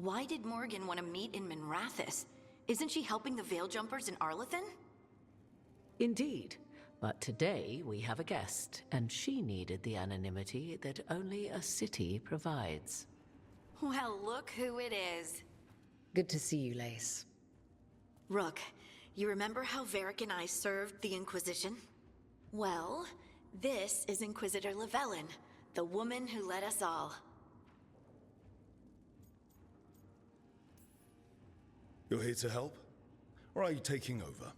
Why did Morgan want to meet in Minrathous? Isn't she helping the Veil Jumpers in Arlathan? Indeed. But today we have a guest, and she needed the anonymity that only a city provides. Well, look who it is. Good to see you, Lace. Rook, you remember how Varric and I served the Inquisition? Well, this is Inquisitor Llewellyn, the woman who led us all. You're here to help? Or are you taking over?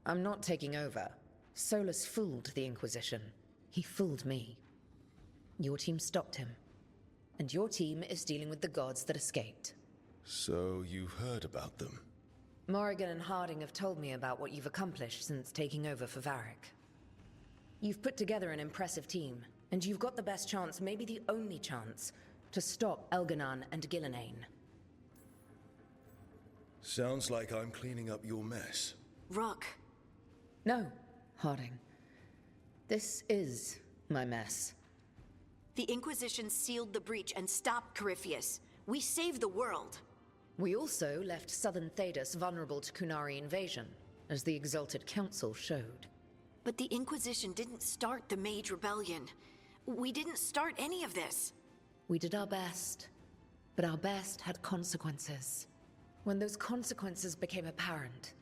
I'm not taking over. Solus fooled the Inquisition. He fooled me. Your team stopped him. And your team is dealing with the gods that escaped. So you've heard about them? Morrigan and Harding have told me about what you've accomplished since taking over for Varric. You've put together an impressive team, and you've got the best chance, maybe the only chance, to stop Elganon and Gillenane. Sounds like I'm cleaning up your mess. Rook. No, Harding. This is my mess. The Inquisition sealed the breach and stopped Corypheus. We saved the world. We also left southern Thedas vulnerable to Qunari invasion, as the Exalted Council showed. But the Inquisition didn't start the Mage Rebellion. We didn't start any of this. We did our best, but our best had consequences. When those consequences became apparent,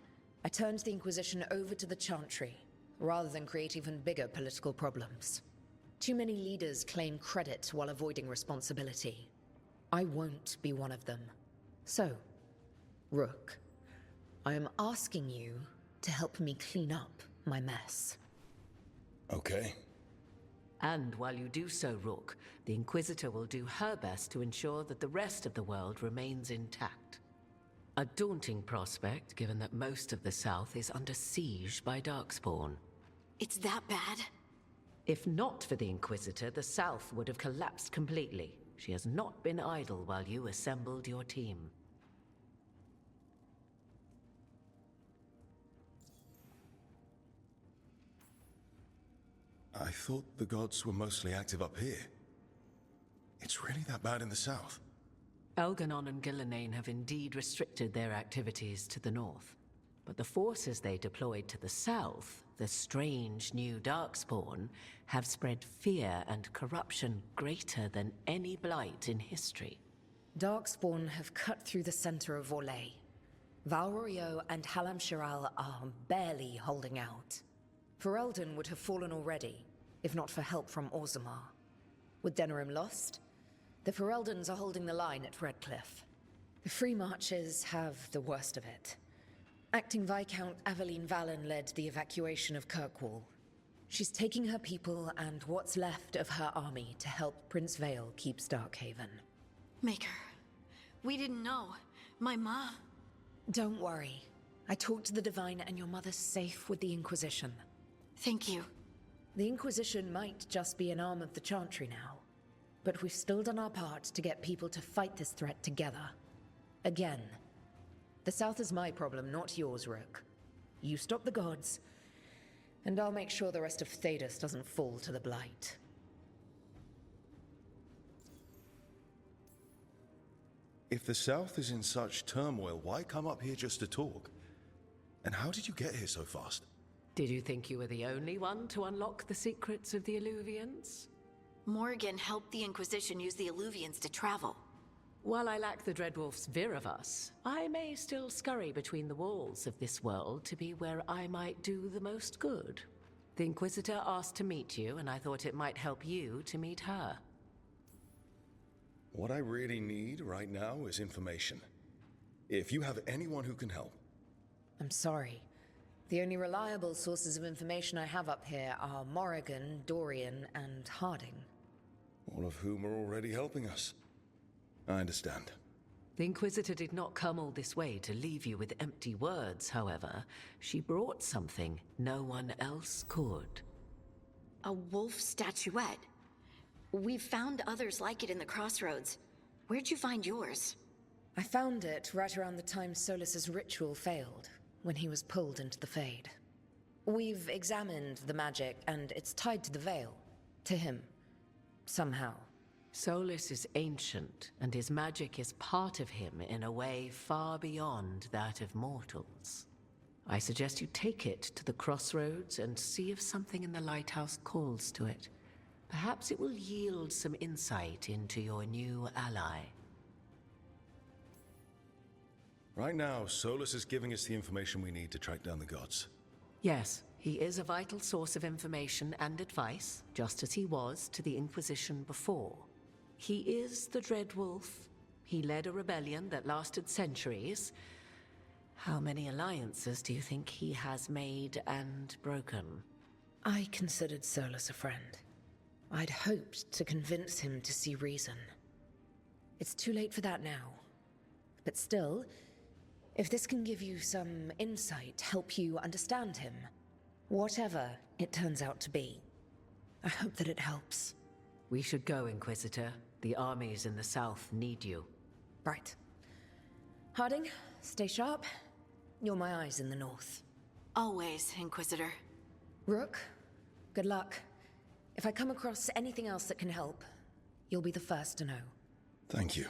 I turned the Inquisition over to the Chantry, rather than create even bigger political problems. Too many leaders claim credit while avoiding responsibility. I won't be one of them. So, Rook, I am asking you to help me clean up my mess. Okay. And while you do so, Rook, the Inquisitor will do her best to ensure that the rest of the world remains intact. A daunting prospect, given that most of the South is under siege by Darkspawn. It's that bad? If not for the Inquisitor, the South would have collapsed completely. She has not been idle while you assembled your team. I thought the gods were mostly active up here. It's really that bad in the south? Elganon and Gillenane have indeed restricted their activities to the north. But the forces they deployed to the south, the strange new Darkspawn, have spread fear and corruption greater than any blight in history. Darkspawn have cut through the center of Vorlay. Valrorio and Halam Shiral are barely holding out. Ferelden would have fallen already, if not for help from Orzammar. With Denerim lost, the Fereldans are holding the line at Redcliffe. The Free Marches have the worst of it. Acting Viscount Aveline Valen led the evacuation of Kirkwall. She's taking her people and what's left of her army to help Prince Vale keep Starkhaven. Maker, we didn't know. My ma... Don't worry. I talked to the Divine and your mother's safe with the Inquisition. Thank you. The Inquisition might just be an arm of the Chantry now, but we've still done our part to get people to fight this threat together. Again. The South is my problem, not yours, Rook. You stop the gods, and I'll make sure the rest of Thedas doesn't fall to the Blight. If the south is in such turmoil, why come up here just to talk? And how did you get here so fast? Did you think you were the only one to unlock the secrets of the Illuvians? Morgan helped the Inquisition use the Illuvians to travel. While I lack the Dreadwolf's Viravus, I may still scurry between the walls of this world to be where I might do the most good. The Inquisitor asked to meet you, and I thought it might help you to meet her. What I really need right now is information. If you have anyone who can help. I'm sorry. The only reliable sources of information I have up here are Morrigan, Dorian, and Harding. All of whom are already helping us. I understand. The Inquisitor did not come all this way to leave you with empty words, however. She brought something no one else could. A wolf statuette. We've found others like it in the crossroads. Where'd you find yours? I found it right around the time Solus's ritual failed, when he was pulled into the Fade. We've examined the magic, and it's tied to the Veil. To him. Somehow. Solus is ancient, and his magic is part of him in a way far beyond that of mortals. I suggest you take it to the crossroads and see if something in the lighthouse calls to it. Perhaps it will yield some insight into your new ally. Right now, Solus is giving us the information we need to track down the gods. Yes, he is a vital source of information and advice, just as he was to the Inquisition before. He is the Dread Wolf. He led a rebellion that lasted centuries. How many alliances do you think he has made and broken? I considered Solus a friend. I'd hoped to convince him to see reason. It's too late for that now. But still, if this can give you some insight, help you understand him, whatever it turns out to be, I hope that it helps. We should go, Inquisitor. The armies in the south need you. Right. Harding, stay sharp. You're my eyes in the north. Always, Inquisitor. Rook, good luck. If I come across anything else that can help, you'll be the first to know. Thank you.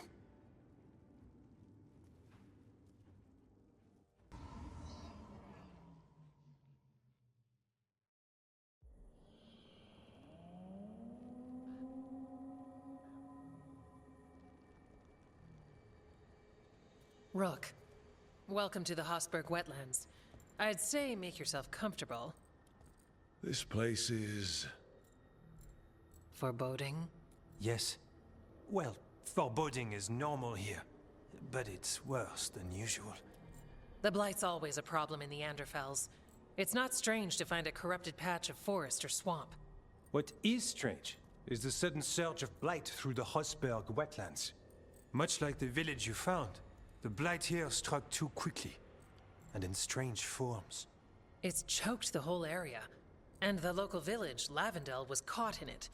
Rook, welcome to the Hosberg wetlands. I'd say make yourself comfortable. This place is... Foreboding? Yes. Well, foreboding is normal here, but it's worse than usual. The Blight's always a problem in the Anderfels. It's not strange to find a corrupted patch of forest or swamp. What is strange is the sudden surge of blight through the Hosberg wetlands. Much like the village you found, the blight here struck too quickly, and in strange forms. It's choked the whole area, and the local village, Lavendel, was caught in it.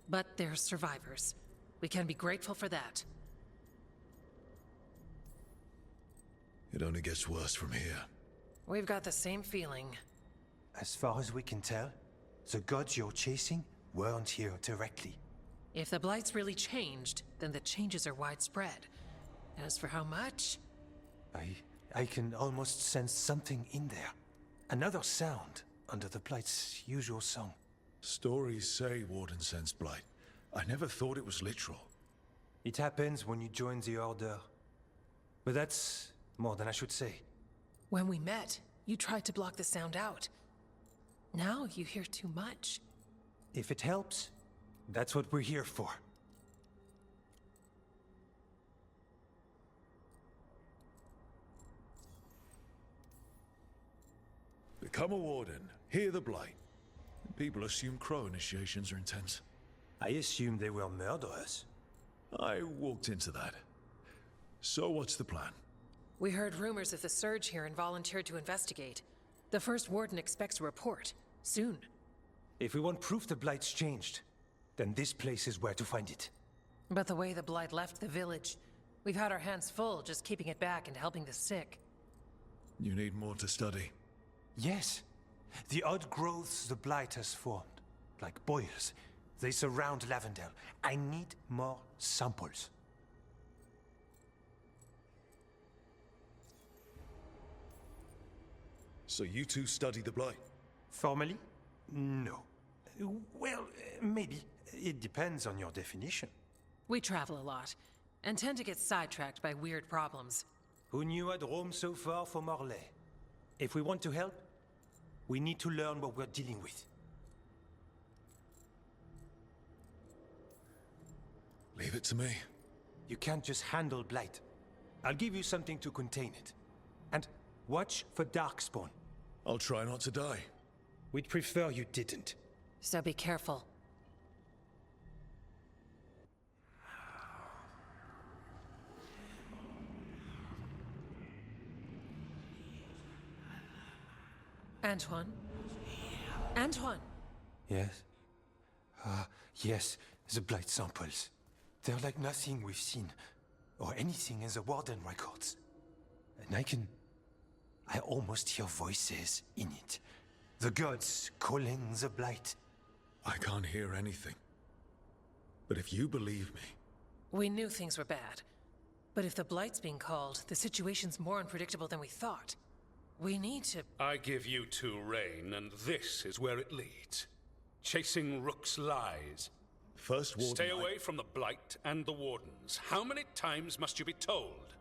But they're survivors. We can be grateful for that. It only gets worse from here. We've got the same feeling. As far as we can tell, the gods you're chasing weren't here directly. If the Blight's really changed, then the changes are widespread. As for how much? I can almost sense something in there. Another sound under the Blight's usual song. Stories say Warden sensed blight. I never thought it was literal. It happens when you join the Order. But that's more than I should say. When we met, you tried to block the sound out. Now you hear too much. If it helps, that's what we're here for. Become a warden, hear the blight. People assume crow initiations are intense. I assumed they were murderers. I walked into that. So what's the plan? We heard rumors of the surge here and volunteered to investigate. The first warden expects a report. Soon. If we want proof the Blight's changed, then this place is where to find it. But the way the Blight left the village, we've had our hands full just keeping it back and helping the sick. You need more to study. Yes. The odd growths the Blight has formed, like boils, they surround Lavendel. I need more samples. So you two study the blight? Formally? No. Well, maybe. It depends on your definition. We travel a lot, and tend to get sidetracked by weird problems. Who knew I'd roam so far for Morlaix? If we want to help, we need to learn what we're dealing with. Leave it to me. You can't just handle blight. I'll give you something to contain it. And watch for Darkspawn. I'll try not to die. We'd prefer you didn't. So be careful. Antoine? Antoine! Yes? Yes, the blight samples. They're like nothing we've seen, or anything in the Warden records. And I almost hear voices in it. The gods calling the blight. I can't hear anything. But if you believe me, We knew things were bad. But if the Blight's being called, the situation's more unpredictable than we thought. We need to... I give you two reign, and this is where it leads. Chasing Rook's lies. first Warden... Stay away from the Blight and the Wardens. How many times must you be told?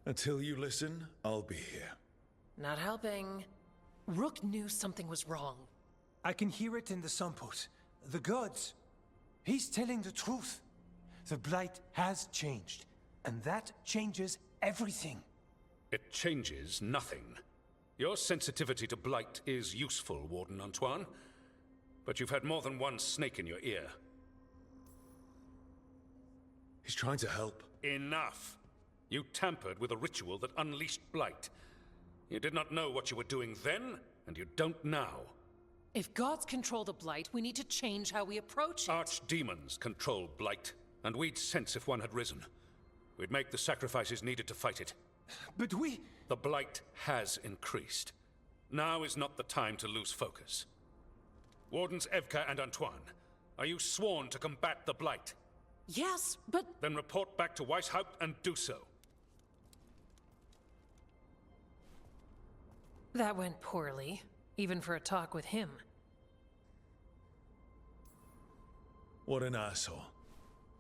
Until you listen, I'll be here. Not helping. Rook knew something was wrong. I can hear it in the samples. The gods. He's telling the truth. The Blight has changed, and that changes everything. It changes nothing. Your sensitivity to Blight is useful, Warden Antoine. But you've had more than one snake in your ear. He's trying to help. Enough! You tampered with a ritual that unleashed Blight. You did not know what you were doing then, and you don't now. If gods control the Blight, we need to change how we approach it. Archdemons control Blight, and we'd sense if one had risen. We'd make the sacrifices needed to fight it. But we... The Blight has increased. Now is not the time to lose focus. Wardens Evka and Antoine, are you sworn to combat the Blight? Yes, but... Then report back to Weishaupt and do so. That went poorly, even for a talk with him. What an asshole.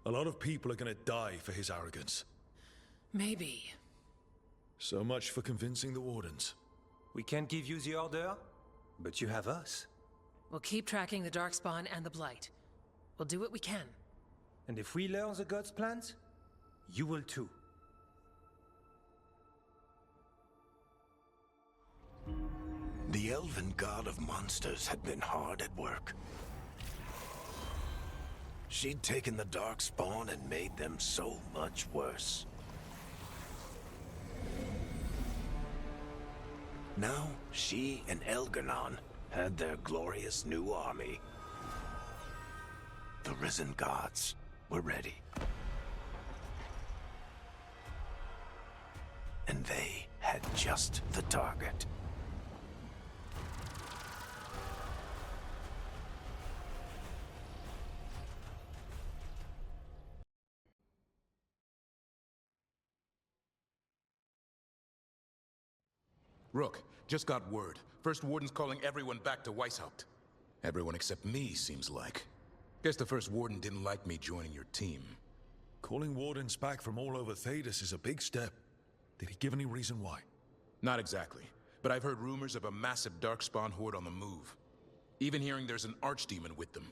A lot of people are gonna die for his arrogance. Maybe. So much for convincing the Wardens. We can't give you the order, but you have us. We'll keep tracking the Darkspawn and the Blight. We'll do what we can. And if we learn the gods' plans, you will too. The elven god of monsters had been hard at work. She'd taken the Darkspawn and made them so much worse. Now, she and Elgar'nan had their glorious new army. The risen gods were ready. And they had just the target. Rook, just got word. First Warden's calling everyone back to Weishaupt. Everyone except me, seems like. Guess the First Warden didn't like me joining your team. Calling Wardens back from all over Thedas is a big step. Did he give any reason why? Not exactly, but I've heard rumors of a massive Darkspawn horde on the move. Even hearing there's an Archdemon with them.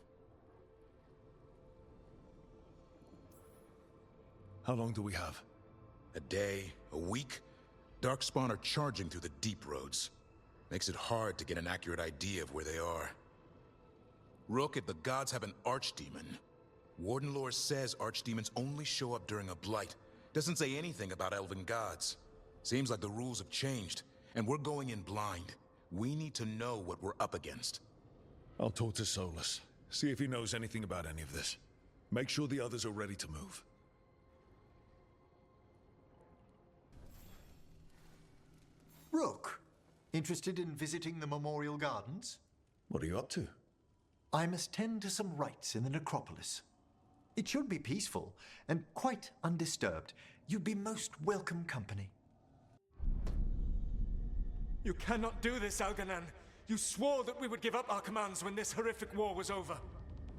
How long do we have? A day, a week? Darkspawn are charging through the deep roads. Makes it hard to get an accurate idea of where they are. Rook, if the gods have an Archdemon, Warden lore says Archdemons only show up during a blight. Doesn't say anything about elven gods. Seems like the rules have changed, and we're going in blind. We need to know what we're up against. I'll talk to Solus. See if he knows anything about any of this. Make sure the others are ready to move. Rook, interested in visiting the Memorial Gardens? What are you up to? I must tend to some rites in the necropolis. It should be peaceful and quite undisturbed. You'd be most welcome company. You cannot do this, Elgar'nan. You swore that we would give up our commands when this horrific war was over.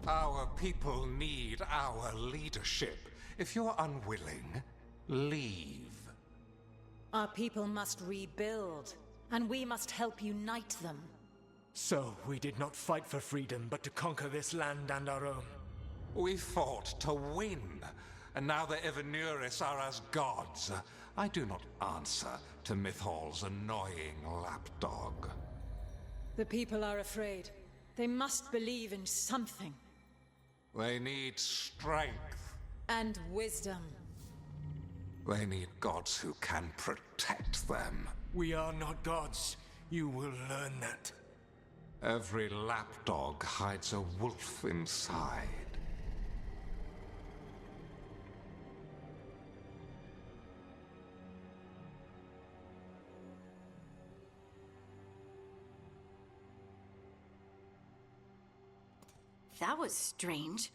Our people need our leadership. If you're unwilling, leave. Our people must rebuild, and we must help unite them. So, we did not fight for freedom, but to conquer this land and our own. We fought to win, and now the Evenuris are as gods. I do not answer to Mythal's annoying lapdog. The people are afraid. They must believe in something. They need strength. And wisdom. They need gods who can protect them. We are not gods. You will learn that. Every lapdog hides a wolf inside. That was strange.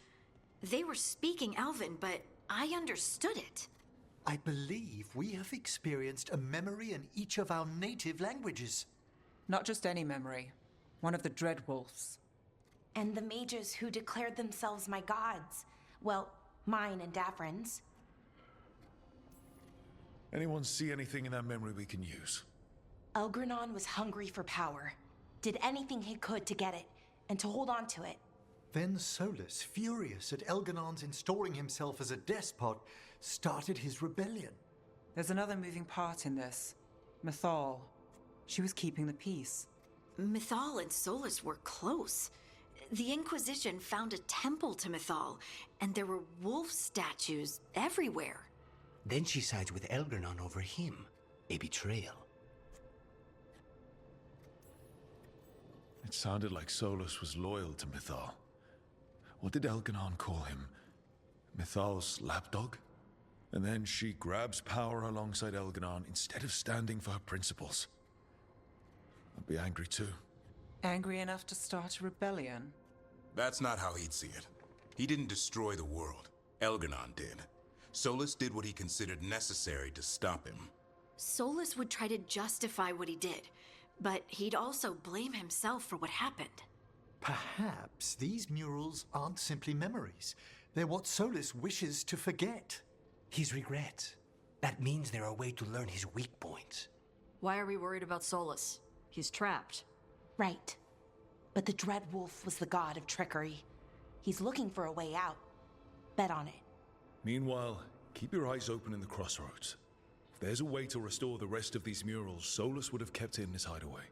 They were speaking Elven, but I understood it. I believe we have experienced a memory in each of our native languages. Not just any memory. One of the Dreadwolves. And the mages who declared themselves my gods. Well, mine and Davrin's. Anyone see anything in that memory we can use? Elgranon was hungry for power. Did anything he could to get it, and to hold on to it. Then Solus, furious at Elganon's installing himself as a despot, started his rebellion. There's another moving part in this. Mythal. She was keeping the peace. Mythal and Solus were close. The Inquisition found a temple to Mythal, and there were wolf statues everywhere. Then she sides with Elgranon over him. A betrayal. It sounded like Solus was loyal to Mythal. What did Elganon call him? Mythal's lapdog? And then she grabs power alongside Elganon instead of standing for her principles. I'd be angry too. Angry enough to start a rebellion? That's not how he'd see it. He didn't destroy the world. Elganon did. Solus did what he considered necessary to stop him. Solus would try to justify what he did, but he'd also blame himself for what happened. Perhaps these murals aren't simply memories. They're what Solus wishes to forget. His regret. That means they're a way to learn his weak points. Why are we worried about Solus? He's trapped. Right. But the Dreadwolf was the god of trickery. He's looking for a way out. Bet on it. Meanwhile, keep your eyes open in the crossroads. If there's a way to restore the rest of these murals, Solus would have kept it in his hideaway.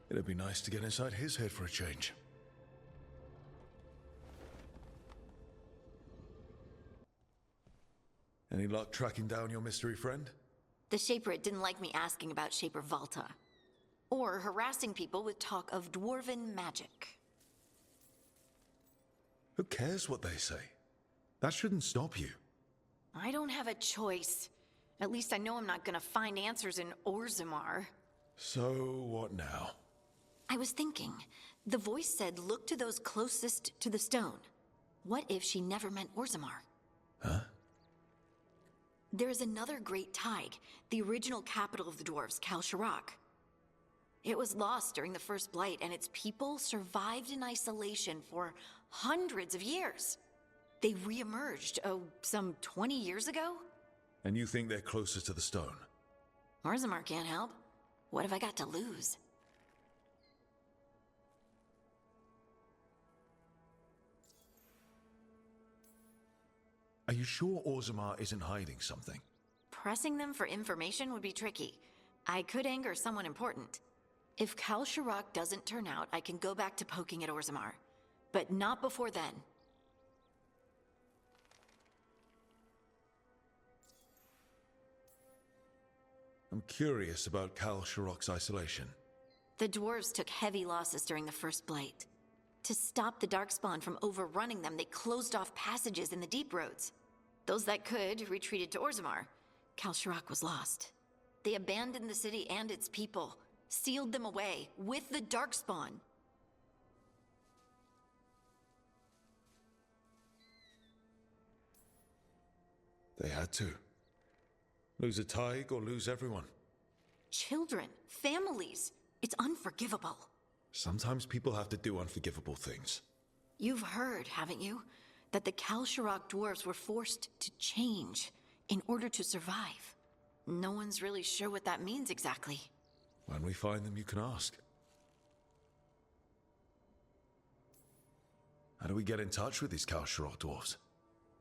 It'd be nice to get inside his head for a change. Any luck tracking down your mystery friend? The Shaper didn't like me asking about Shaper Valta, or harassing people with talk of dwarven magic. Who cares what they say? That shouldn't stop you. I don't have a choice. At least I know I'm not gonna find answers in Orzammar. So, what now? I was thinking, the voice said look to those closest to the stone. What if she never meant Orzammar? Huh? There is another great Tig, the original capital of the dwarves, Kalsharak. It was lost during the First Blight, and its people survived in isolation for hundreds of years. They re-emerged, some 20 years ago? And you think they're closer to the stone? Orzammar can't help. What have I got to lose? Are you sure Orzammar isn't hiding something? Pressing them for information would be tricky. I could anger someone important. If Kalsharak doesn't turn out, I can go back to poking at Orzammar. But not before then. I'm curious about Kalsharak's isolation. The dwarves took heavy losses during the First Blight. To stop the Darkspawn from overrunning them, they closed off passages in the deep roads. Those that could retreated to Orzammar. Kalsharak was lost. They abandoned the city and its people, sealed them away with the Darkspawn. They had to. Lose a Tig or lose everyone. Children, families. It's unforgivable. Sometimes people have to do unforgivable things. You've heard, haven't you? That the Kalsharak dwarves were forced to change in order to survive. No one's really sure what that means exactly. When we find them, you can ask. How do we get in touch with these Kalsharak dwarves?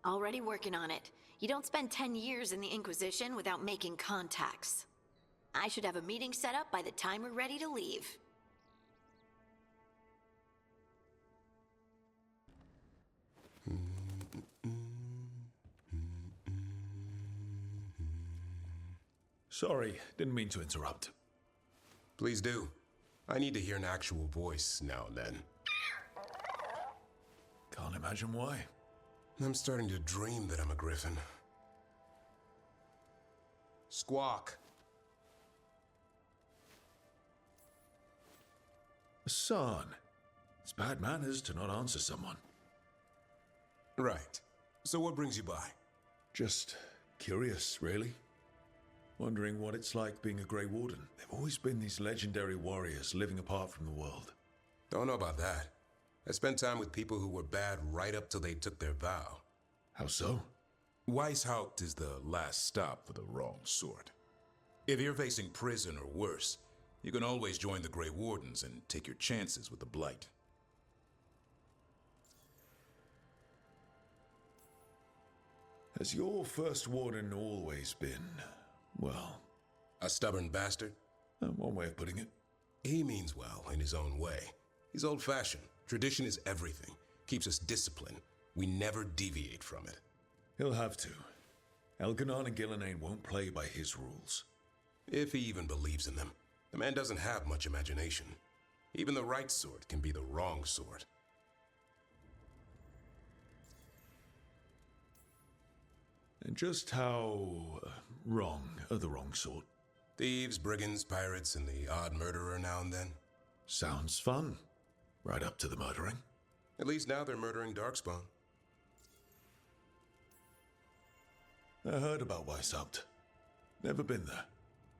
Already working on it. You don't spend 10 years in the Inquisition without making contacts. I should have a meeting set up by the time we're ready to leave. Sorry, didn't mean to interrupt. Please do. I need to hear an actual voice now and then. Can't imagine why. I'm starting to dream that I'm a griffin. Squawk. Son, it's bad manners to not answer someone. Right. So what brings you by? Just curious, really. Wondering what it's like being a Grey Warden. They've always been these legendary warriors living apart from the world. Don't know about that. I spent time with people who were bad right up till they took their vow. How so? Weishaupt is the last stop for the wrong sort. If you're facing prison or worse, you can always join the Grey Wardens and take your chances with the Blight. Has your first warden always been, well... A stubborn bastard? One way of putting it. He means well in his own way. He's old-fashioned. Tradition is everything. Keeps us disciplined. We never deviate from it. He'll have to. Elkanon and Gillenane won't play by his rules. If he even believes in them. The man doesn't have much imagination. Even the right sort can be the wrong sort. And just how wrong are the wrong sort? Thieves, brigands, pirates, and the odd murderer now and then. Sounds fun. Right up to the murdering. At least now they're murdering Darkspawn. I heard about Weishaupt. Never been there.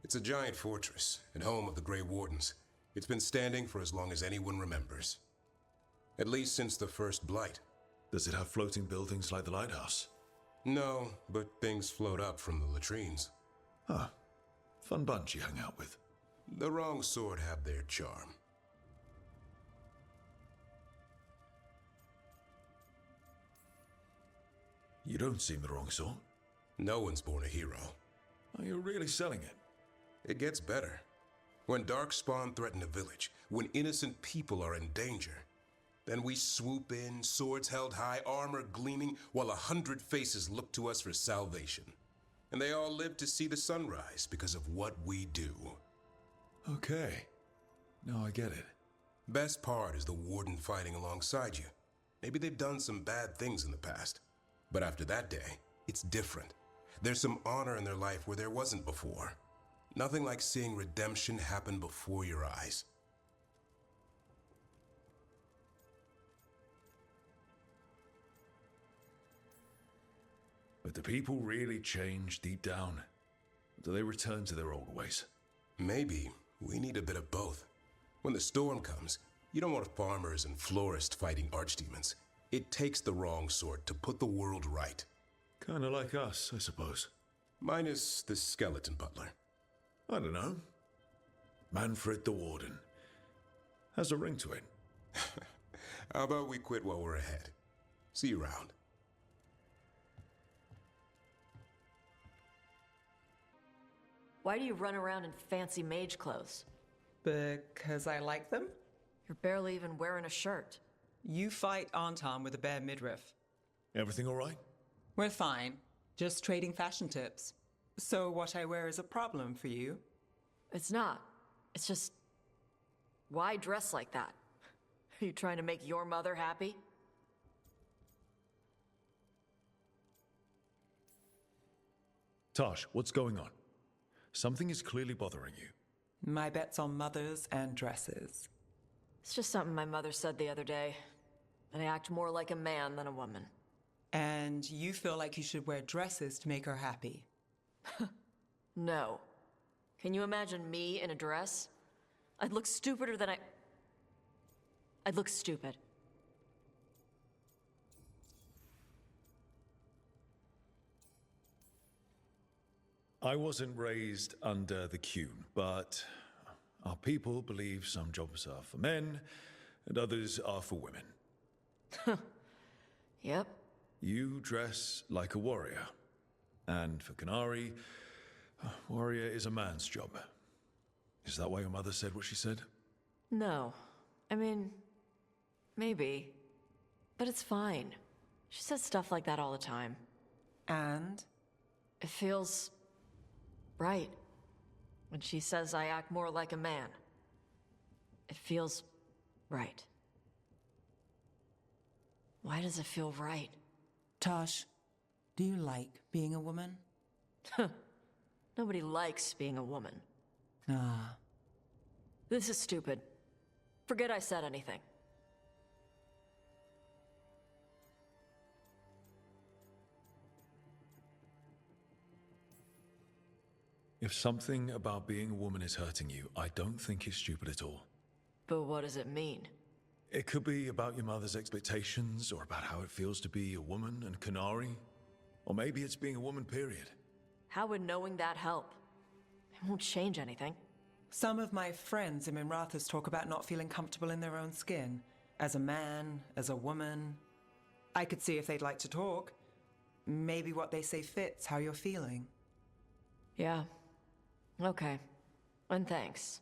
It's a giant fortress and home of the Grey Wardens. It's been standing for as long as anyone remembers. At least since the first Blight. Does it have floating buildings like the lighthouse? No, but things float up from the latrines. Huh. Fun bunch you hang out with. The wrong sort have their charm. You don't seem the wrong sort. No one's born a hero. Are you really selling it? It gets better. When Darkspawn threaten a village, when innocent people are in danger, then we swoop in, swords held high, armor gleaming, while 100 faces look to us for salvation. And they all live to see the sunrise because of what we do. Okay. Now I get it. Best part is the Warden fighting alongside you. Maybe they've done some bad things in the past. But after that day, it's different. There's some honor in their life where there wasn't before. Nothing like seeing redemption happen before your eyes. But do people really change deep down? Do they return to their old ways? Maybe we need a bit of both. When the storm comes, you don't want farmers and florists fighting archdemons. It takes the wrong sort to put the world right. Kinda like us, I suppose. Minus the skeleton butler. I don't know. Manfred the Warden. Has a ring to it. How about we quit while we're ahead? See you around. Why do you run around in fancy mage clothes? Because I like them? You're barely even wearing a shirt. You fight Anton with a bare midriff. Everything all right? We're fine. Just trading fashion tips. So what I wear is a problem for you? It's not. It's just... Why dress like that? Are you trying to make your mother happy? Tosh, what's going on? Something is clearly bothering you. My bet's on mothers and dresses. It's just something my mother said the other day. That I act more like a man than a woman. And you feel like you should wear dresses to make her happy? No. Can you imagine me in a dress? I'd look stupider than I'd look stupid. I wasn't raised under the Qune, but our people believe some jobs are for men and others are for women. Yep. You dress like a warrior. And for Canary, warrior is a man's job. Is that why your mother said what she said? No. I mean, maybe. But it's fine. She says stuff like that all the time. And? It feels... right. When she says I act more like a man. It feels... right. Why does it feel right? Tosh, do you like being a woman? Nobody likes being a woman. Ah. This is stupid. Forget I said anything. If something about being a woman is hurting you, I don't think it's stupid at all. But what does it mean? It could be about your mother's expectations, or about how it feels to be a woman and Canary. Or maybe it's being a woman, period. How would knowing that help? It won't change anything. Some of my friends in Minrathous talk about not feeling comfortable in their own skin. As a man, as a woman. I could see if they'd like to talk. Maybe what they say fits how you're feeling. Yeah. Okay. And thanks.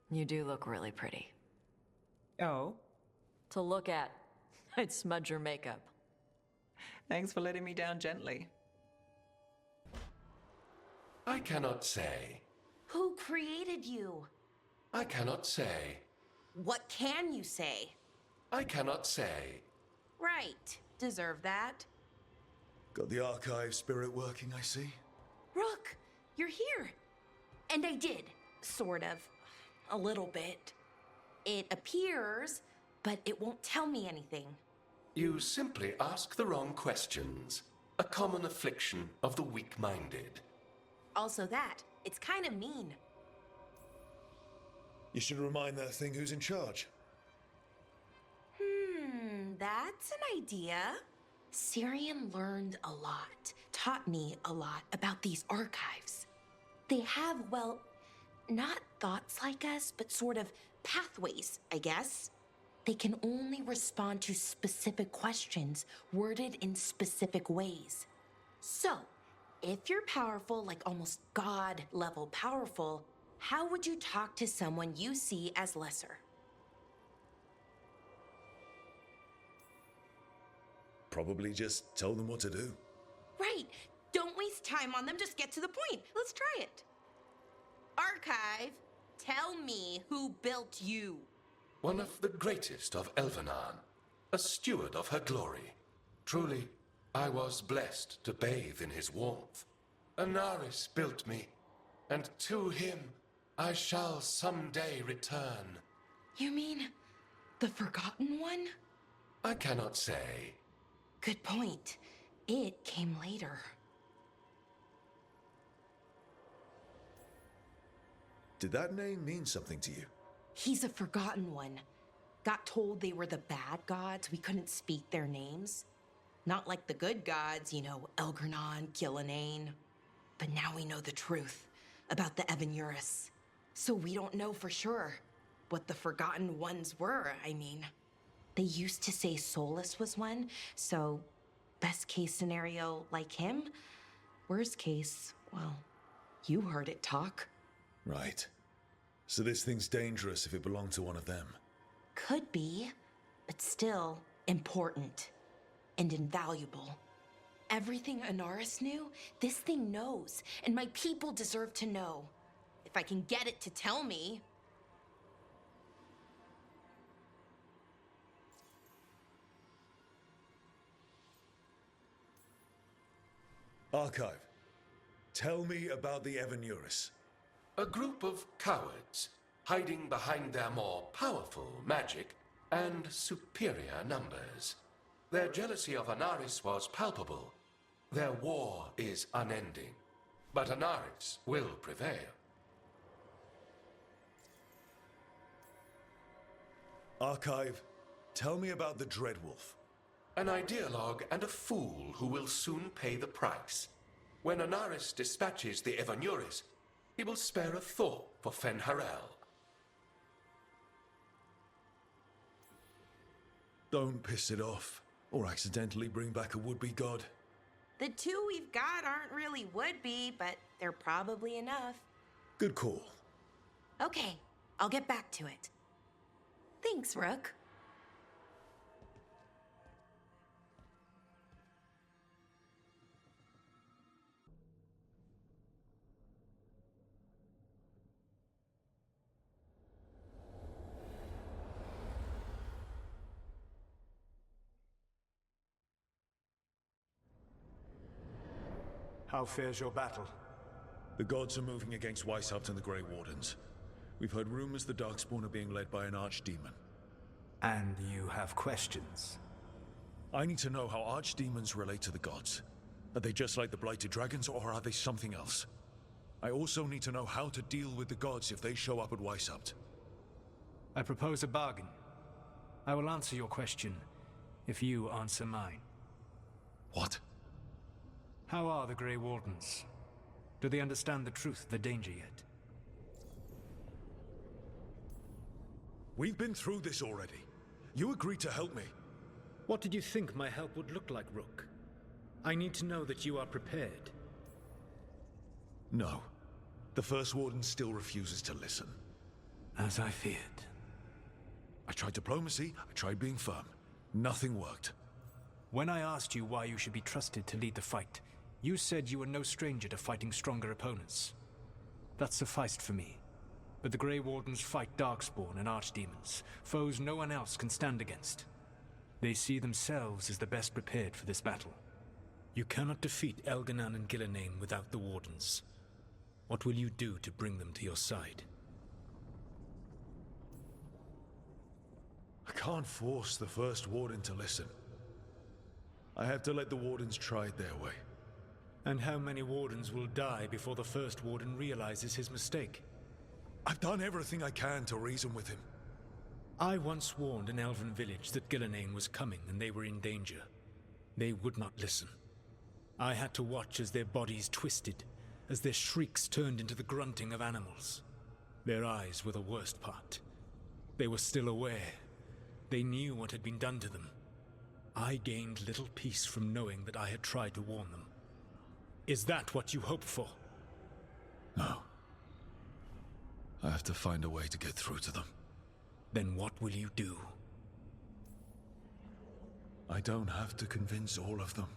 You do look really pretty. Oh? To look at. I'd smudge your makeup. Thanks for letting me down gently. I cannot say. Who created you? I cannot say. What can you say? I cannot say. Right. Deserve that. Got the archive spirit working, I see. Rook, you're here. And I did. Sort of. A little bit. It appears, but it won't tell me anything. You simply ask the wrong questions. A common affliction of the weak-minded. Also that. It's kind of mean. You should remind that thing who's in charge. That's an idea. Syrian learned a lot, taught me a lot about these archives. They have, well, not thoughts like us, but sort of pathways, I guess. They can only respond to specific questions worded in specific ways. So, if you're powerful, like almost God-level powerful, how would you talk to someone you see as lesser? Probably just tell them what to do. Right. Don't waste time on them. Just get to the point. Let's try it. Archive, tell me who built you. One of the greatest of Elvenan. A steward of her glory. Truly, I was blessed to bathe in his warmth. Anaris built me, and to him I shall someday return. You mean the Forgotten One? I cannot say. Good point. It came later. Did that name mean something to you? He's a Forgotten One. Got told they were the bad gods. We couldn't speak their names. Not like the good gods, you know, Elgernon, Gillenane. But now we know the truth about the Evanuris. So we don't know for sure what the Forgotten Ones were, I mean. They used to say Solus was one, so best case scenario like him. Worst case, well, you heard it talk. Right. So this thing's dangerous if it belonged to one of them. Could be, but still important and invaluable. Everything Anaris knew, this thing knows, and my people deserve to know. If I can get it to tell me. Archive, tell me about the Evanuris. A group of cowards, hiding behind their more powerful magic and superior numbers. Their jealousy of Anaris was palpable. Their war is unending. But Anaris will prevail. Archive, tell me about the Dreadwolf. An ideologue and a fool who will soon pay the price. When Anaris dispatches the Evanuris, he will spare a thought for Fen'Harel. Don't piss it off, or accidentally bring back a would-be god. The two we've got aren't really would-be, but they're probably enough. Good call. Okay, I'll get back to it. Thanks, Rook. How fares your battle? The gods are moving against Weishaupt and the Grey Wardens. We've heard rumors the Darkspawn are being led by an archdemon. And you have questions? I need to know how archdemons relate to the gods. Are they just like the Blighted Dragons, or are they something else? I also need to know how to deal with the gods if they show up at Weishaupt. I propose a bargain. I will answer your question if you answer mine. What? How are the Grey Wardens? Do they understand the truth of the danger yet? We've been through this already. You agreed to help me. What did you think my help would look like, Rook? I need to know that you are prepared. No. The First Warden still refuses to listen. As I feared. I tried diplomacy, I tried being firm. Nothing worked. When I asked you why you should be trusted to lead the fight, you said you were no stranger to fighting stronger opponents. That sufficed for me. But the Grey Wardens fight Darkspawn and Archdemons, foes no one else can stand against. They see themselves as the best prepared for this battle. You cannot defeat Elganan and Gillenane without the Wardens. What will you do to bring them to your side? I can't force the First Warden to listen. I have to let the Wardens try it their way. And how many Wardens will die before the First Warden realizes his mistake? I've done everything I can to reason with him. I once warned an elven village that Gillenane was coming and they were in danger. They would not listen. I had to watch as their bodies twisted, as their shrieks turned into the grunting of animals. Their eyes were the worst part. They were still aware. They knew what had been done to them. I gained little peace from knowing that I had tried to warn them. Is that what you hoped for? No. I have to find a way to get through to them. Then what will you do? I don't have to convince all of them.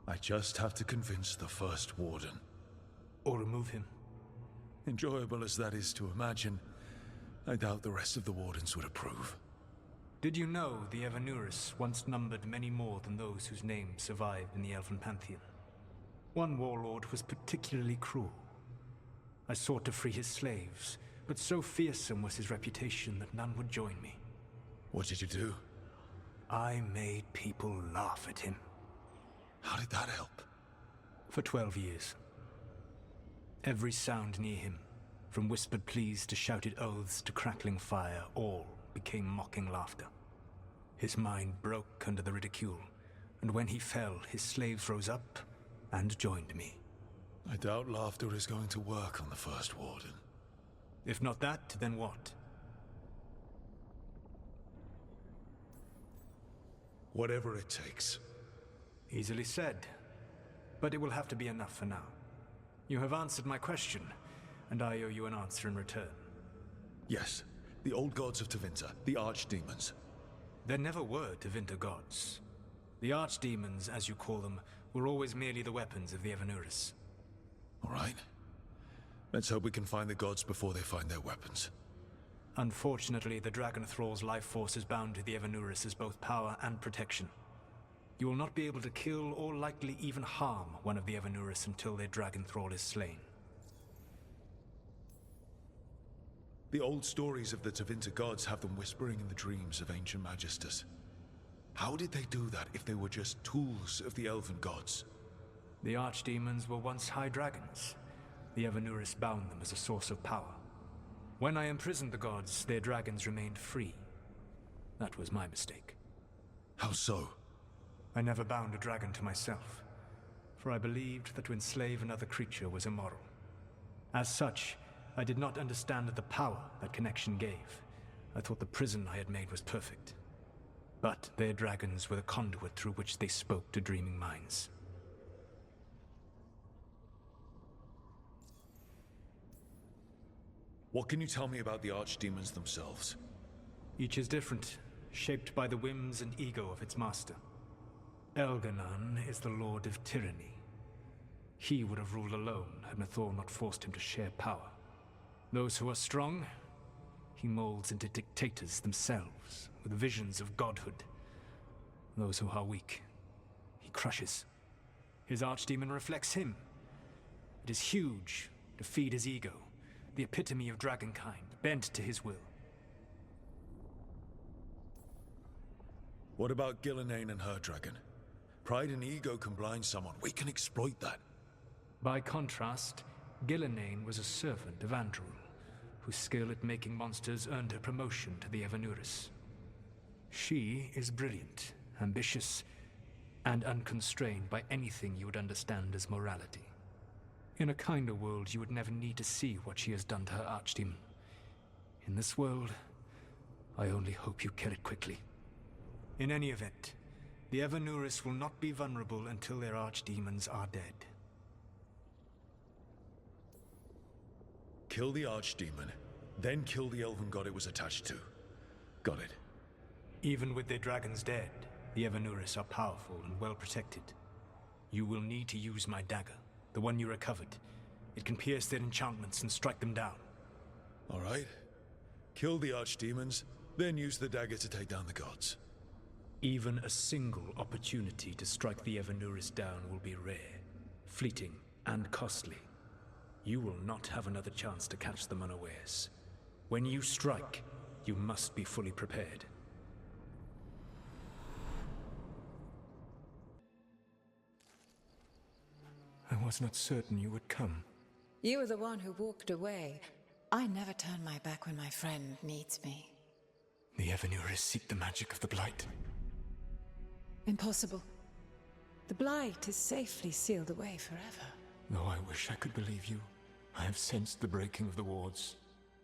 I just have to convince the First Warden. Or remove him. Enjoyable as that is to imagine, I doubt the rest of the Wardens would approve. Did you know the Evanuris once numbered many more than those whose names survive in the Elven Pantheon? One warlord was particularly cruel. I sought to free his slaves, but so fearsome was his reputation that none would join me. What did you do? I made people laugh at him. How did that help? For 12 years. Every sound near him, from whispered pleas to shouted oaths to crackling fire, all became mocking laughter. His mind broke under the ridicule, and when he fell, his slaves rose up and joined me. I doubt laughter is going to work on the First Warden. If not that, then what? Whatever it takes. Easily said, but it will have to be enough for now. You have answered my question, and I owe you an answer in return. Yes, the old gods of Tevinter, the Archdemons. There never were Tevinter gods. The Archdemons, as you call them, were always merely the weapons of the Evanuris. All right. Let's hope we can find the gods before they find their weapons. Unfortunately, the Dragon Thrall's life force is bound to the Evanuris as both power and protection. You will not be able to kill or likely even harm one of the Evanuris until their Dragon Thrall is slain. The old stories of the Tevinter gods have them whispering in the dreams of ancient magisters. How did they do that if they were just tools of the elven gods? The Archdemons were once high dragons. The Evanuris bound them as a source of power. When I imprisoned the gods, their dragons remained free. That was my mistake. How so? I never bound a dragon to myself, for I believed that to enslave another creature was immoral. As such, I did not understand the power that connection gave. I thought the prison I had made was perfect. But their dragons were the conduit through which they spoke to dreaming minds. What can you tell me about the Archdemons themselves? Each is different, shaped by the whims and ego of its master. Elganan is the Lord of Tyranny. He would have ruled alone had Mithor not forced him to share power. Those who are strong, he molds into dictators themselves, with visions of godhood. Those who are weak, he crushes. His archdemon reflects him. It is huge to feed his ego, the epitome of dragonkind, bent to his will. What about Gillenane and her dragon? Pride and ego can blind someone. We can exploit that. By contrast, Gillenane was a servant of Andrul, whose skill at making monsters earned her promotion to the Evanuris. She is brilliant, ambitious, and unconstrained by anything you would understand as morality. In a kinder world, you would never need to see what she has done to her archdemon. In this world, I only hope you kill it quickly. In any event, the Evanuris will not be vulnerable until their archdemons are dead. Kill the archdemon, then kill the elven god it was attached to. Got it. Even with their dragons dead, the Evanuris are powerful and well protected. You will need to use my dagger, the one you recovered. It can pierce their enchantments and strike them down. All right. Kill the archdemons, then use the dagger to take down the gods. Even a single opportunity to strike the Evanuris down will be rare, fleeting, and costly. You will not have another chance to catch them unawares. When you strike, you must be fully prepared. I was not certain you would come. You were the one who walked away. I never turn my back when my friend needs me. The Evanuris seek the magic of the Blight. Impossible. The Blight is safely sealed away forever. Though I wish I could believe you, I have sensed the breaking of the wards.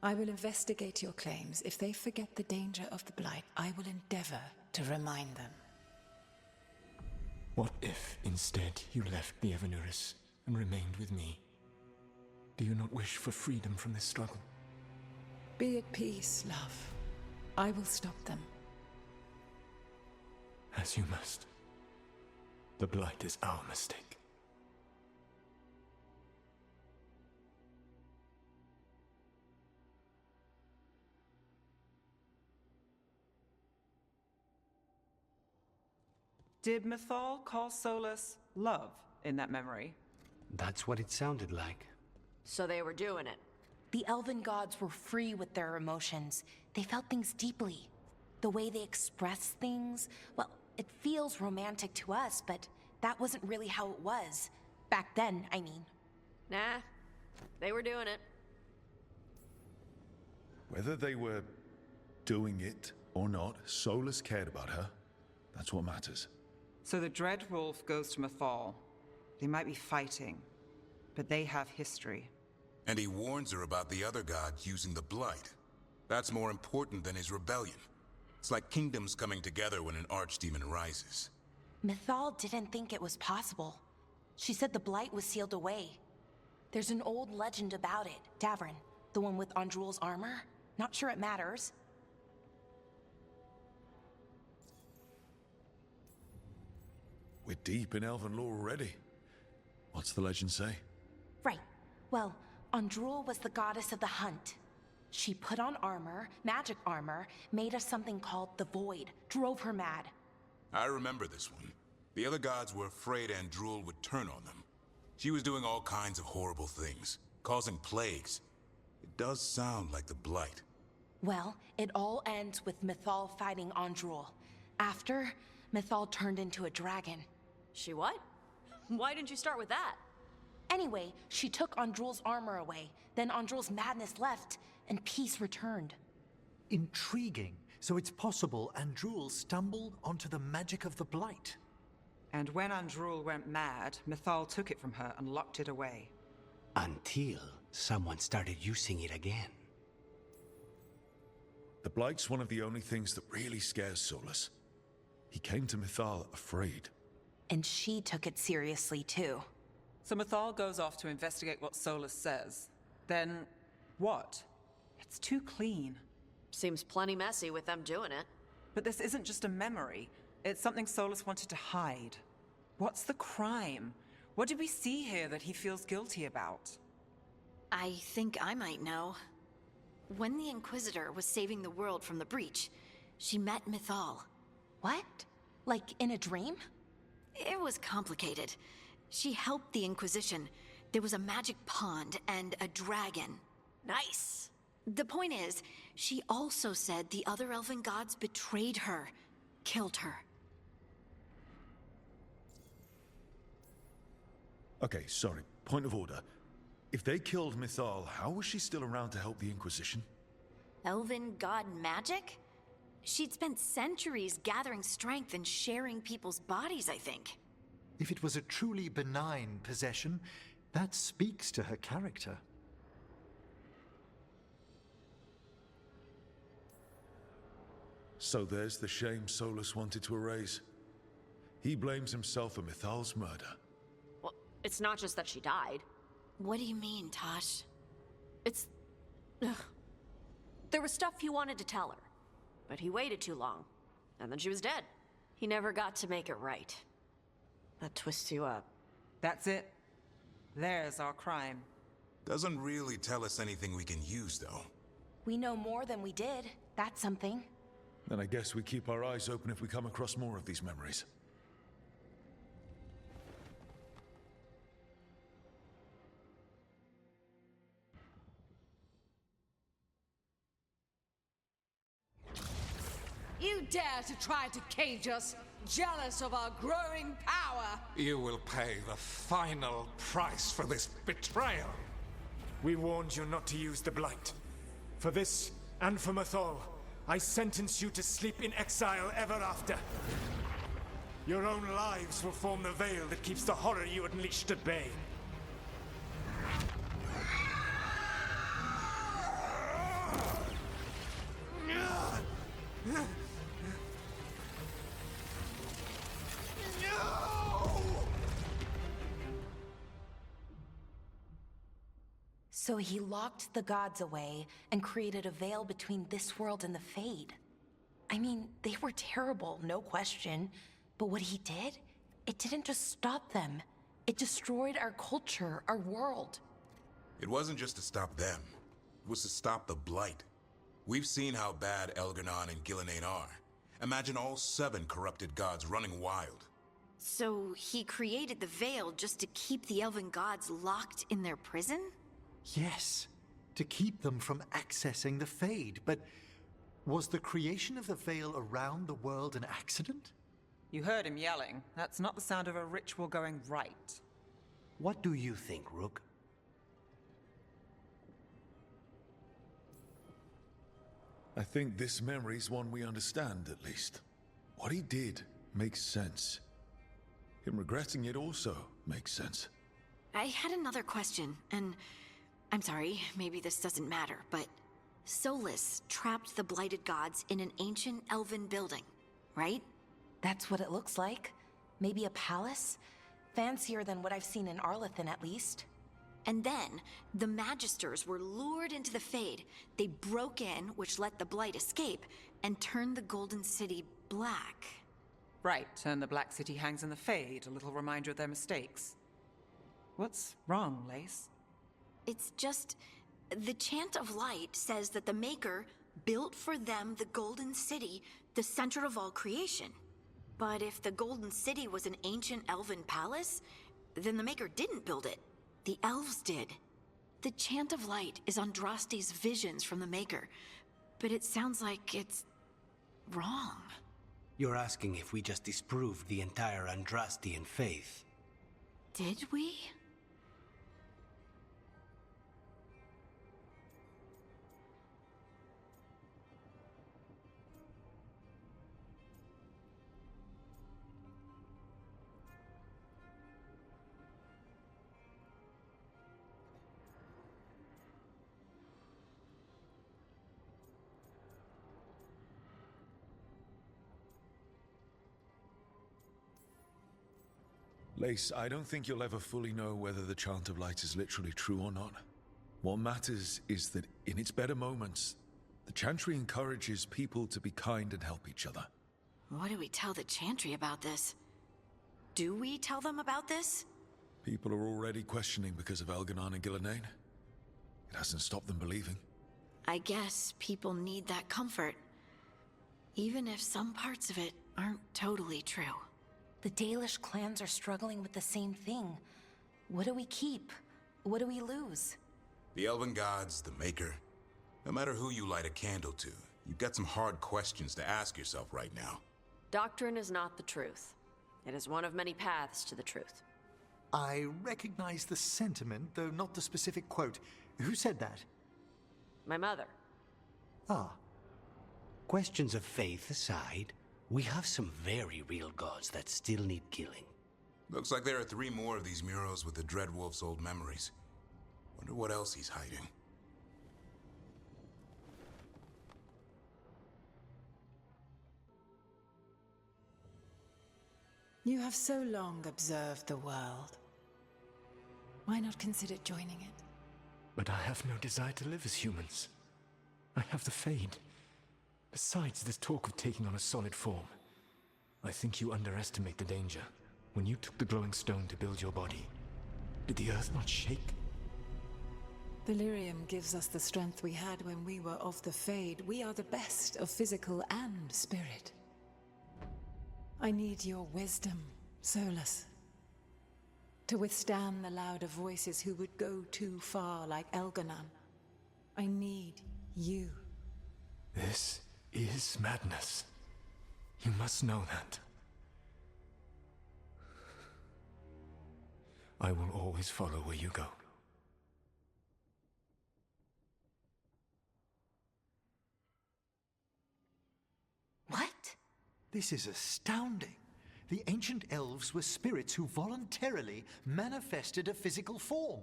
I will investigate your claims. If they forget the danger of the Blight, I will endeavor to remind them. What if, instead, you left the Evanuris and remained with me? Do you not wish for freedom from this struggle? Be at peace, love. I will stop them. As you must. The Blight is our mistake. Did Mythal call Solus love in that memory? That's what it sounded like. So they were doing it. The elven gods were free with their emotions. They felt things deeply. The way they expressed things, well, it feels romantic to us, but that wasn't really how it was. Back then, I mean. Nah, they were doing it. Whether they were doing it or not, Solus cared about her. That's what matters. So the Dread Wolf goes to Mythal. They might be fighting, but they have history. And he warns her about the other gods using the Blight. That's more important than his rebellion. It's like kingdoms coming together when an archdemon rises. Mythal didn't think it was possible. She said the Blight was sealed away. There's an old legend about it. Davrin, the one with Andrul's armor. Not sure it matters. We're deep in elven lore already. What's the legend say? Right. Well, Andrul was the goddess of the hunt. She put on armor, magic armor, made us something called the Void, drove her mad. I remember this one. The other gods were afraid Andrul would turn on them. She was doing all kinds of horrible things, causing plagues. It does sound like the Blight. Well, it all ends with Mythal fighting Andrul. After, Mythal turned into a dragon. She what? Why didn't you start with that? Anyway, she took Andrul's armor away. Then Andrul's madness left, and peace returned. Intriguing. So it's possible Andrul stumbled onto the magic of the Blight. And when Andrul went mad, Mythal took it from her and locked it away. Until someone started using it again. The Blight's one of the only things that really scares Solus. He came to Mythal afraid. And she took it seriously, too. So Mythal goes off to investigate what Solus says. Then, what? It's too clean. Seems plenty messy with them doing it. But this isn't just a memory. It's something Solus wanted to hide. What's the crime? What did we see here that he feels guilty about? I think I might know. When the Inquisitor was saving the world from the breach, she met Mythal. What? Like in a dream? It was complicated. She helped the Inquisition. There was a magic pond and a dragon. Nice! The point is, she also said the other elven gods betrayed her, killed her. Okay, sorry. Point of order. If they killed Mythal, how was she still around to help the Inquisition? Elven god magic? She'd spent centuries gathering strength and sharing people's bodies, I think. If it was a truly benign possession, that speaks to her character. So there's the shame Solus wanted to erase. He blames himself for Mythal's murder. Well, it's not just that she died. What do you mean, Tosh? It's... Ugh. There was stuff he wanted to tell her, but he waited too long, and then she was dead. He never got to make it right. That twists you up. That's it. There's our crime. Doesn't really tell us anything we can use, though. We know more than we did. That's something. Then I guess we keep our eyes open if we come across more of these memories. You dare to try to cage us, jealous of our growing power! You will pay the final price for this betrayal. We warned you not to use the Blight. For this, and for Mythal, I sentence you to sleep in exile ever after. Your own lives will form the veil that keeps the horror you unleashed at bay. So he locked the gods away and created a veil between this world and the Fade. I mean, they were terrible, no question. But what he did, it didn't just stop them. It destroyed our culture, our world. It wasn't just to stop them. It was to stop the Blight. We've seen how bad Elganon and Gillenane are. Imagine all 7 corrupted gods running wild. So he created the Veil just to keep the elven gods locked in their prison? Yes, to keep them from accessing the Fade. But was the creation of the Veil around the world an accident? You heard him yelling. That's not the sound of a ritual going right. What do you think, Rook? I think this memory's one we understand, at least. What he did makes sense. Him regretting it also makes sense. I had another question, and I'm sorry, maybe this doesn't matter, but Solus trapped the blighted gods in an ancient elven building, right? That's what it looks like. Maybe a palace? Fancier than what I've seen in Arlethan, at least. And then, the Magisters were lured into the Fade. They broke in, which let the Blight escape, and turned the Golden City black. Right, and the Black City hangs in the Fade, a little reminder of their mistakes. What's wrong, Lace? It's just... the Chant of Light says that the Maker built for them the Golden City, the center of all creation. But if the Golden City was an ancient elven palace, then the Maker didn't build it. The elves did. The Chant of Light is Andraste's visions from the Maker, but it sounds like it's wrong. You're asking if we just disproved the entire Andrastian faith. Did we? Lace, I don't think you'll ever fully know whether the Chant of Light is literally true or not. What matters is that in its better moments, the Chantry encourages people to be kind and help each other. What do we tell the Chantry about this? Do we tell them about this? People are already questioning because of Elganon and Gillenane. It hasn't stopped them believing. I guess people need that comfort, even if some parts of it aren't totally true. The Dalish clans are struggling with the same thing. What do we keep? What do we lose? The Elven Gods, the Maker. No matter who you light a candle to, you've got some hard questions to ask yourself right now. Doctrine is not the truth. It is one of many paths to the truth. I recognize the sentiment, though not the specific quote. Who said that? My mother. Ah. Questions of faith aside, we have some very real gods that still need killing. Looks like there are 3 more of these murals with the Dreadwolf's old memories. Wonder what else he's hiding. You have so long observed the world. Why not consider joining it? But I have no desire to live as humans. I have the Fade. Besides, this talk of taking on a solid form. I think you underestimate the danger. When you took the glowing stone to build your body, did the earth not shake? Delirium gives us the strength we had when we were of the Fade. We are the best of physical and spirit. I need your wisdom, Solus. To withstand the louder voices who would go too far like Elganon. I need you. This is madness. You must know that. I will always follow where you go. What? This is astounding. The ancient elves were spirits who voluntarily manifested a physical form.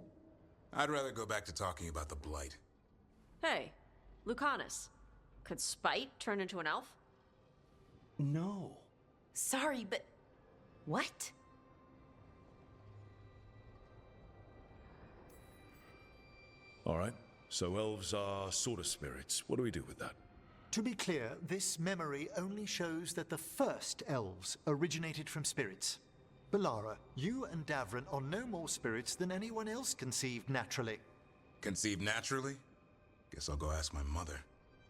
I'd rather go back to talking about the Blight. Hey, Lucanus. Could Spite turn into an elf? No. Sorry, but... what? All right, so elves are sort of spirits. What do we do with that? To be clear, this memory only shows that the first elves originated from spirits. Balara, you and Davrin are no more spirits than anyone else conceived naturally. Conceived naturally? Guess I'll go ask my mother.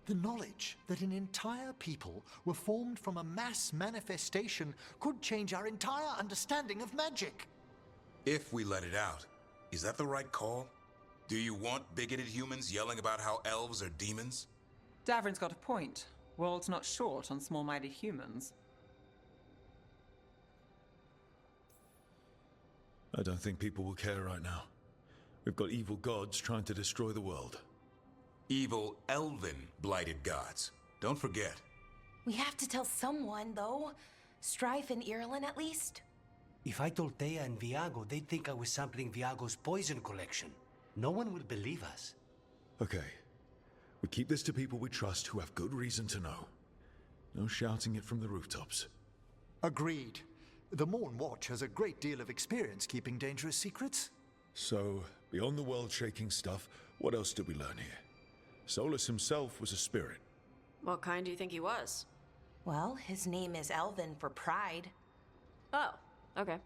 The knowledge that an entire people were formed from a mass manifestation could change our entire understanding of magic. If we let it out, is that the right call? Do you want bigoted humans yelling about how elves are demons? Davrin's got a point. World's not short on small-minded humans. I don't think people will care right now. We've got evil gods trying to destroy the world. Evil elven blighted gods. Don't forget. We have to tell someone, though. Strife and Irulan, at least. If I told Thea and Viago, they'd think I was sampling Viago's poison collection. No one will believe us. Okay. We keep this to people we trust who have good reason to know. No shouting it from the rooftops. Agreed. The Morn Watch has a great deal of experience keeping dangerous secrets. So, beyond the world-shaking stuff, what else did we learn here? Solus himself was a spirit. What kind do you think he was? Well, his name is Elven for pride. Oh, okay.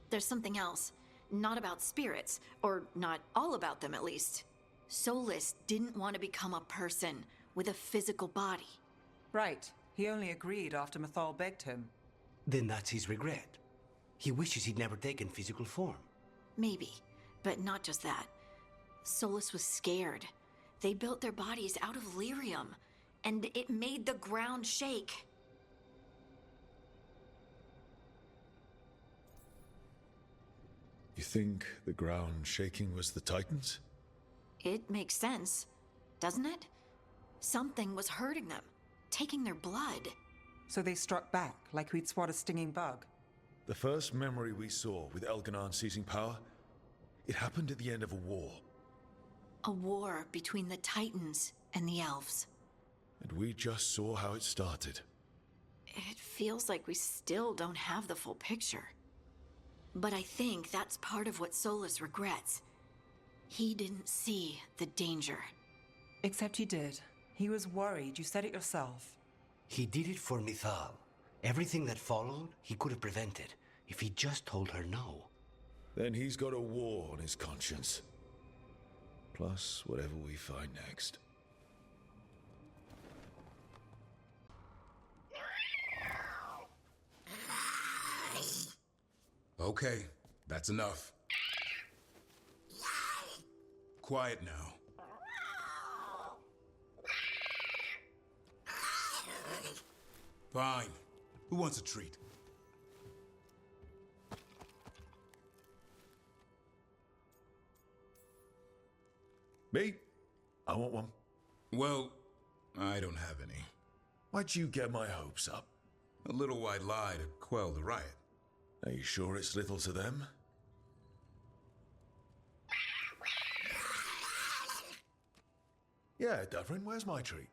There's something else. Not about spirits, or not all about them at least. Solus didn't want to become a person with a physical body. Right. He only agreed after Mythal begged him. Then that's his regret. He wishes he'd never taken physical form. Maybe, but not just that. Solus was scared. They built their bodies out of lyrium, and it made the ground shake. You think the ground shaking was the Titans? It makes sense, doesn't it? Something was hurting them, taking their blood. So they struck back, like we'd swat a stinging bug. The first memory we saw with Elganon seizing power, it happened at the end of a war. A war between the Titans and the Elves. And we just saw how it started. It feels like we still don't have the full picture. But I think that's part of what Solus regrets. He didn't see the danger. Except he did. He was worried. You said it yourself. He did it for Mythal. Everything that followed, he could have prevented, if he just told her no. Then he's got a war on his conscience. Plus, whatever we find next. Okay, that's enough. Quiet now. Fine. Who wants a treat? Me? I want one. Well, I don't have any. Why'd you get my hopes up? A little white lie to quell the riot. Are you sure it's little to them? Yeah, Davrin, where's my treat?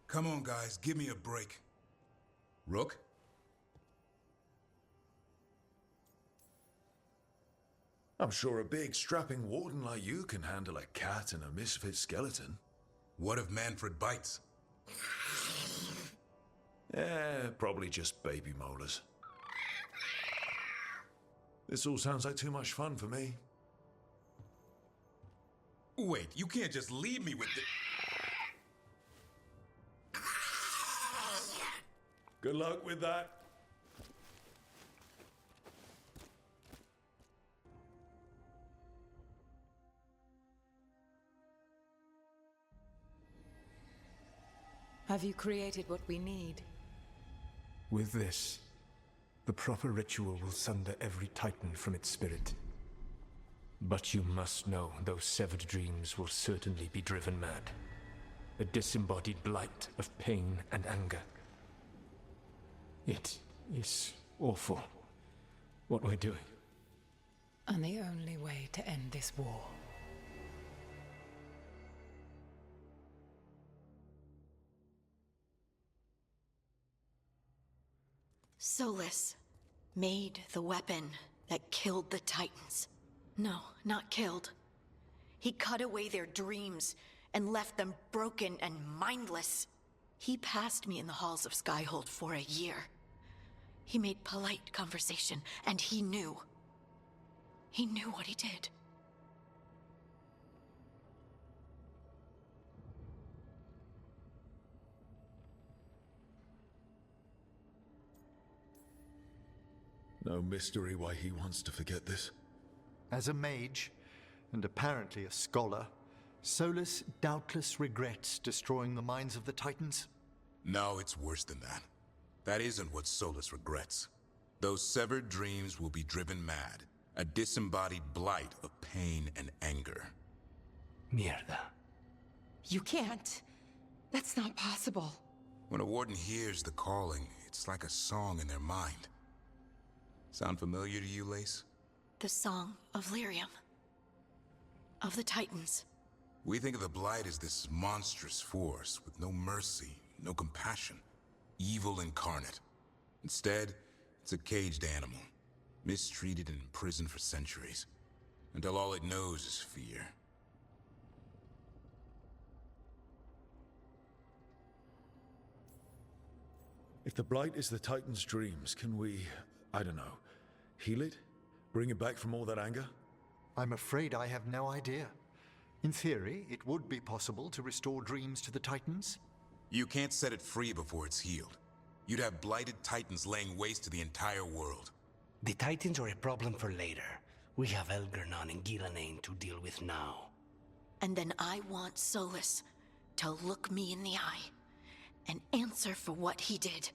Come on, guys, give me a break. Rook? I'm sure a big, strapping warden like you can handle a cat and a misfit skeleton. What if Manfred bites? Probably just baby molars. This all sounds like too much fun for me. Wait, you can't just leave me with the... Good luck with that. Have you created what we need? With this, the proper ritual will sunder every titan from its spirit. But you must know those severed dreams will certainly be driven mad. A disembodied blight of pain and anger. It is awful what we're doing. And the only way to end this war. Solus made the weapon that killed the Titans. No, not killed. He cut away their dreams and left them broken and mindless. He passed me in the halls of Skyhold for a year. He made polite conversation, and he knew. He knew what he did. No mystery why he wants to forget this. As a mage, and apparently a scholar, Solus doubtless regrets destroying the minds of the Titans. No, it's worse than that. That isn't what Solus regrets. Those severed dreams will be driven mad. A disembodied blight of pain and anger. Mierda. You can't. That's not possible. When a warden hears the calling, it's like a song in their mind. Sound familiar to you, Lace? The song of Lyrium. Of the Titans. We think of the Blight as this monstrous force with no mercy, no compassion. Evil incarnate. Instead, it's a caged animal. Mistreated and imprisoned for centuries. Until all it knows is fear. If the Blight is the Titan's dreams, can we, I don't know, heal it? Bring it back from all that anger? I'm afraid I have no idea. In theory, it would be possible to restore dreams to the Titans. You can't set it free before it's healed. You'd have blighted Titans laying waste to the entire world. The Titans are a problem for later. We have Elgernon and Gillanane to deal with now. And then I want Solus to look me in the eye and answer for what he did.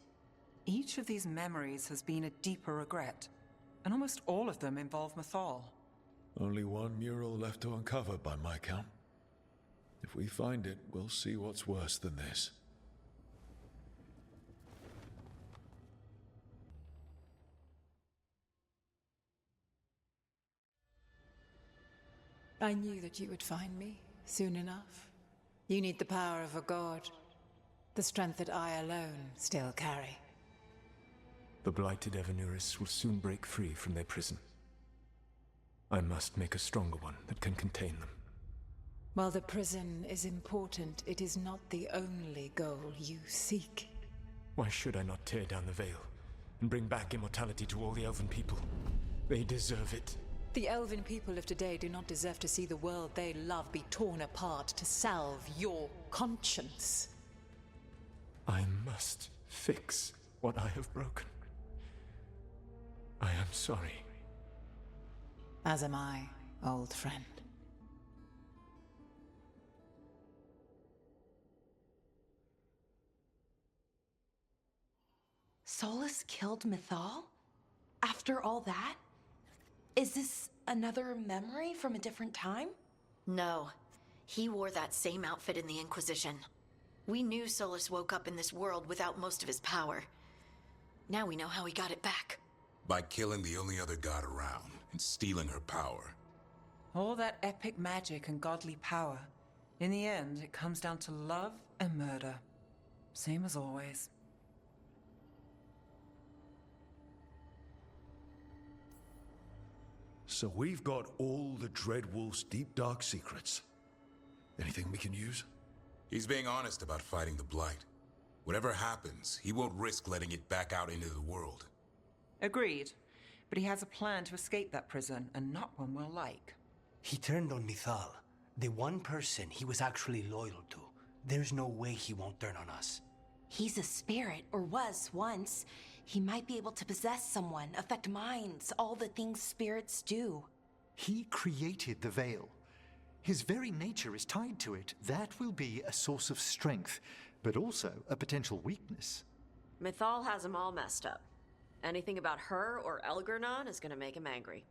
Each of these memories has been a deeper regret, and almost all of them involve Mythal. Only one mural left to uncover by my count. If we find it, we'll see what's worse than this. I knew that you would find me soon enough. You need the power of a god. The strength that I alone still carry. The blighted Evanuris will soon break free from their prison. I must make a stronger one that can contain them. While the prison is important, it is not the only goal you seek. Why should I not tear down the veil and bring back immortality to all the Elven people? They deserve it. The Elven people of today do not deserve to see the world they love be torn apart to salve your conscience. I must fix what I have broken. I am sorry. As am I, old friend. Solus killed Mythal? After all that? Is this another memory from a different time? No. He wore that same outfit in the Inquisition. We knew Solus woke up in this world without most of his power. Now we know how he got it back. By killing the only other god around and stealing her power. All that epic magic and godly power. In the end, it comes down to love and murder. Same as always. So we've got all the Dreadwolf's deep dark secrets. Anything we can use? He's being honest about fighting the Blight. Whatever happens, he won't risk letting it back out into the world. Agreed. But he has a plan to escape that prison, and not one we'll like. He turned on Mithal, the one person he was actually loyal to. There's no way he won't turn on us. He's a spirit, or was once. He might be able to possess someone, affect minds, all the things spirits do. He created the Veil. His very nature is tied to it. That will be a source of strength, but also a potential weakness. Mithal has him all messed up. Anything about her or Elgernon is gonna make him angry.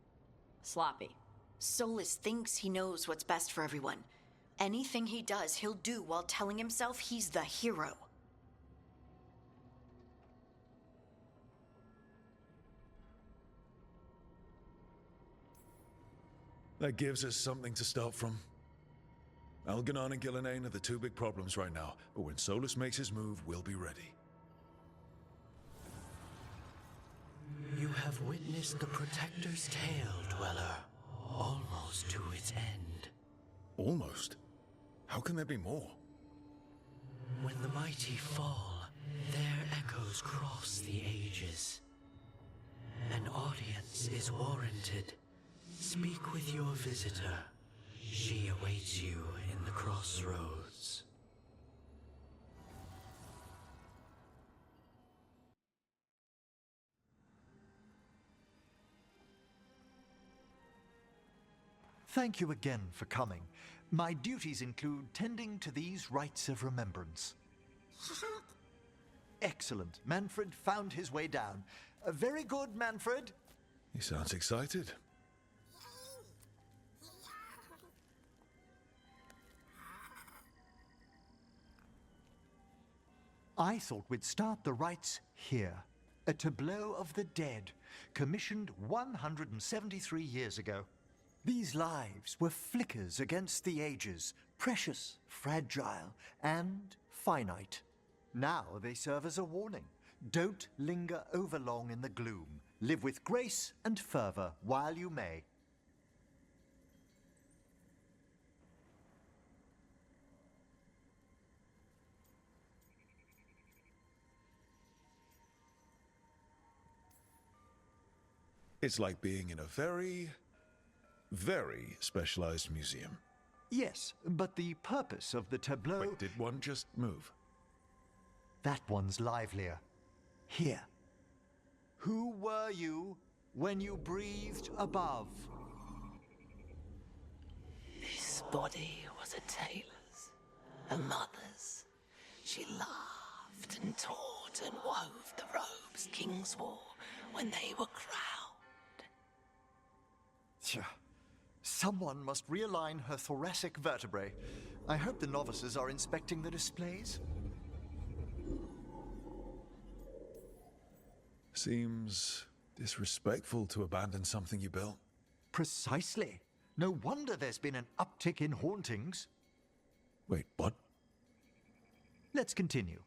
Sloppy. Solus thinks he knows what's best for everyone. Anything he does, he'll do while telling himself he's the hero. That gives us something to start from. Algernon and Gillenane are the two big problems right now, but when Solus makes his move, we'll be ready. You have witnessed the Protector's tale, Dweller, almost to its end. Almost? How can there be more? When the mighty fall, their echoes cross the ages. An audience is warranted. Speak with your visitor. She awaits you in the crossroads. Thank you again for coming. My duties include tending to these rites of remembrance. Excellent. Manfred found his way down. Very good, Manfred. He sounds excited. I thought we'd start the rites here. A tableau of the dead, commissioned 173 years ago. These lives were flickers against the ages, precious, fragile, and finite. Now they serve as a warning. Don't linger overlong in the gloom. Live with grace and fervor while you may. It's like being in a very, very specialized museum. Yes, but the purpose of the tableau... Wait, did one just move? That one's livelier. Here. Who were you when you breathed above? This body was a tailor's, a mother's. She laughed and taught and wove the robes kings wore when they were crowned. Someone must realign her thoracic vertebrae. I hope the novices are inspecting the displays. Seems disrespectful to abandon something you built. Precisely. No wonder there's been an uptick in hauntings. Wait, what? Let's continue.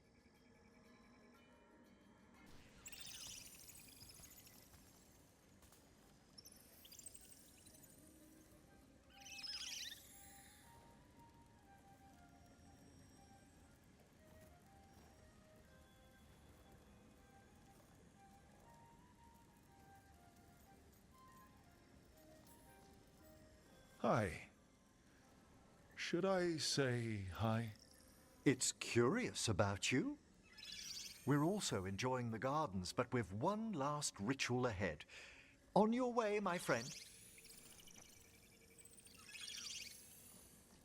Hi. Should I say hi? It's curious about you. We're also enjoying the gardens, but with one last ritual ahead. On your way, my friend.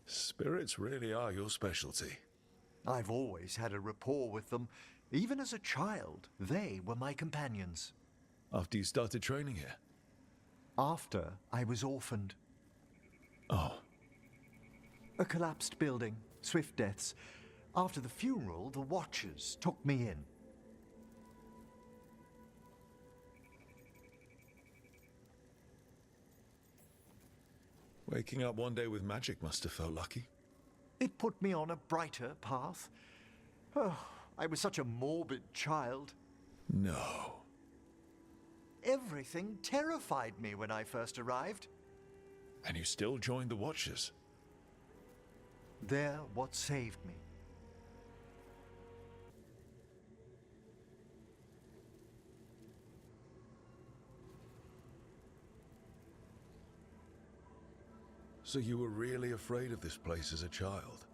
Spirits really are your specialty. I've always had a rapport with them. Even as a child, they were my companions. After you started training here? After I was orphaned. Oh. A collapsed building, swift deaths. After the funeral, the Watchers took me in. Waking up one day with magic must have felt lucky. It put me on a brighter path. Oh, I was such a morbid child. No. Everything terrified me when I first arrived. And you still joined the Watchers? They're what saved me. So you were really afraid of this place as a child?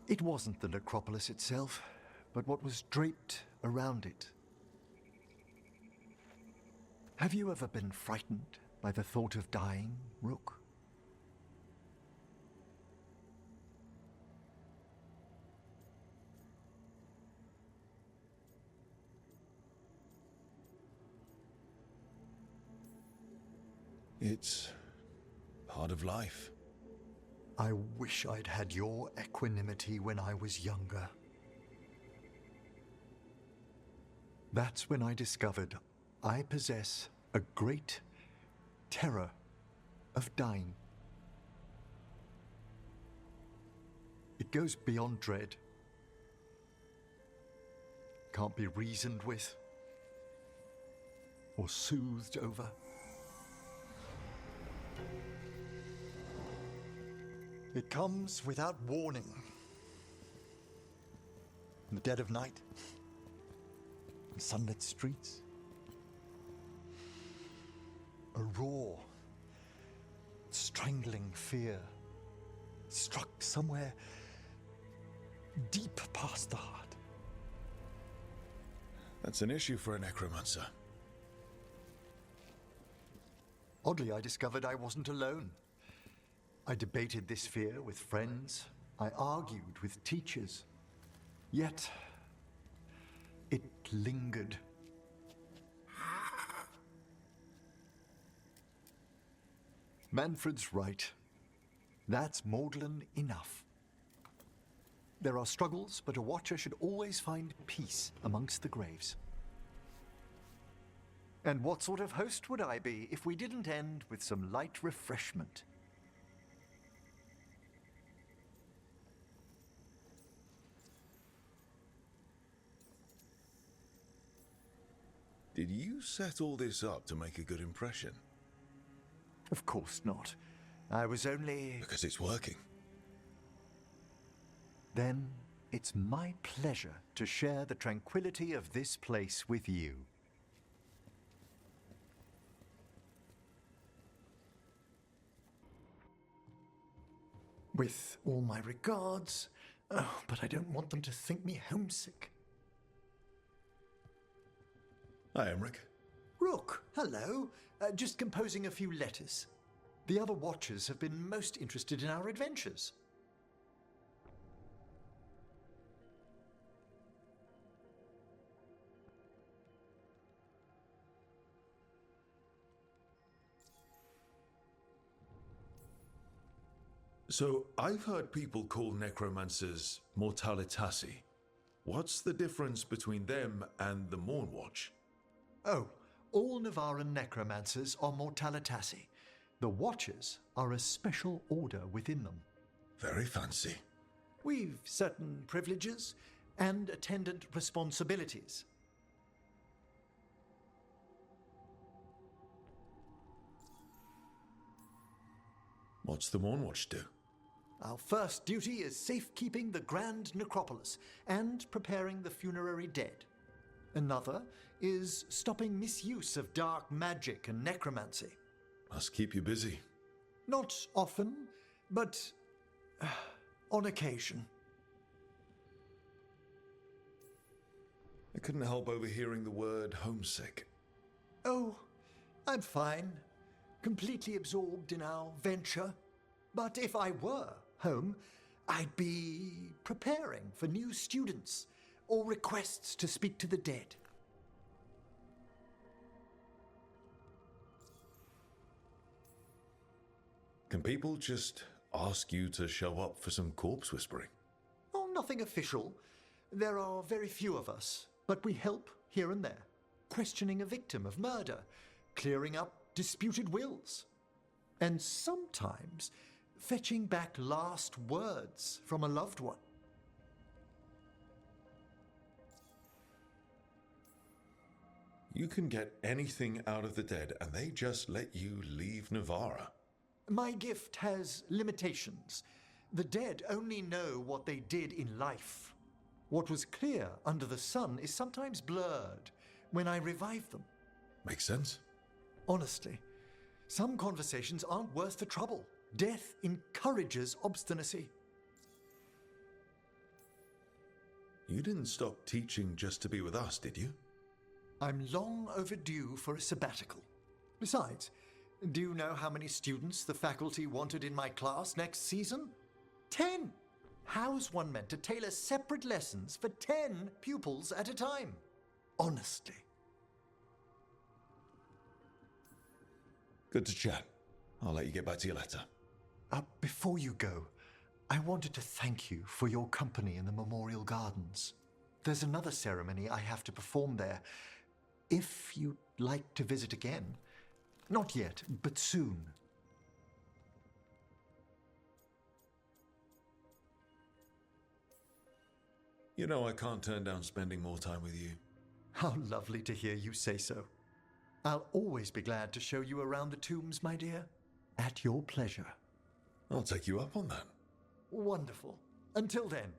It wasn't the necropolis itself, but what was draped around it. Have you ever been frightened by the thought of dying, Rook? It's part of life. I wish I'd had your equanimity when I was younger. That's when I discovered I possess a great terror of dying. It goes beyond dread. Can't be reasoned with or soothed over. It comes without warning. In the dead of night, in sunlit streets, a raw, strangling fear struck somewhere deep past the heart. That's an issue for a necromancer. Oddly, I discovered I wasn't alone. I debated this fear with friends. I argued with teachers. Yet, it lingered. Manfred's right. That's maudlin enough. There are struggles, but a Watcher should always find peace amongst the graves. And what sort of host would I be if we didn't end with some light refreshment? Did you set all this up to make a good impression? Of course not. I was only... Because it's working. Then it's my pleasure to share the tranquility of this place with you. With all my regards, but I don't want them to think me homesick. Hi, Emmerich. Rook, hello. Just composing a few letters. The other Watchers have been most interested in our adventures. So, I've heard people call necromancers mortalitasi. What's the difference between them and the Mornwatch? Oh, all Navaran necromancers are mortalitasi. The Watchers are a special order within them. Very fancy. We've certain privileges and attendant responsibilities. What's the Mornwatch do? Our first duty is safekeeping the Grand Necropolis and preparing the funerary dead. Another is stopping misuse of dark magic and necromancy. Must keep you busy. Not often, but on occasion. I couldn't help overhearing the word homesick. Oh, I'm fine. Completely absorbed in our venture. But if I were home, I'd be preparing for new students or requests to speak to the dead. Can people just ask you to show up for some corpse whispering? Oh, nothing official. There are very few of us, but we help here and there. Questioning a victim of murder, clearing up disputed wills, and sometimes fetching back last words from a loved one. You can get anything out of the dead, and they just let you leave Navarra. My gift has limitations. The dead only know what they did in life. What was clear under the sun is sometimes blurred when I revive them. Makes sense. Honestly, some conversations aren't worth the trouble. Death encourages obstinacy. You didn't stop teaching just to be with us, did you? I'm long overdue for a sabbatical. Besides, do you know how many students the faculty wanted in my class next season? 10! How's one meant to tailor separate lessons for 10 pupils at a time? Honestly. Good to chat. I'll let you get back to your letter. Before you go, I wanted to thank you for your company in the Memorial Gardens. There's another ceremony I have to perform there. If you'd like to visit again. Not yet, but soon. You know I can't turn down spending more time with you. How lovely to hear you say so. I'll always be glad to show you around the tombs, my dear. At your pleasure. I'll take you up on that. Wonderful. Until then.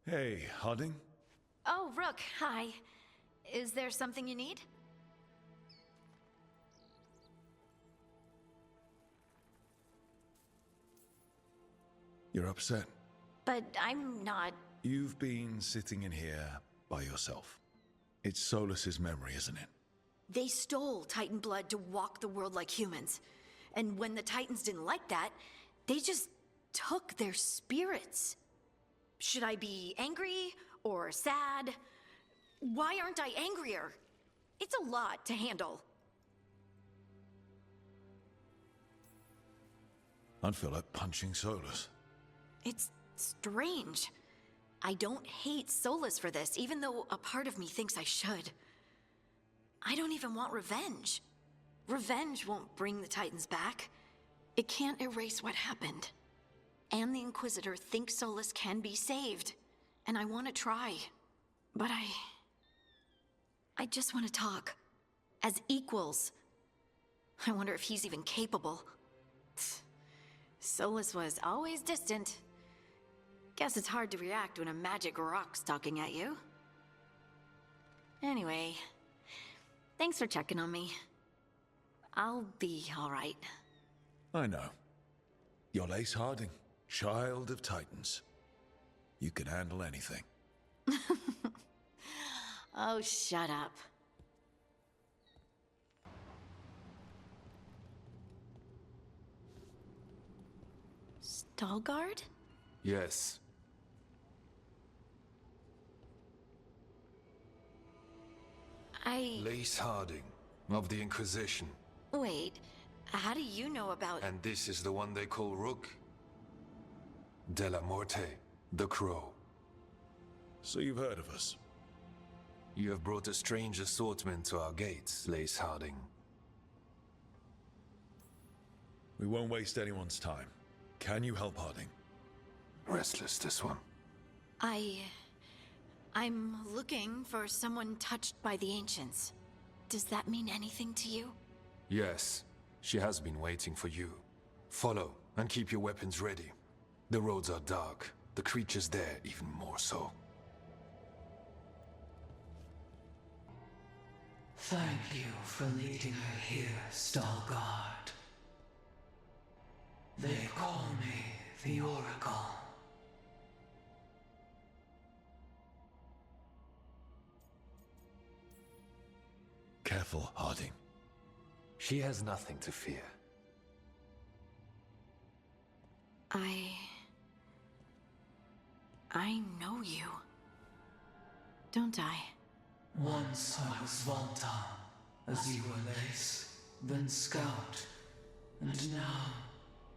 Hey, Harding. Oh, Rook, hi. Is there something you need? You're upset. But I'm not. You've been sitting in here by yourself. It's Solus's memory, isn't it? They stole Titan blood to walk the world like humans. And when the Titans didn't like that, they just took their spirits. Should I be angry or sad? Why aren't I angrier? It's a lot to handle. I'd feel like punching Solus. It's strange. I don't hate Solus for this, even though a part of me thinks I should. I don't even want revenge. Revenge won't bring the Titans back. It can't erase what happened. And the Inquisitor thinks Solus can be saved. And I want to try. But I just want to talk. As equals. I wonder if he's even capable. Solus was always distant. Guess it's hard to react when a magic rock's talking at you. Anyway, thanks for checking on me. I'll be all right. I know. You're Lace Harding, child of Titans. You can handle anything. Oh, shut up. Veilguard? Yes. Lace Harding, of the Inquisition. Wait, how do you know about... And this is the one they call Rook? De la Morte, the Crow. So you've heard of us? You have brought a strange assortment to our gates, Lace Harding. We won't waste anyone's time. Can you help, Harding? Restless, this one. I'm looking for someone touched by the Ancients. Does that mean anything to you? Yes, she has been waiting for you. Follow, and keep your weapons ready. The roads are dark, the creatures there even more so. Thank you for leading her here, Veilguard. They call me the Oracle. Careful, Harding. She has nothing to fear. I know you. Don't I? Once I was Volta, as you were Lace, then Scout, and now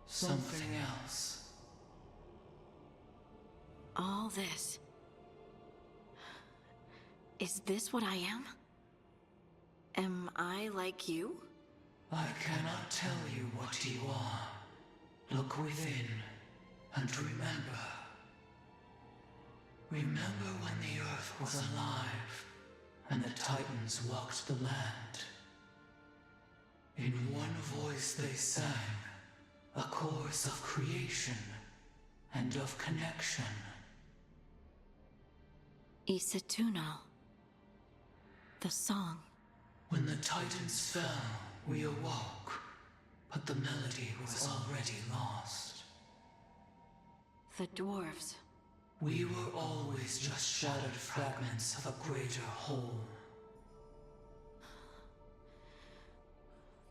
something else. All this. Is this what I am? Am I like you? I cannot tell you what you are. Look within, and remember. Remember when the Earth was alive, and the Titans walked the land. In one voice they sang, a chorus of creation and of connection. Isatunal. The song. When the Titans fell, we awoke, but the melody was already lost. The dwarves. We were always just shattered fragments of a greater whole.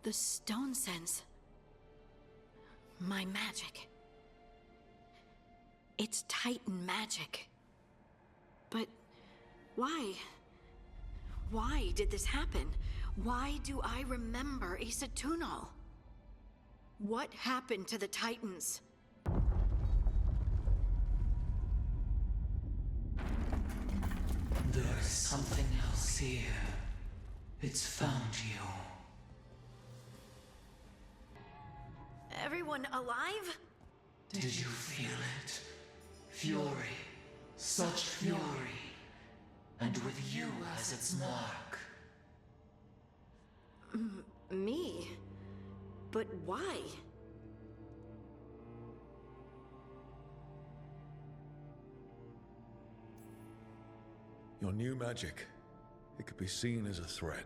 The stone sense. My magic. It's Titan magic. But why? Why did this happen? Why do I remember Isatunal? What happened to the Titans? There is something else here. It's found you. Everyone alive? Did you feel it? Fury. Such fury. And with you as its mark. Me? But why? Your new magic. It could be seen as a threat.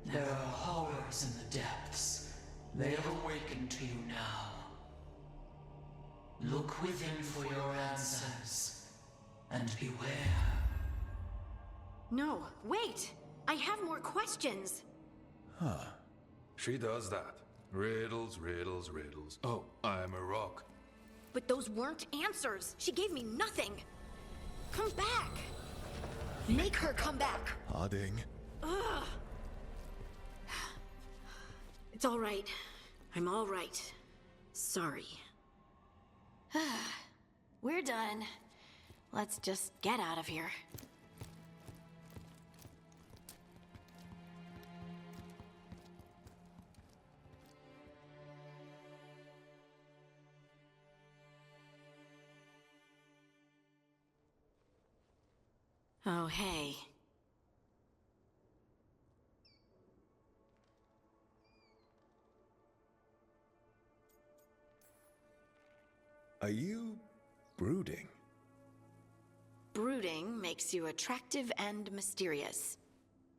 There are horrors in the depths. They have awakened to you now. Look within for your answers. And beware. No, wait! I have more questions! Huh. She does that. Riddles, riddles, riddles. Oh, I'm a rock. But those weren't answers! She gave me nothing! Come back! Make her come back! Harding. Ugh! It's all right. I'm all right. Sorry. We're done. Let's just get out of here. Oh, hey. Are you brooding? Brooding makes you attractive and mysterious.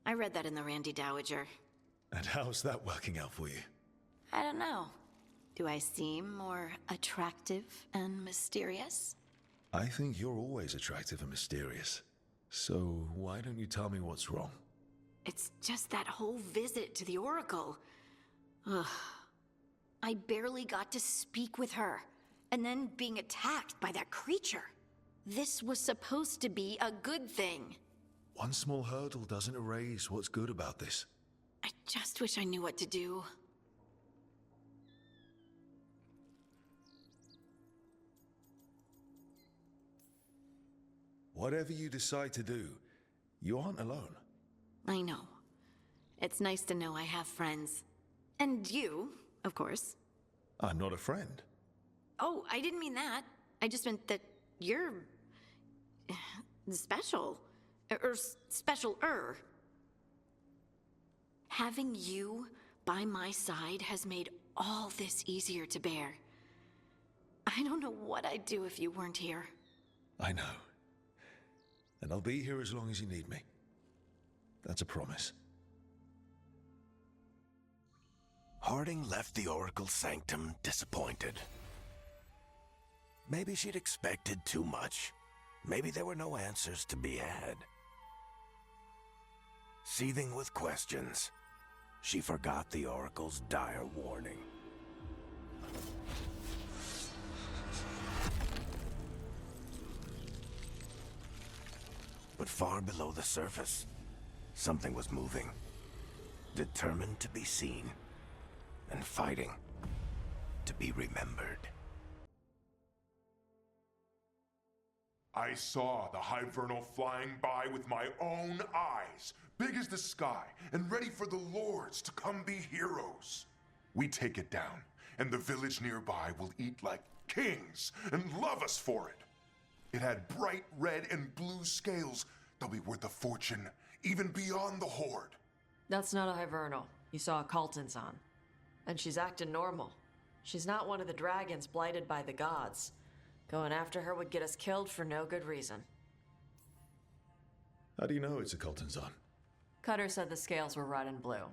I read that in the Randy Dowager. And how's that working out for you? I don't know. Do I seem more attractive and mysterious? I think you're always attractive and mysterious. So why don't you tell me what's wrong? It's just that whole visit to the Oracle. Ugh. I barely got to speak with her. And then being attacked by that creature. This was supposed to be a good thing. One small hurdle doesn't erase what's good about this. I just wish I knew what to do. Whatever you decide to do, you aren't alone. I know. It's nice to know I have friends. And you, of course. I'm not a friend. Oh, I didn't mean that. I just meant that you're... special. Or special-er. Having you by my side has made all this easier to bear. I don't know what I'd do if you weren't here. I know. And I'll be here as long as you need me. That's a promise. Harding left the Oracle Sanctum disappointed. Maybe she'd expected too much. Maybe there were no answers to be had. Seething with questions, she forgot the Oracle's dire warning. But far below the surface, Something was moving. Determined to be seen. And fighting to be remembered. I saw the Hivernal flying by with my own eyes, big as the sky, and ready for the lords to come be heroes. We take it down, and the village nearby will eat like kings and love us for it. It had bright red and blue scales. They'll be worth a fortune, even beyond the Horde. That's not a Hivernal. You saw a Kaltanzan. And she's acting normal. She's not one of the dragons blighted by the gods. Going after her would get us killed for no good reason. How do you know it's a Kaltanzan? Cutter said the scales were red and blue.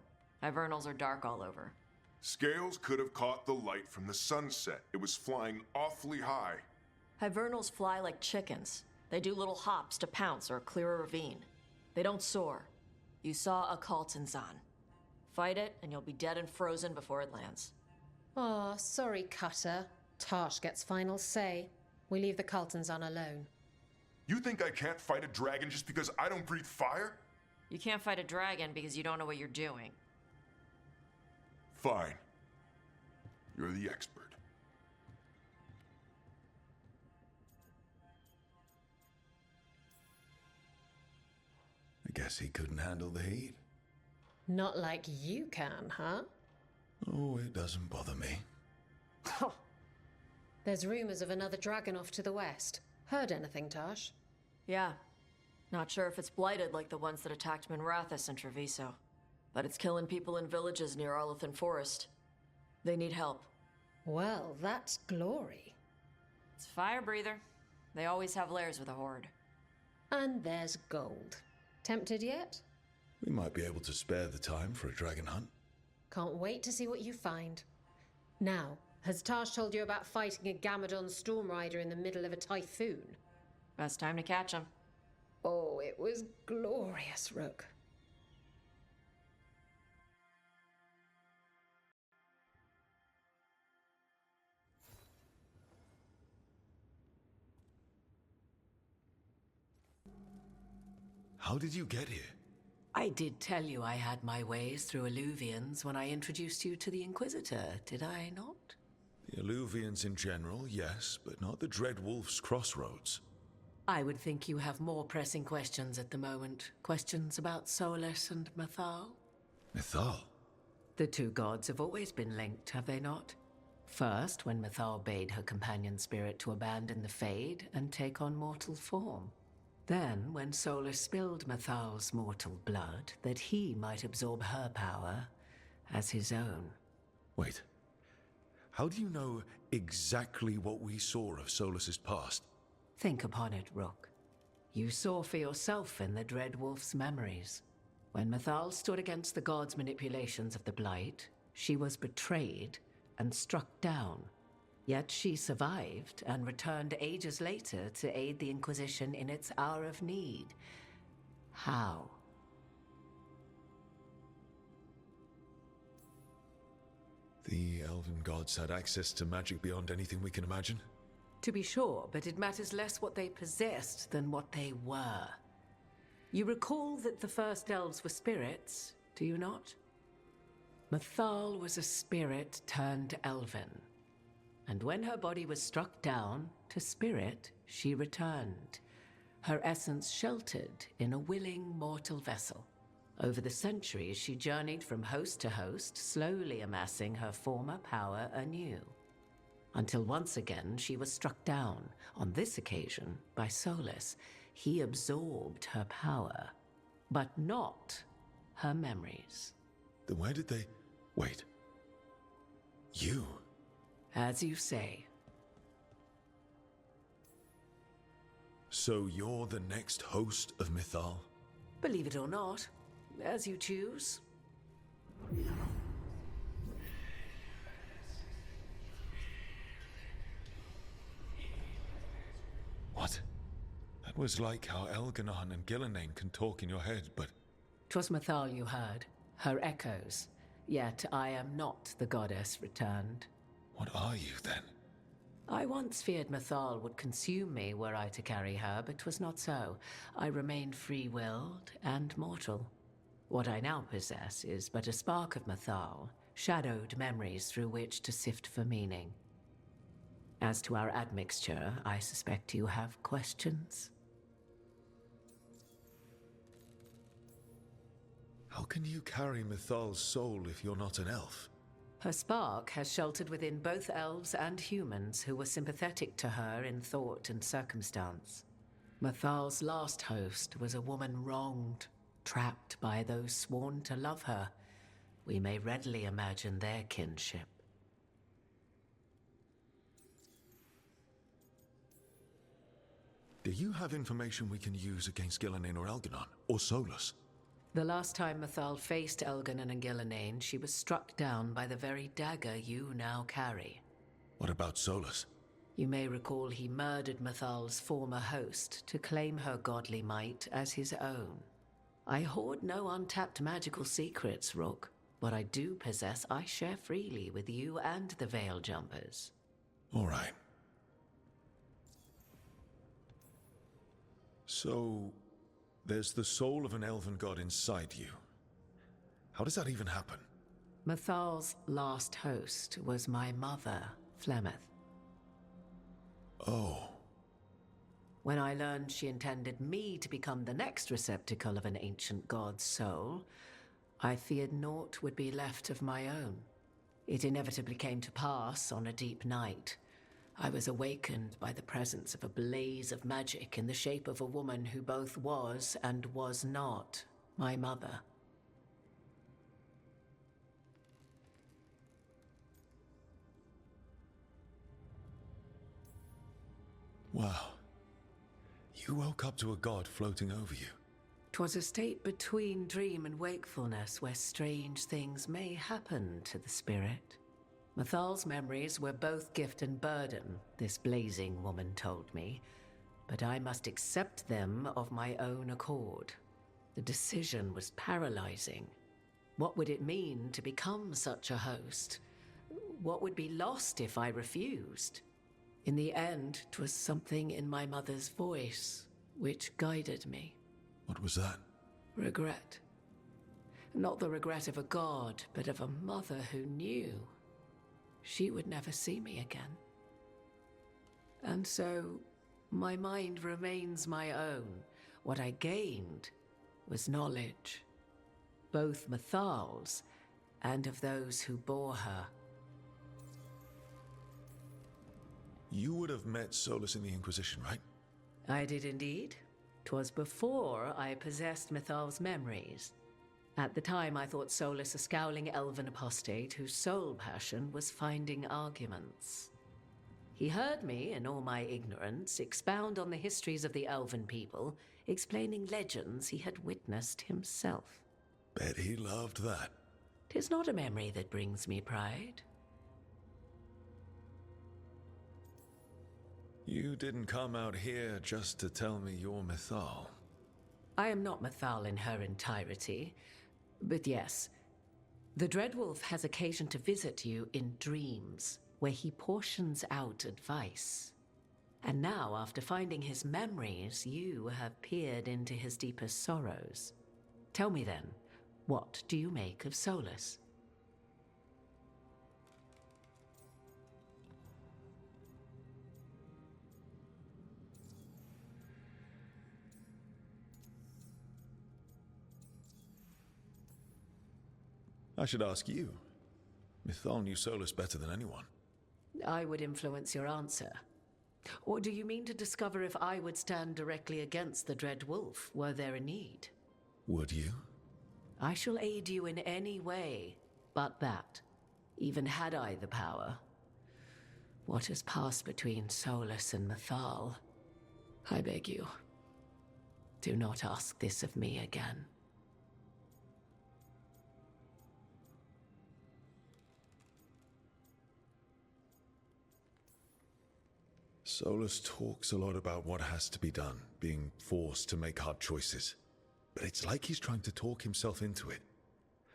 Hivernals are dark all over. Scales could have caught the light from the sunset. It was flying awfully high. Hivernals fly like chickens. They do little hops to pounce or clear a ravine. They don't soar. You saw a Kaltanzan. Fight it, and you'll be dead and frozen before it lands. Aw, sorry, Cutter. Tarsh gets final say. We leave the Kaltanzan alone. You think I can't fight a dragon just because I don't breathe fire? You can't fight a dragon because you don't know what you're doing. Fine. You're the expert. I guess he couldn't handle the heat. Not like you can, huh? Oh, it doesn't bother me. There's rumors of another dragon off to the west. Heard anything, Tarsh? Yeah. Not sure if it's blighted like the ones that attacked Minrathous and Treviso. But it's killing people in villages near Arlethan Forest. They need help. Well, that's glory. It's fire breather. They always have lairs with a horde. And there's gold. Tempted yet? We might be able to spare the time for a dragon hunt. Can't wait to see what you find. Now, has Tarsh told you about fighting a Gamadon storm rider in the middle of a typhoon? Best time to catch him. Oh, it was glorious, Rook. How did you get here? I did tell you I had my ways through Alluvians when I introduced you to the Inquisitor, did I not? The Alluvians in general, yes, but not the Dread Wolf's crossroads. I would think you have more pressing questions at the moment. Questions about Solus and Mythal? Mythal? The two gods have always been linked, have they not? First, when Mythal bade her companion spirit to abandon the Fade and take on mortal form. Then, when Solus spilled Mythal's mortal blood, that he might absorb her power as his own. Wait. How do you know exactly what we saw of Solus's past? Think upon it, Rook. You saw for yourself in the Dread Wolf's memories. When Mythal stood against the gods' manipulations of the Blight, she was betrayed and struck down. Yet she survived and returned ages later to aid the Inquisition in its hour of need. How? The elven gods had access to magic beyond anything we can imagine? To be sure, but it matters less what they possessed than what they were. You recall that the first elves were spirits, do you not? Mythal was a spirit turned elven. And when her body was struck down, to spirit she returned, her essence sheltered in a willing mortal vessel. Over the centuries, she journeyed from host to host, slowly amassing her former power anew. Until once again she was struck down, on this occasion by Solus. He absorbed her power, but not her memories. Then where did they... Wait. You... As you say. So you're the next host of Mythal? Believe it or not, as you choose. What? That was like how Elganon and Gillenane can talk in your head, but... 'Twas Mythal you heard, her echoes. Yet I am not the goddess returned. What are you, then? I once feared Mythal would consume me were I to carry her, but 'twas not so. I remained free-willed and mortal. What I now possess is but a spark of Mathal, shadowed memories through which to sift for meaning. As to our admixture, I suspect you have questions. How can you carry Mithal's soul if you're not an elf? Her spark has sheltered within both elves and humans who were sympathetic to her in thought and circumstance. Mathal's last host was a woman wronged, trapped by those sworn to love her. We may readily imagine their kinship. Do you have information we can use against Gillenane or Elganon, or Solus? The last time Mathal faced Elganon and Gillenane, she was struck down by the very dagger you now carry. What about Solus? You may recall he murdered Mathal's former host to claim her godly might as his own. I hoard no untapped magical secrets, Rook. What I do possess, I share freely with you and the Veil Jumpers. All right. So, there's the soul of an elven god inside you. How does that even happen? Mathal's last host was my mother, Flemeth. Oh. When I learned she intended me to become the next receptacle of an ancient god's soul, I feared naught would be left of my own. It inevitably came to pass on a deep night. I was awakened by the presence of a blaze of magic in the shape of a woman who both was and was not my mother. Wow. You woke up to a god floating over you. 'Twas a state between dream and wakefulness where strange things may happen to the spirit. Mathal's memories were both gift and burden, this blazing woman told me, but I must accept them of my own accord. The decision was paralyzing. What would it mean to become such a host? What would be lost if I refused? In the end, 'twas something in my mother's voice which guided me. What was that? Regret. Not the regret of a god, but of a mother who knew she would never see me again. And so, my mind remains my own. What I gained was knowledge, both Mathal's and of those who bore her. You would have met Solus in the Inquisition, right? I did indeed. 'Twas before I possessed Mathal's memories. At the time, I thought Solus a scowling elven apostate whose sole passion was finding arguments. He heard me, in all my ignorance, expound on the histories of the elven people, explaining legends he had witnessed himself. Bet he loved that. 'Tis not a memory that brings me pride. You didn't come out here just to tell me you're Mythal. I am not Mathal in her entirety, but yes, the Dreadwolf has occasion to visit you in dreams, where he portions out advice. And now, after finding his memories, you have peered into his deepest sorrows. Tell me then, what do you make of Solus? I should ask you. Mythal knew Solus better than anyone. I would influence your answer. Or do you mean to discover if I would stand directly against the Dread Wolf, were there a need? Would you? I shall aid you in any way but that, even had I the power. What has passed between Solus and Mythal? I beg you, do not ask this of me again. Solus talks a lot about what has to be done, being forced to make hard choices. But it's like he's trying to talk himself into it.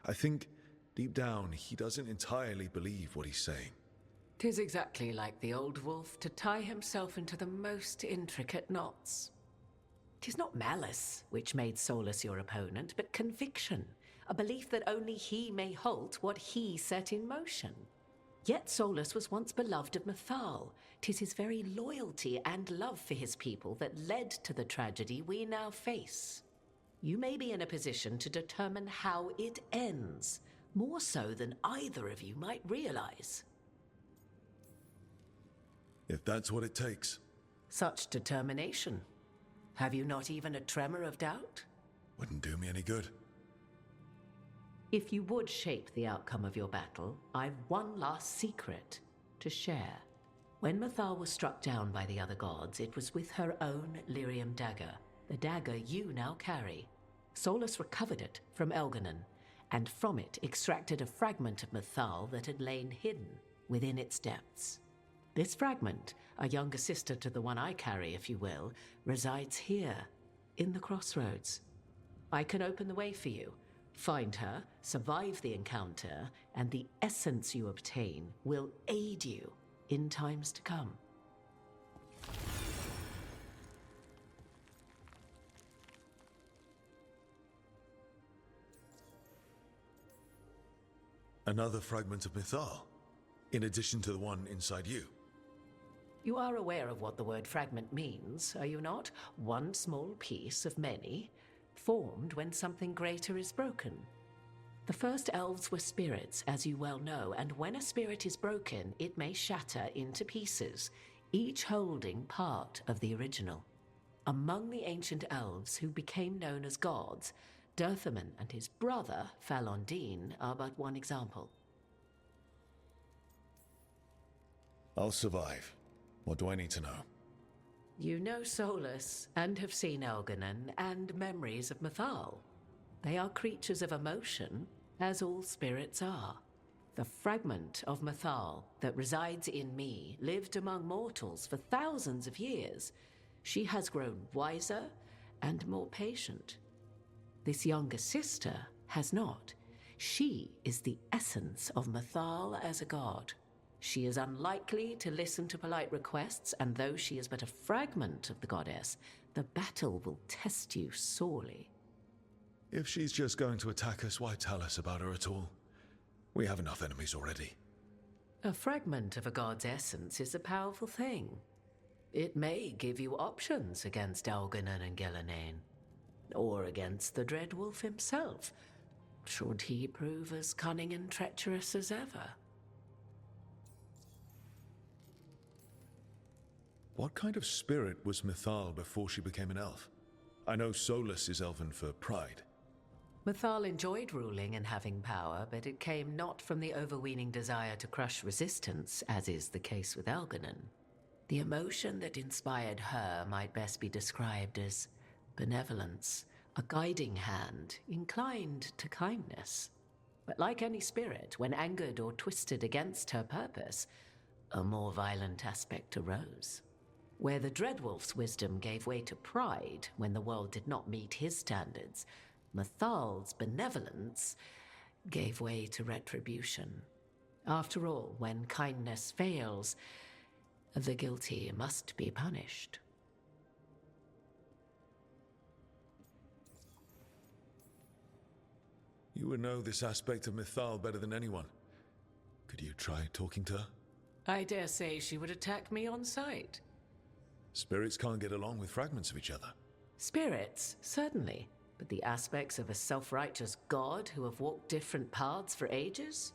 I think, deep down, he doesn't entirely believe what he's saying. 'Tis exactly like the old wolf to tie himself into the most intricate knots. 'Tis not malice which made Solus your opponent, but conviction, a belief that only he may halt what he set in motion. Yet Solus was once beloved of Mythal. 'Tis his very loyalty and love for his people that led to the tragedy we now face. You may be in a position to determine how it ends, more so than either of you might realize. If that's what it takes. Such determination. Have you not even a tremor of doubt? Wouldn't do me any good. If you would shape the outcome of your battle, I've one last secret to share. When Mythal was struck down by the other gods, it was with her own lyrium dagger, the dagger you now carry. Solus recovered it from Elganon, and from it extracted a fragment of Mythal that had lain hidden within its depths. This fragment, a younger sister to the one I carry, if you will, resides here, in the crossroads. I can open the way for you. Find her, survive the encounter, and the essence you obtain will aid you in times to come. Another fragment of Mythal, in addition to the one inside you. You are aware of what the word fragment means, are you not? One small piece of many, formed when something greater is broken. The first elves were spirits, as you well know, and when a spirit is broken, it may shatter into pieces, each holding part of the original. Among the ancient elves who became known as gods, Dirthaman and his brother, Falondine, are but one example. I'll survive. What do I need to know? You know Solus, and have seen Elganon, and memories of Mythal. They are creatures of emotion, as all spirits are. The fragment of Mythal that resides in me lived among mortals for thousands of years. She has grown wiser and more patient. This younger sister has not. She is the essence of Mythal as a god. She is unlikely to listen to polite requests, and though she is but a fragment of the goddess, the battle will test you sorely. If she's just going to attack us, why tell us about her at all? We have enough enemies already. A fragment of a god's essence is a powerful thing. It may give you options against Elganon and Gillenane, or against the Dreadwolf himself, should he prove as cunning and treacherous as ever. What kind of spirit was Mythal before she became an elf? I know Solus is elven for pride. Mythal enjoyed ruling and having power, but it came not from the overweening desire to crush resistance, as is the case with Elganon. The emotion that inspired her might best be described as benevolence, a guiding hand, inclined to kindness. But like any spirit, when angered or twisted against her purpose, a more violent aspect arose. Where the Dreadwolf's wisdom gave way to pride when the world did not meet his standards, Mythal's benevolence gave way to retribution. After all, when kindness fails, the guilty must be punished. You would know this aspect of Mythal better than anyone. Could you try talking to her? I dare say she would attack me on sight. Spirits can't get along with fragments of each other. Spirits, certainly, but the aspects of a self-righteous god who have walked different paths for ages?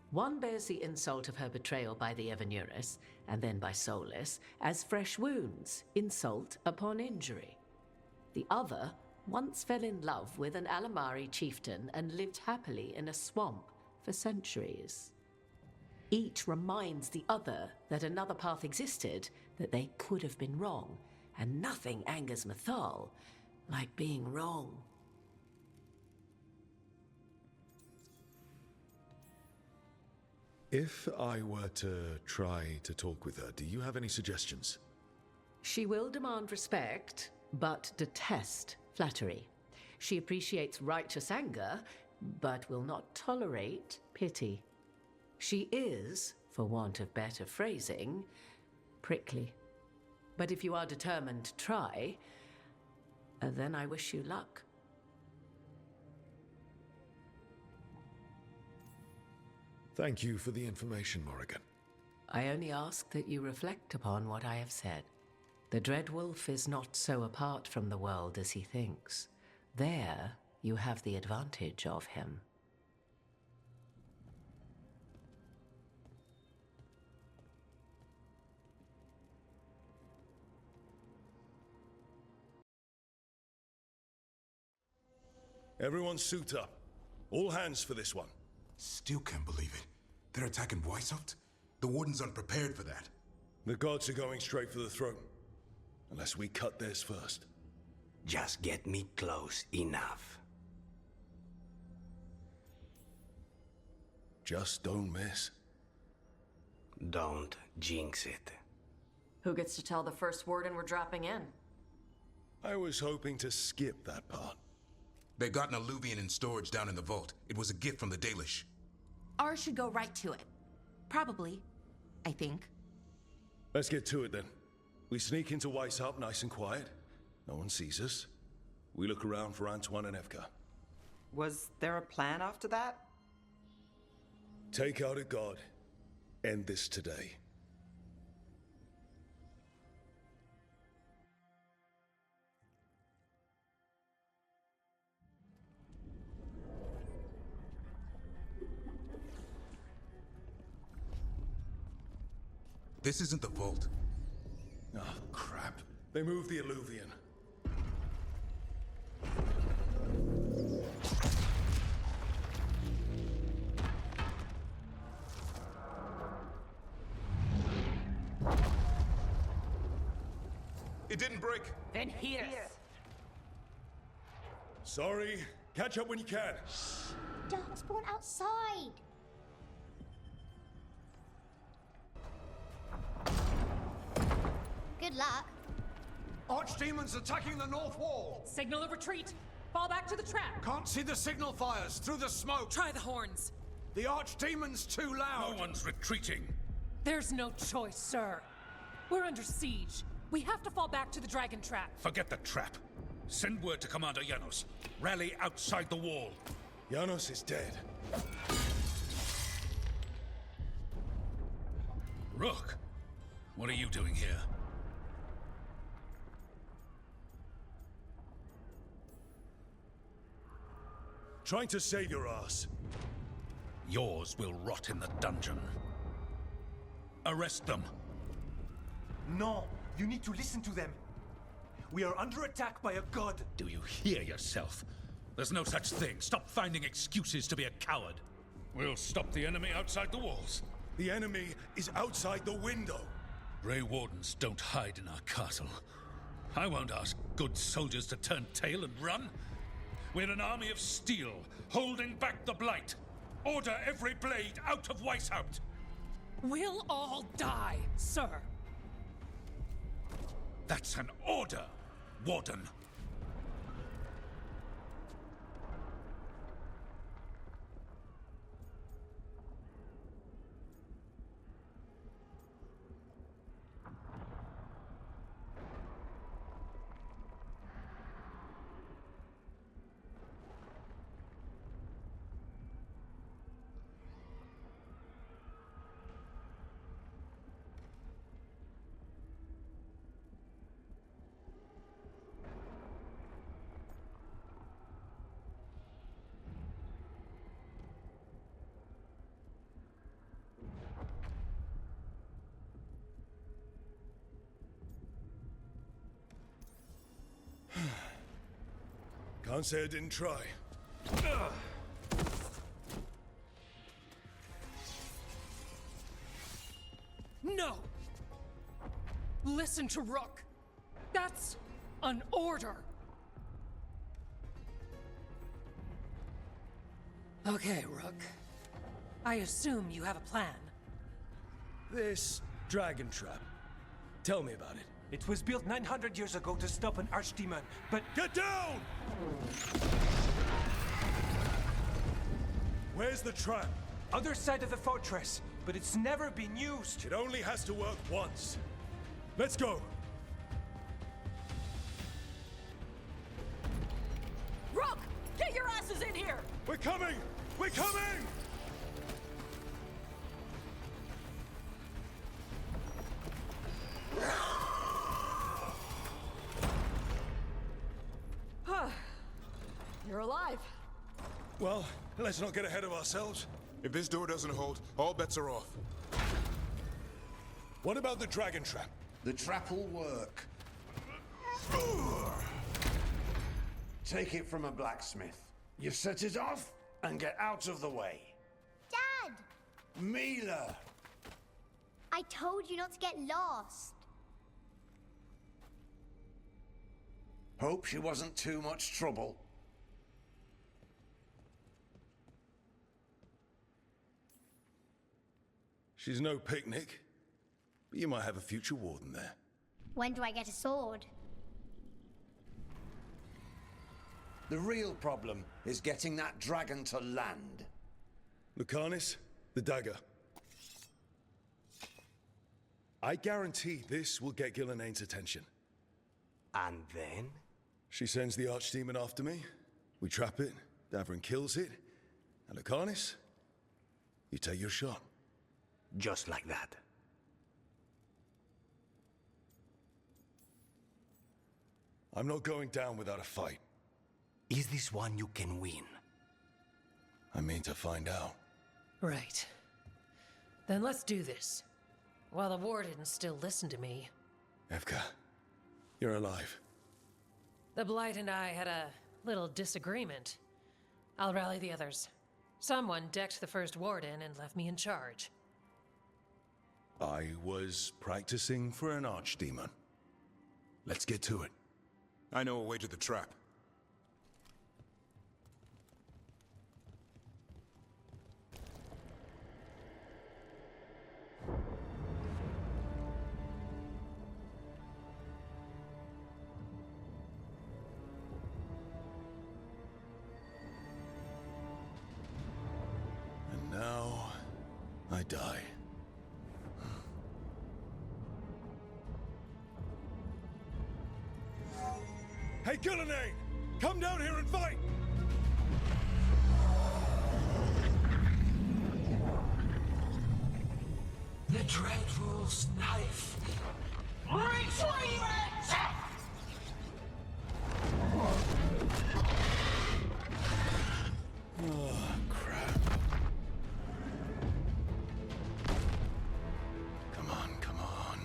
One bears the insult of her betrayal by the Evanuris, and then by Solus, as fresh wounds, insult upon injury. The other once fell in love with an Alamari chieftain and lived happily in a swamp for centuries. Each reminds the other that another path existed, that they could have been wrong, and nothing angers Mythal like being wrong. If I were to try to talk with her, do you have any suggestions? She will demand respect, but detest flattery. She appreciates righteous anger, but will not tolerate pity. She is, for want of better phrasing, prickly. But if you are determined to try, then I wish you luck. Thank you for the information, Morrigan. I only ask that you reflect upon what I have said. The Dread Wolf is not so apart from the world as he thinks. There, you have the advantage of him. Everyone suit up. All hands for this one. Still can't believe it. They're attacking Weishaupt? The Warden's unprepared for that. The gods are going straight for the throne. Unless we cut theirs first. Just get me close enough. Just don't miss. Don't jinx it. Who gets to tell the first Warden we're dropping in? I was hoping to skip that part. They got an alluvian in storage down in the vault. It was a gift from the Dalish. Ours should go right to it. Probably. I think. Let's get to it then. We sneak into Weishaupt nice and quiet. No one sees us. We look around for Antoine and Evka. Was there a plan after that? Take out a god. End this today. This isn't the vault. Oh, crap. They moved the alluvian. It didn't break. Then here. Sorry. Catch up when you can. Darkspawn outside. Good luck. Archdemons attacking the north wall. Signal a retreat. Fall back to the trap. Can't see the signal fires through the smoke. Try the horns. The Archdemon's too loud. No one's retreating. There's no choice, sir. We're under siege. We have to fall back to the dragon trap. Forget the trap. Send word to Commander Janos. Rally outside the wall. Janos is dead. Rook, what are you doing here? Trying to save your ass. Yours will rot in the dungeon. Arrest them. No, you need to listen to them. We are under attack by a god. Do you hear yourself? There's no such thing. Stop finding excuses to be a coward. We'll stop the enemy outside the walls. The enemy is outside the window. Grey Wardens don't hide in our castle. I won't ask good soldiers to turn tail and run. We're an army of steel, holding back the Blight. Order every blade out of Weishaupt. We'll all die, sir. That's an order, Warden. Can't say I didn't try. No! Listen to Rook. That's an order. Okay, Rook. I assume you have a plan. This dragon trap. Tell me about it. It was built 900 years ago to stop an archdemon, but... Get down! Where's the trap? Other side of the fortress, but it's never been used. It only has to work once. Let's go. Rook, get your asses in here! We're coming! We're coming! You're alive. Well, let's not get ahead of ourselves. If this door doesn't hold, all bets are off. What about the dragon trap? The trap will work. Take it from a blacksmith. You set it off and get out of the way. Dad! Mila! I told you not to get lost. Hope she wasn't too much trouble. She's no picnic, but you might have a future warden there. When do I get a sword? The real problem is getting that dragon to land. Lucanis, the dagger. I guarantee this will get Gillenane's attention. And then? She sends the archdemon after me. We trap it, Davrin kills it, and Lucanis, you take your shot. Just like that. I'm not going down without a fight. Is this one you can win? I mean to find out. Right. Then let's do this. While the warden still listened to me. Evka, you're alive. The Blight and I had a little disagreement. I'll rally the others. Someone decked the first warden and left me in charge. I was practicing for an archdemon. Let's get to it. I know a way to the trap. And now, I die. Hey, Gillenane! Come down here and fight! The Dreadful's knife. Retrieve it! Oh, crap. Come on, come on.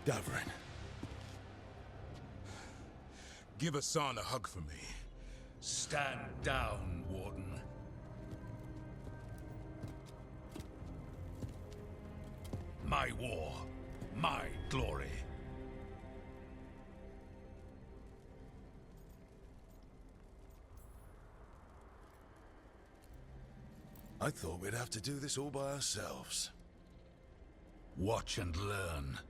Davrin. Give Asan a hug for me. Stand down, Warden. My war, my glory. I thought we'd have to do this all by ourselves. Watch and learn.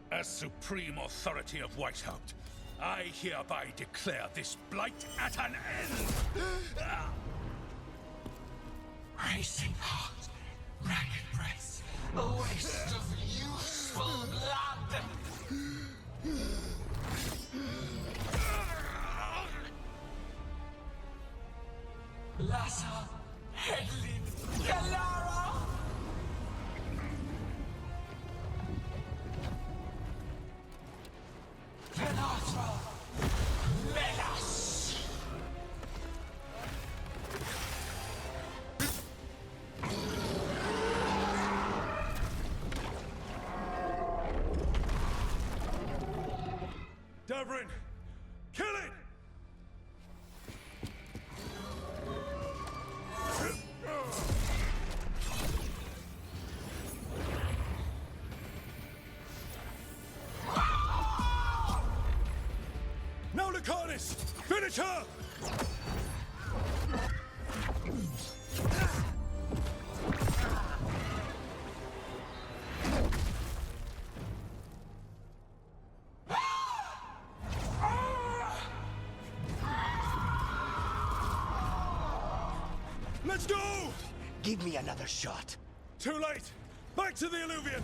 As supreme authority of Whitehaupt, I hereby declare this blight at an end! Racing heart, ragged breath, a waste of useful blood! Lassa, Hedlin, Galara! Penatra, Melas! Averin! Kill it! Now, Lucanus! Finish her! Let's go! Give me another shot. Too late! Back to the Illuvian!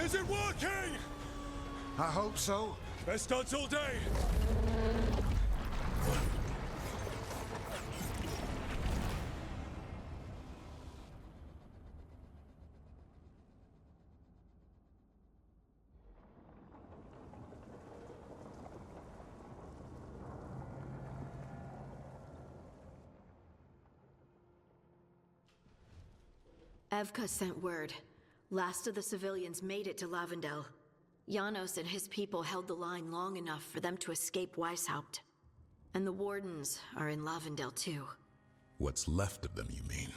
Is it working? I hope so. Best odds all day! Evka sent word. Last of the civilians made it to Lavendel. Janos and his people held the line long enough for them to escape Weishaupt. And the Wardens are in Lavendel too. What's left of them, you mean?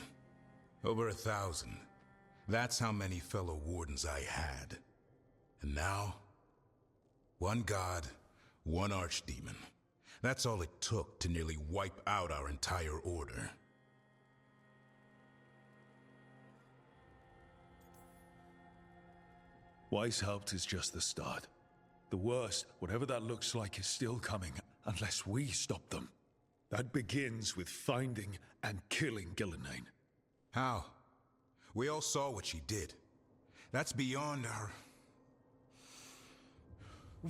Over 1,000. That's how many fellow Wardens I had. And now, one god, one archdemon. That's all it took to nearly wipe out our entire order. Weishaupt is just the start. The worst, whatever that looks like, is still coming, unless we stop them. That begins with finding and killing Gillenane. How? We all saw what she did. That's beyond our...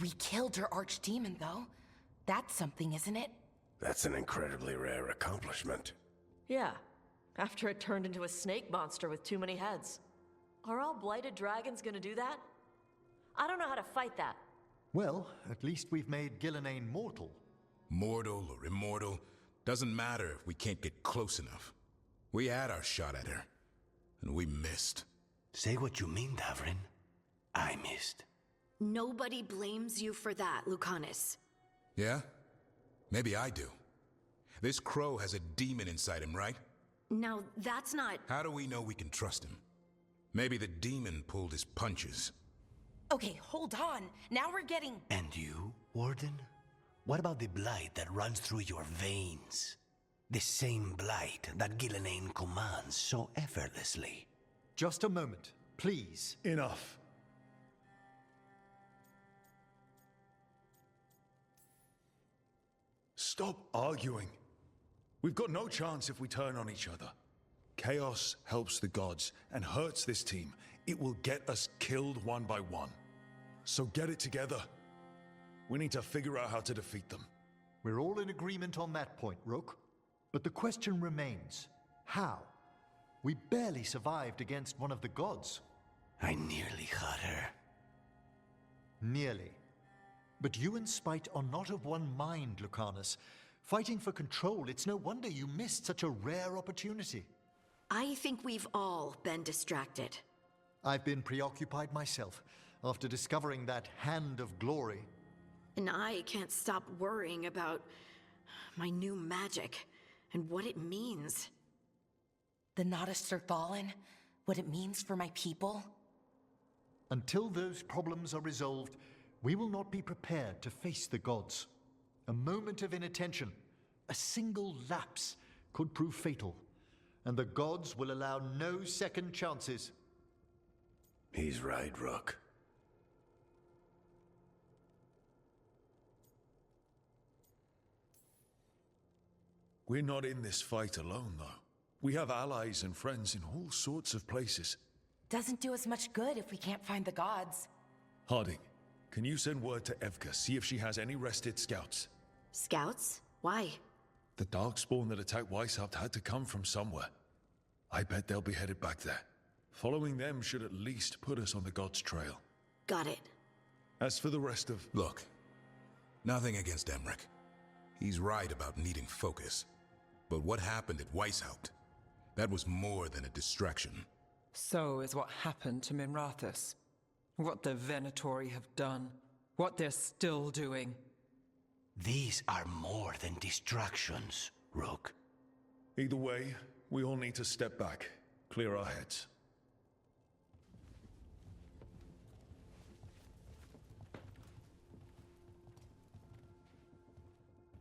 We killed her archdemon, though. That's something, isn't it? That's an incredibly rare accomplishment. Yeah, after it turned into a snake monster with too many heads. Are all blighted dragons gonna do that? I don't know how to fight that. Well, at least we've made Gillenane mortal. Mortal or immortal, doesn't matter if we can't get close enough. We had our shot at her, and we missed. Say what you mean, Davrin. I missed. Nobody blames you for that, Lucanus. Yeah? Maybe I do. This crow has a demon inside him, right? Now, that's not... How do we know we can trust him? Maybe the demon pulled his punches. Okay, hold on. Now we're getting... And you, Warden? What about the blight that runs through your veins? The same blight that Gillenane commands so effortlessly. Just a moment, please. Enough. Stop arguing. We've got no chance if we turn on each other. Chaos helps the gods and hurts this team. It will get us killed one by one. So get it together. We need to figure out how to defeat them. We're all in agreement on that point, Rook. But the question remains, how? We barely survived against one of the gods. I nearly got her. Nearly. But you and Spite are not of one mind, Lucanus. Fighting for control, it's no wonder you missed such a rare opportunity. I think we've all been distracted. I've been preoccupied myself after discovering that Hand of Glory. And I can't stop worrying about my new magic and what it means. The Nodists are fallen? What it means for my people? Until those problems are resolved, we will not be prepared to face the gods. A moment of inattention, a single lapse, could prove fatal, and the gods will allow no second chances. He's right, Rook. We're not in this fight alone, though. We have allies and friends in all sorts of places. Doesn't do us much good if we can't find the gods. Harding, can you send word to Evka, see if she has any rested scouts? Scouts? Why? The Darkspawn that attacked Weishaupt had to come from somewhere. I bet they'll be headed back there. Following them should at least put us on the gods' trail. Got it. As for the rest of... Look, nothing against Emmerich. He's right about needing focus. But what happened at Weishaupt? That was more than a distraction. So is what happened to Minrathous. What the Venatori have done. What they're still doing. These are more than distractions, Rook. Either way, we all need to step back, clear our heads.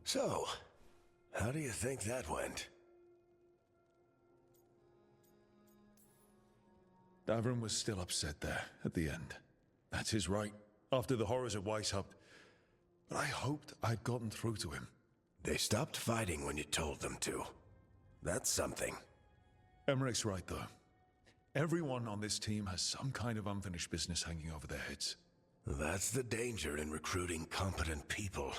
So, how do you think that went? Davrin was still upset there, at the end. That's his right, after the horrors at Weishaupt. But I hoped I'd gotten through to him. They stopped fighting when you told them to. That's something. Emmerich's right, though. Everyone on this team has some kind of unfinished business hanging over their heads. That's the danger in recruiting competent people.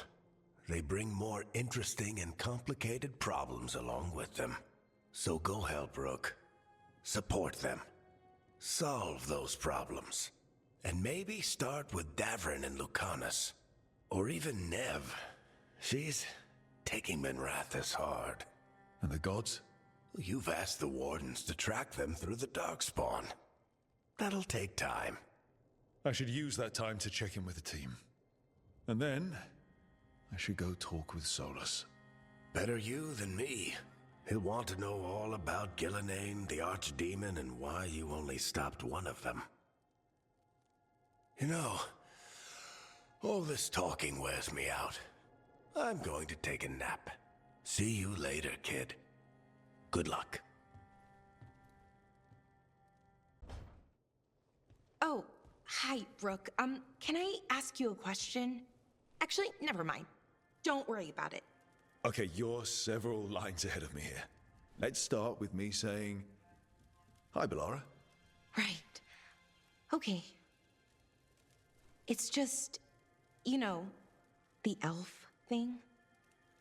They bring more interesting and complicated problems along with them. So go help, Rook. Support them. Solve those problems. And maybe start with Davrin and Lucanus. Or even Nev. She's taking Minrathous hard. And the gods? You've asked the Wardens to track them through the Darkspawn. That'll take time. I should use that time to check in with the team. And then, I should go talk with Solus. Better you than me. He'll want to know all about Gillenane, the Archdemon, and why you only stopped one of them. You know, all this talking wears me out. I'm going to take a nap. See you later, kid. Good luck. Oh, hi, Rook. Can I ask you a question? Actually, never mind. Don't worry about it. Okay, you're several lines ahead of me here. Let's start with me saying, hi, Bellara. Right. Okay. It's just, you know, the elf thing.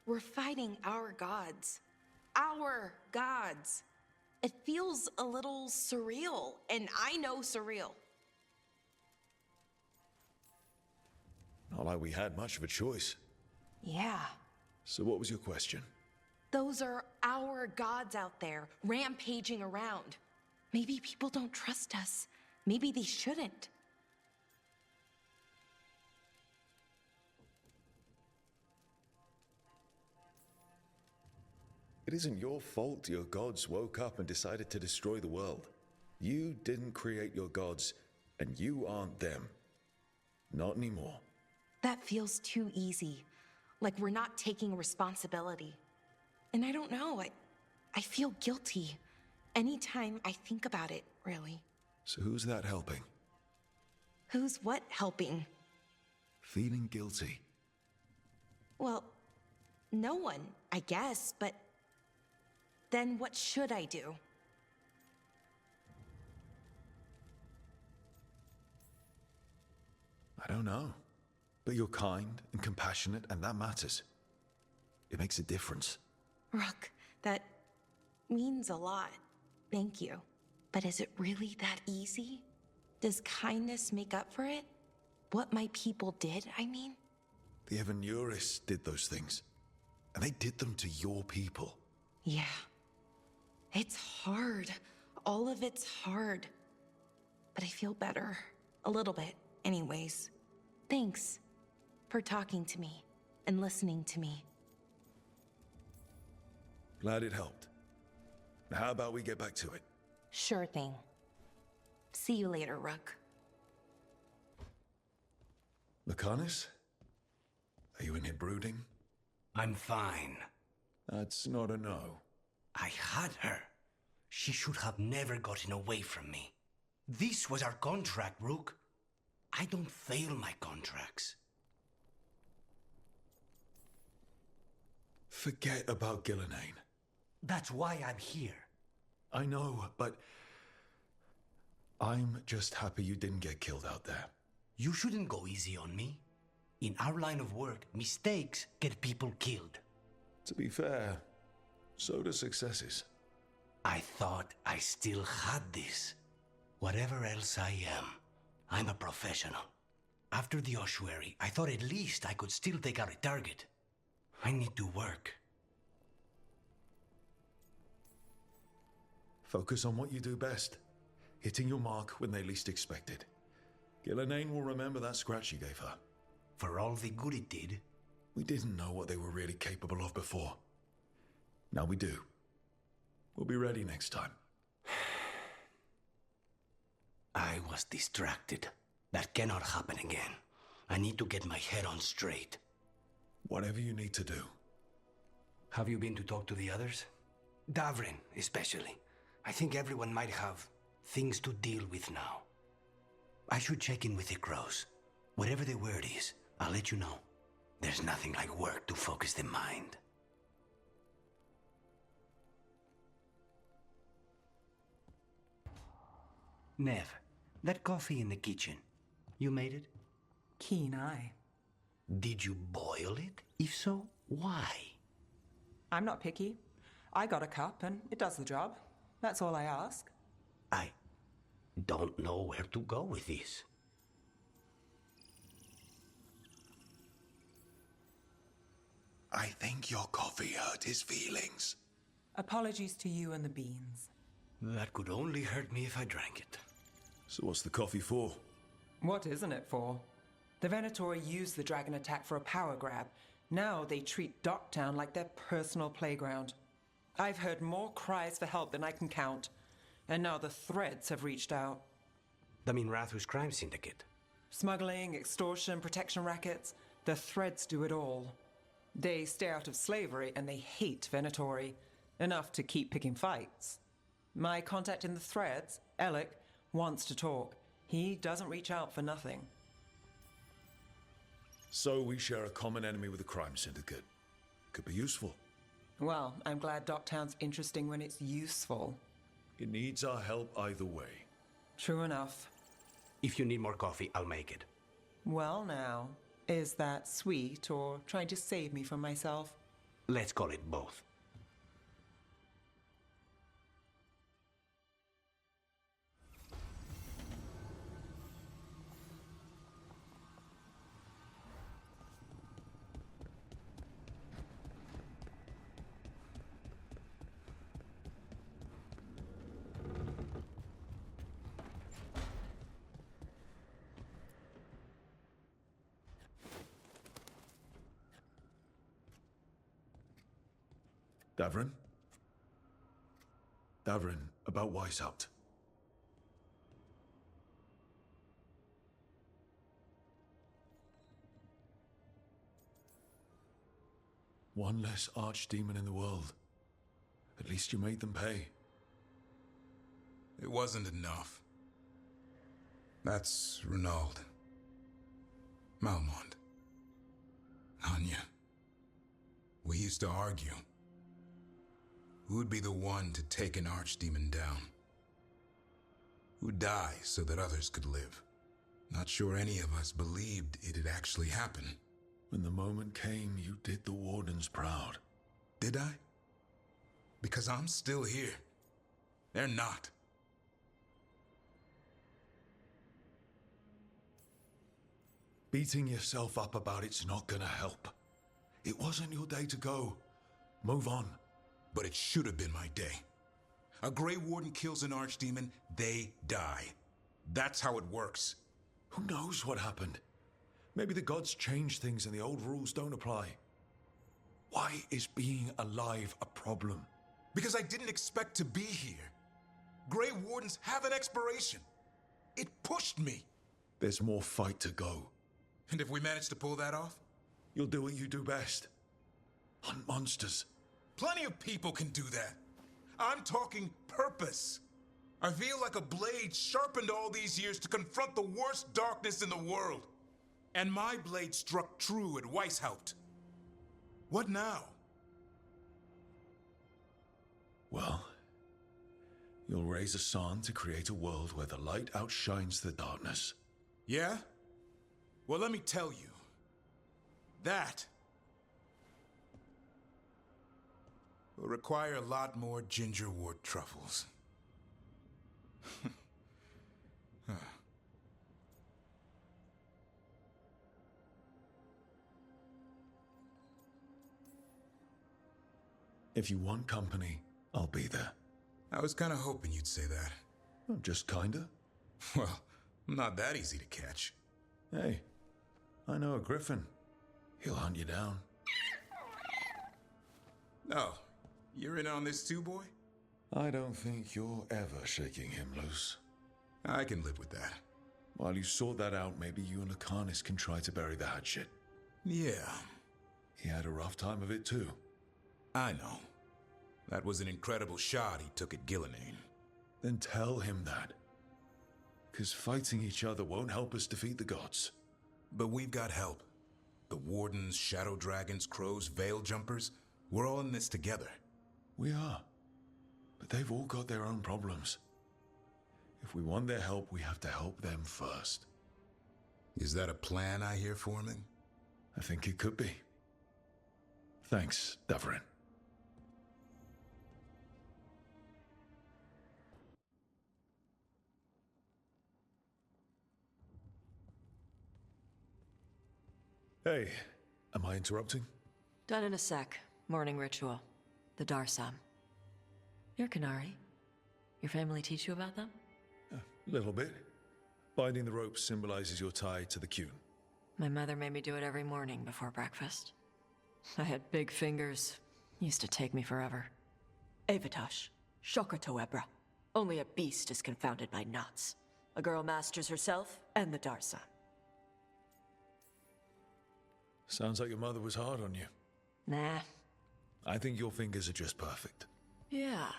We're fighting our gods. Our gods. It feels a little surreal, and I know surreal. Not like we had much of a choice. Yeah. So what was your question? Those are our gods out there, rampaging around. Maybe people don't trust us. Maybe they shouldn't. It isn't your fault your gods woke up and decided to destroy the world. You didn't create your gods, and you aren't them. Not anymore. That feels too easy. Like we're not taking responsibility. And I don't know, I feel guilty. Anytime I think about it, really. So who's that helping? Who's what helping? Feeling guilty. Well, no one, I guess, but then what should I do? I don't know. But you're kind and compassionate, and that matters. It makes a difference. Rook, that means a lot. Thank you. But is it really that easy? Does kindness make up for it? What my people did, I mean? The Evanuris did those things. And they did them to your people. Yeah. It's hard. All of it's hard. But I feel better. A little bit, anyways. Thanks for talking to me and listening to me. Glad it helped. Now how about we get back to it? Sure thing. See you later, Rook. Lucanus? Are you in here brooding? I'm fine. That's not a no. I had her. She should have never gotten away from me. This was our contract, Rook. I don't fail my contracts. Forget about Gillenane. That's why I'm here. I know, but I'm just happy you didn't get killed out there. You shouldn't go easy on me. In our line of work, mistakes get people killed. To be fair, so do successes. I thought I still had this. Whatever else I am, I'm a professional. After the ossuary, I thought at least I could still take out a target. I need to work. Focus on what you do best. hitting your mark when they least expect it. Gillenane will remember that scratch you gave her. For all the good it did. We didn't know what they were really capable of before. Now we do. We'll be ready next time. I was distracted. That cannot happen again. I need to get my head on straight. Whatever you need to do. Have you been to talk to the others? Davrin, especially. I think everyone might have things to deal with now. I should check in with the crows. Whatever the word is, I'll let you know. There's nothing like work to focus the mind. Nev, that coffee in the kitchen, you made it? Keen eye. Did you boil it? If so, why? I'm not picky. I got a cup and it does the job. That's all I ask. I don't know where to go with this. I think your coffee hurt his feelings. Apologies to you and the beans. That could only hurt me if I drank it. So what's the coffee for? What isn't it for? The Venatori used the dragon attack for a power grab. Now they treat Docktown like their personal playground. I've heard more cries for help than I can count. And now the Threads have reached out. The Minrathus crime syndicate? Smuggling, extortion, protection rackets. The Threads do it all. They stay out of slavery and they hate Venatori. Enough to keep picking fights. My contact in the Threads, Alec, wants to talk. He doesn't reach out for nothing. So we share a common enemy with the crime syndicate. Could be useful. Well, I'm glad Docktown's interesting when it's useful. It needs our help either way. True enough. If you need more coffee, I'll make it. Well now, is that sweet or trying to save me from myself? Let's call it both. Davrin? Davrin, about Weishaupt. One less archdemon in the world. At least you made them pay. It wasn't enough. That's Renaud. Malmond. Anya. We used to argue. Who would be the one to take an archdemon down? Who'd die so that others could live? Not sure any of us believed it'd actually happen. When the moment came, you did the Wardens proud. Did I? Because I'm still here. They're not. Beating yourself up about it's not gonna help. It wasn't your day to go. Move on. But it should have been my day. A Grey Warden kills an archdemon, they die. That's how it works. Who knows what happened? Maybe the gods changed things and the old rules don't apply. Why is being alive a problem? Because I didn't expect to be here. Grey Wardens have an expiration. It pushed me. There's more fight to go. And if we manage to pull that off? You'll do what you do best. Hunt monsters. Plenty of people can do that. I'm talking purpose. I feel like a blade sharpened all these years to confront the worst darkness in the world. And my blade struck true at Weishaupt. What now? Well, you'll raise a song to create a world where the light outshines the darkness. Yeah? Well, let me tell you. That will require a lot more gingerwort truffles. If you want company, I'll be there. I was kind of hoping you'd say that. Well, just kinda. Well, I'm not that easy to catch. Hey, I know a griffin. He'll hunt you down. Oh, you're in on this too, boy? I don't think you're ever shaking him loose. I can live with that. While you sort that out, maybe you and Akanis can try to bury the hatchet. Yeah. He had a rough time of it too. I know. That was an incredible shot he took at Gillenane. Then tell him that. 'Cause fighting each other won't help us defeat the gods. But we've got help. The Wardens, Shadow Dragons, Crows, Veil Jumpers, we're all in this together. We are. But they've all got their own problems. If we want their help, we have to help them first. Is that a plan I hear forming? I think it could be. Thanks, Davrin. Hey, am I interrupting? Done in a sec. Morning ritual. The Darsam. You're Canary. Your family teach you about them? A little bit. Binding the rope symbolizes your tie to the Qun. My mother made me do it every morning before breakfast. I had big fingers. Used to take me forever. Avatash. Shokatoebra. Only a beast is confounded by knots. A girl masters herself and the Darsam. Sounds like your mother was hard on you. Nah. I think your fingers are just perfect. Yeah.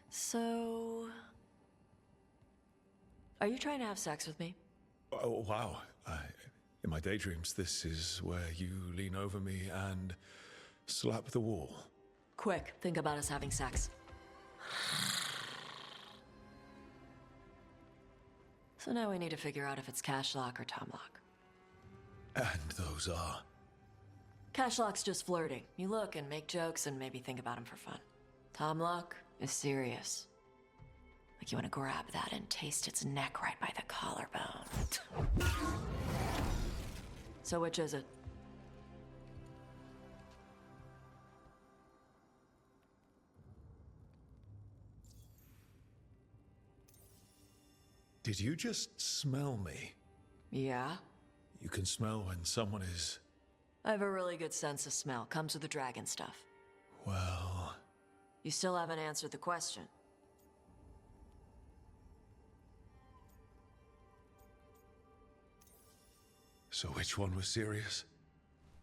So... Are you trying to have sex with me? Oh, wow. In my daydreams, this is where you lean over me and slap the wall. Quick, think about us having sex. So now we need to figure out if it's Cashlock or Tomlock. And those are... Cashlock's just flirting. You look and make jokes and maybe think about him for fun. Tomlock is serious. Like you want to grab that and taste its neck right by the collarbone. So which is it? Did you just smell me? Yeah? You can smell when someone is... I have a really good sense of smell. Comes with the dragon stuff. Well... You still haven't answered the question. So which one was serious?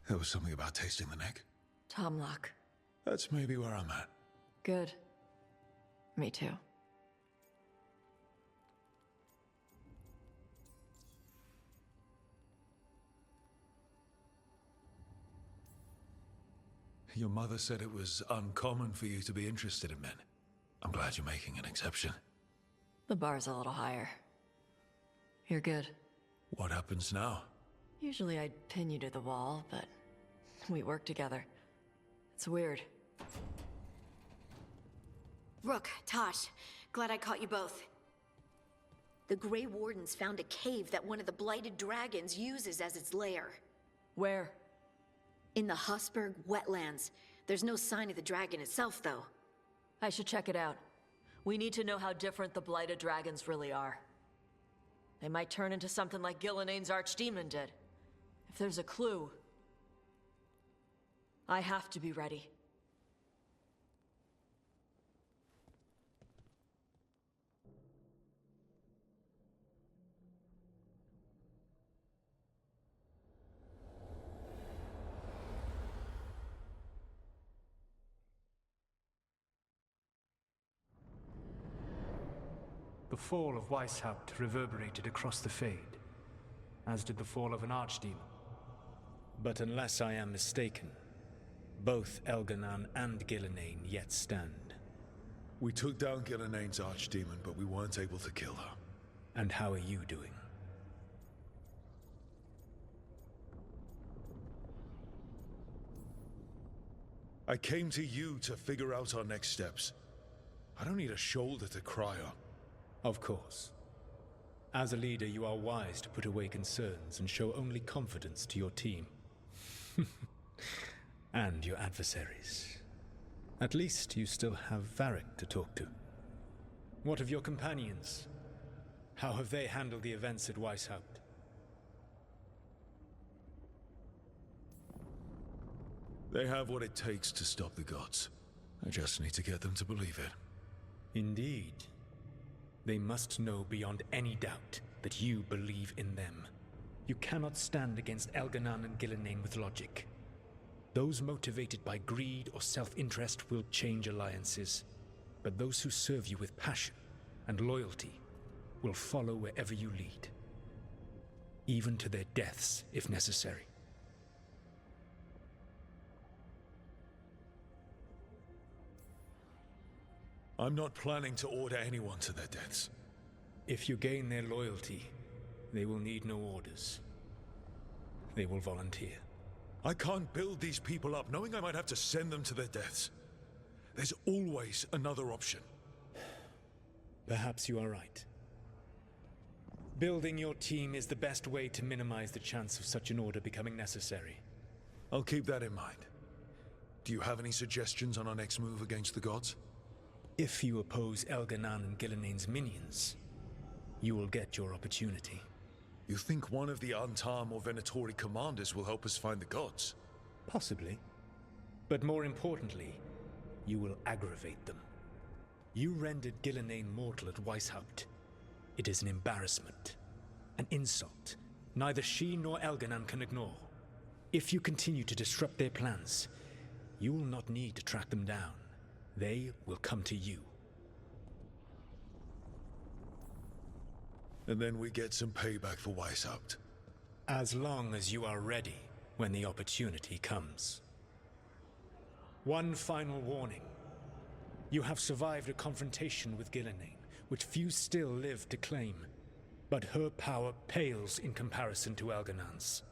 There was something about tasting the neck. Tomlock. That's maybe where I'm at. Good. Me too. Your mother said it was uncommon for you to be interested in men. I'm glad you're making an exception. The bar's a little higher. You're good. What happens now? Usually I'd pin you to the wall, but we work together. It's weird. Rook, Tosh, glad I caught you both. The Grey Wardens found a cave that one of the Blighted Dragons uses as its lair. Where? In the Husberg wetlands. There's no sign of the dragon itself, though. I should check it out. We need to know how different the Blighted Dragons really are. They might turn into something like Gillenane's archdemon did. If there's a clue, I have to be ready. The fall of Weishaupt reverberated across the Fade, as did the fall of an archdemon. But unless I am mistaken, both Elganan and Gillenane yet stand. We took down Gillenane's archdemon, but we weren't able to kill her. And how are you doing? I came to you to figure out our next steps. I don't need a shoulder to cry on. Of course. As a leader, you are wise to put away concerns and show only confidence to your team. And your adversaries. At least you still have Varric to talk to. What of your companions? How have they handled the events at Weishaupt? They have what it takes to stop the gods. I just need to get them to believe it. Indeed. They must know beyond any doubt that you believe in them. You cannot stand against Elganan and Gillenane with logic. Those motivated by greed or self-interest will change alliances, but those who serve you with passion and loyalty will follow wherever you lead, even to their deaths if necessary. I'm not planning to order anyone to their deaths. If you gain their loyalty, they will need no orders. They will volunteer. I can't build these people up knowing I might have to send them to their deaths. There's always another option. Perhaps you are right. Building your team is the best way to minimize the chance of such an order becoming necessary. I'll keep that in mind. Do you have any suggestions on our next move against the gods? If you oppose Elganan and Gillenane's minions, you will get your opportunity. You think one of the Antam or Venatori commanders will help us find the gods? Possibly. But more importantly, you will aggravate them. You rendered Gillenane mortal at Weishaupt. It is an embarrassment, an insult, neither she nor Elganan can ignore. If you continue to disrupt their plans, you will not need to track them down. They will come to you. And then we get some payback for Weishaupt. As long as you are ready when the opportunity comes. One final warning. You have survived a confrontation with Gillenane, which few still live to claim. But her power pales in comparison to Elganan's.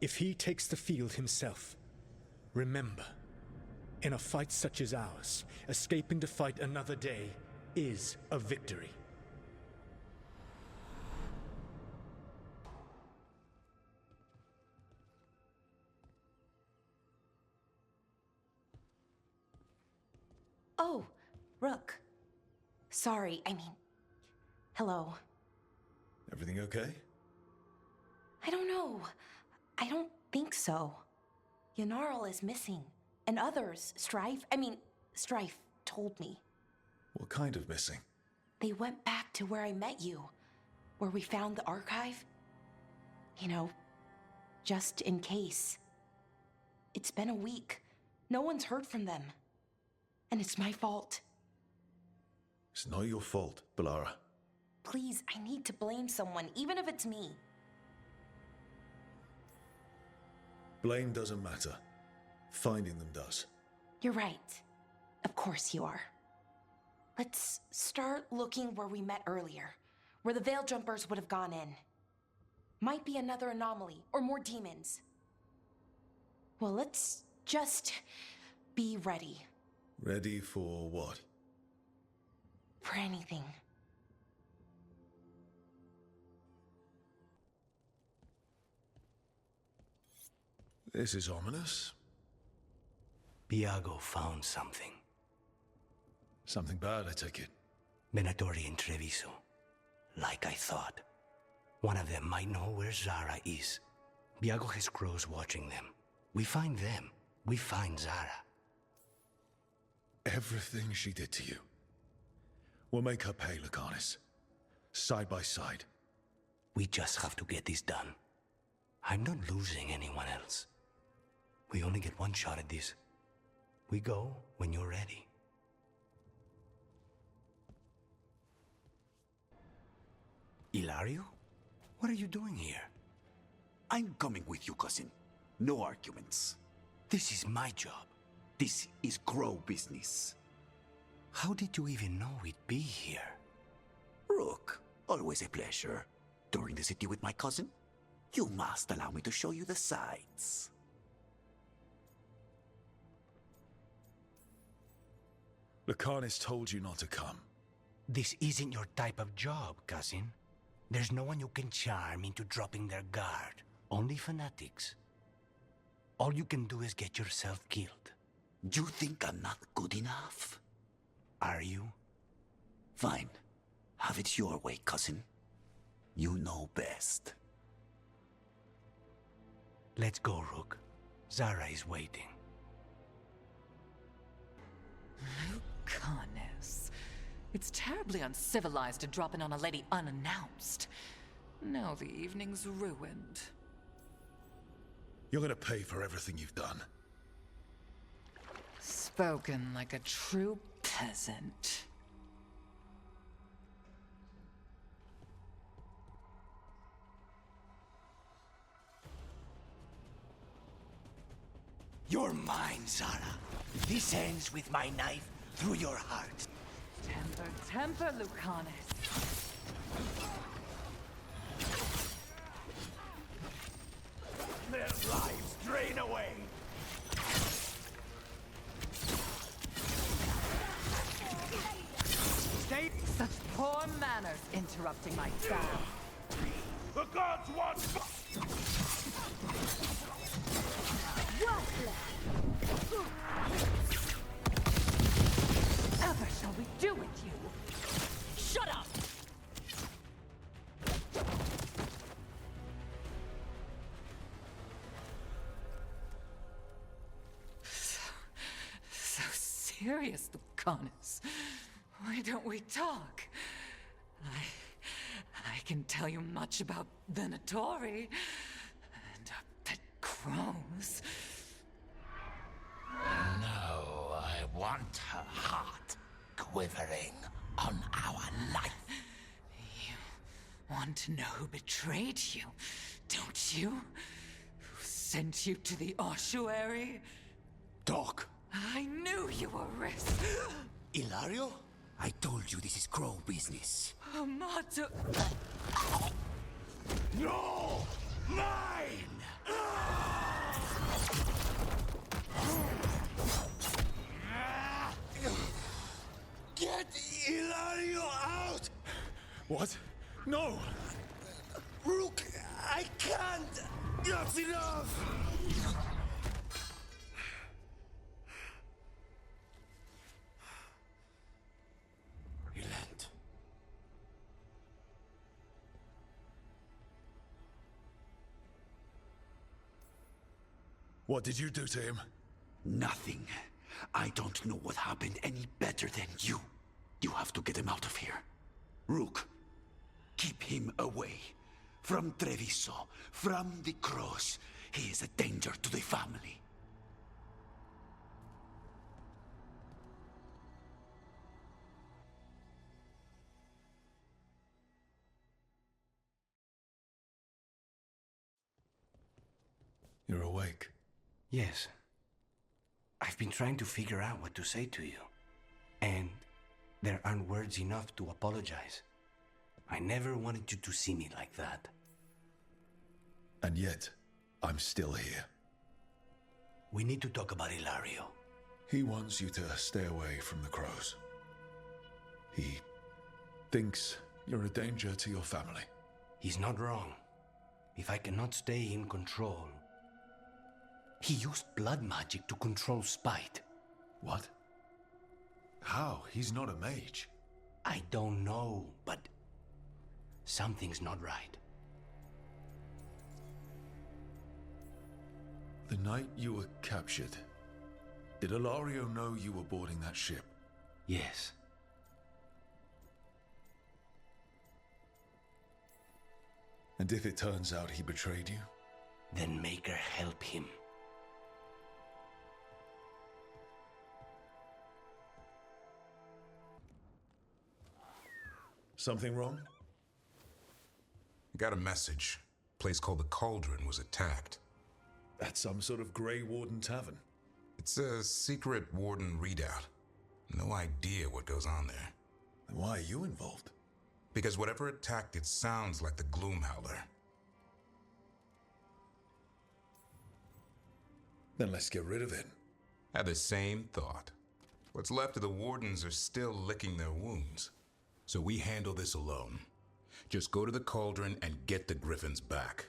If he takes the field himself, remember, in a fight such as ours, escaping to fight another day is a victory. Oh, Rook. Sorry, hello. Everything okay? I don't know. I don't think so. Ynnarl is missing. And others, Strife told me. What kind of missing? They went back to where I met you. Where we found the archive. Just in case. It's been a week. No one's heard from them. And it's my fault. It's not your fault, Balara. Please, I need to blame someone, even if it's me. Blame doesn't matter. Finding them does. You're right. Of course you are. Let's start looking where we met earlier. Where the Veil Jumpers would have gone in. Might be another anomaly, or more demons. Well, let's just be ready. Ready for what? For anything. This is ominous. Viago found something. Something bad, I take it. Venatori and Treviso. Like I thought. One of them might know where Zara is. Viago has crows watching them. We find them. We find Zara. Everything she did to you. We'll make her pay, Lucanis. Side by side. We just have to get this done. I'm not losing anyone else. We only get one shot at this. We go when you're ready. Ilario? What are you doing here? I'm coming with you, cousin. No arguments. This is my job. This is Crow business. How did you even know we'd be here? Rook, always a pleasure. Touring the city with my cousin? You must allow me to show you the sights. Lucanis told you not to come. This isn't your type of job, cousin. There's no one you can charm into dropping their guard. Only fanatics. All you can do is get yourself killed. You think I'm not good enough? Are you? Fine. Have it your way, cousin. You know best. Let's go, Rook. Zara is waiting. Lucanus. It's terribly uncivilized to drop in on a lady unannounced. Now the evening's ruined. You're gonna pay for everything you've done. Spoken like a true peasant. You're mine, Zara. This ends with my knife through your heart. Temper, Lucanus. Their lives drain away. Such poor manners interrupting my sound. The gods want... Ever shall we do with you? Shut up! So serious, Lucanus. Why don't we talk? I can tell you much about Venatori and our pet crows. No, I want her heart quivering on our life. You want to know who betrayed you, don't you? Who sent you to the ossuary? Doc. I knew you were risk. Ilario? I told you this is crow business. Amato. No! Mine! Get Ilario out! What? No! Rook, I can't! That's enough! Relent. What did you do to him? Nothing. I don't know what happened any better than you. You have to get him out of here. Rook, keep him away. From Treviso, from the cross. He is a danger to the family. You're awake. Yes. I've been trying to figure out what to say to you. And there aren't words enough to apologize. I never wanted you to see me like that. And yet, I'm still here. We need to talk about Ilario. He wants you to stay away from the crows. He thinks you're a danger to your family. He's not wrong. If I cannot stay in control... He used blood magic to control spite. What? How? He's not a mage. I don't know, but something's not right. The night you were captured, did Ilario know you were boarding that ship? Yes. And if it turns out he betrayed you? Then make her help him. Something wrong? I got a message. A place called the Cauldron was attacked. At some sort of Grey Warden tavern? It's a secret Warden readout. No idea what goes on there. Then why are you involved? Because whatever attacked it sounds like the Gloomhowler. Then let's get rid of it. Had the same thought. What's left of the Wardens are still licking their wounds. So we handle this alone. Just go to the Cauldron and get the Griffins back.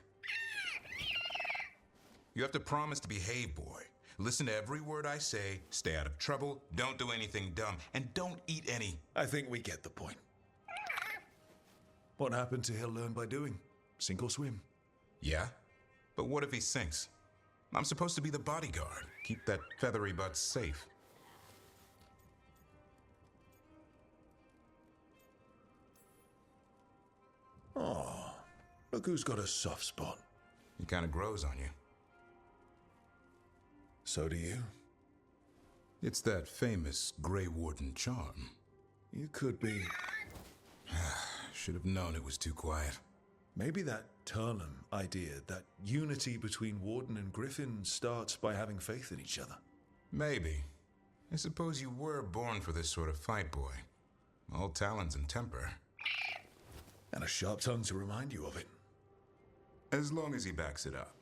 You have to promise to behave, boy. Listen to every word I say, stay out of trouble, don't do anything dumb, and don't eat any. I think we get the point. What happened to he'll learn by doing? Sink or swim? Yeah? But what if he sinks? I'm supposed to be the bodyguard. Keep that feathery butt safe. Oh, look who's got a soft spot. He kind of grows on you. So do you. It's that famous Grey Warden charm. You could be... Should have known it was too quiet. Maybe that Turnham idea, that unity between Warden and Griffin starts by having faith in each other. Maybe. I suppose you were born for this sort of fight, boy. All talons and temper. And a sharp tongue to remind you of it. As long as he backs it up.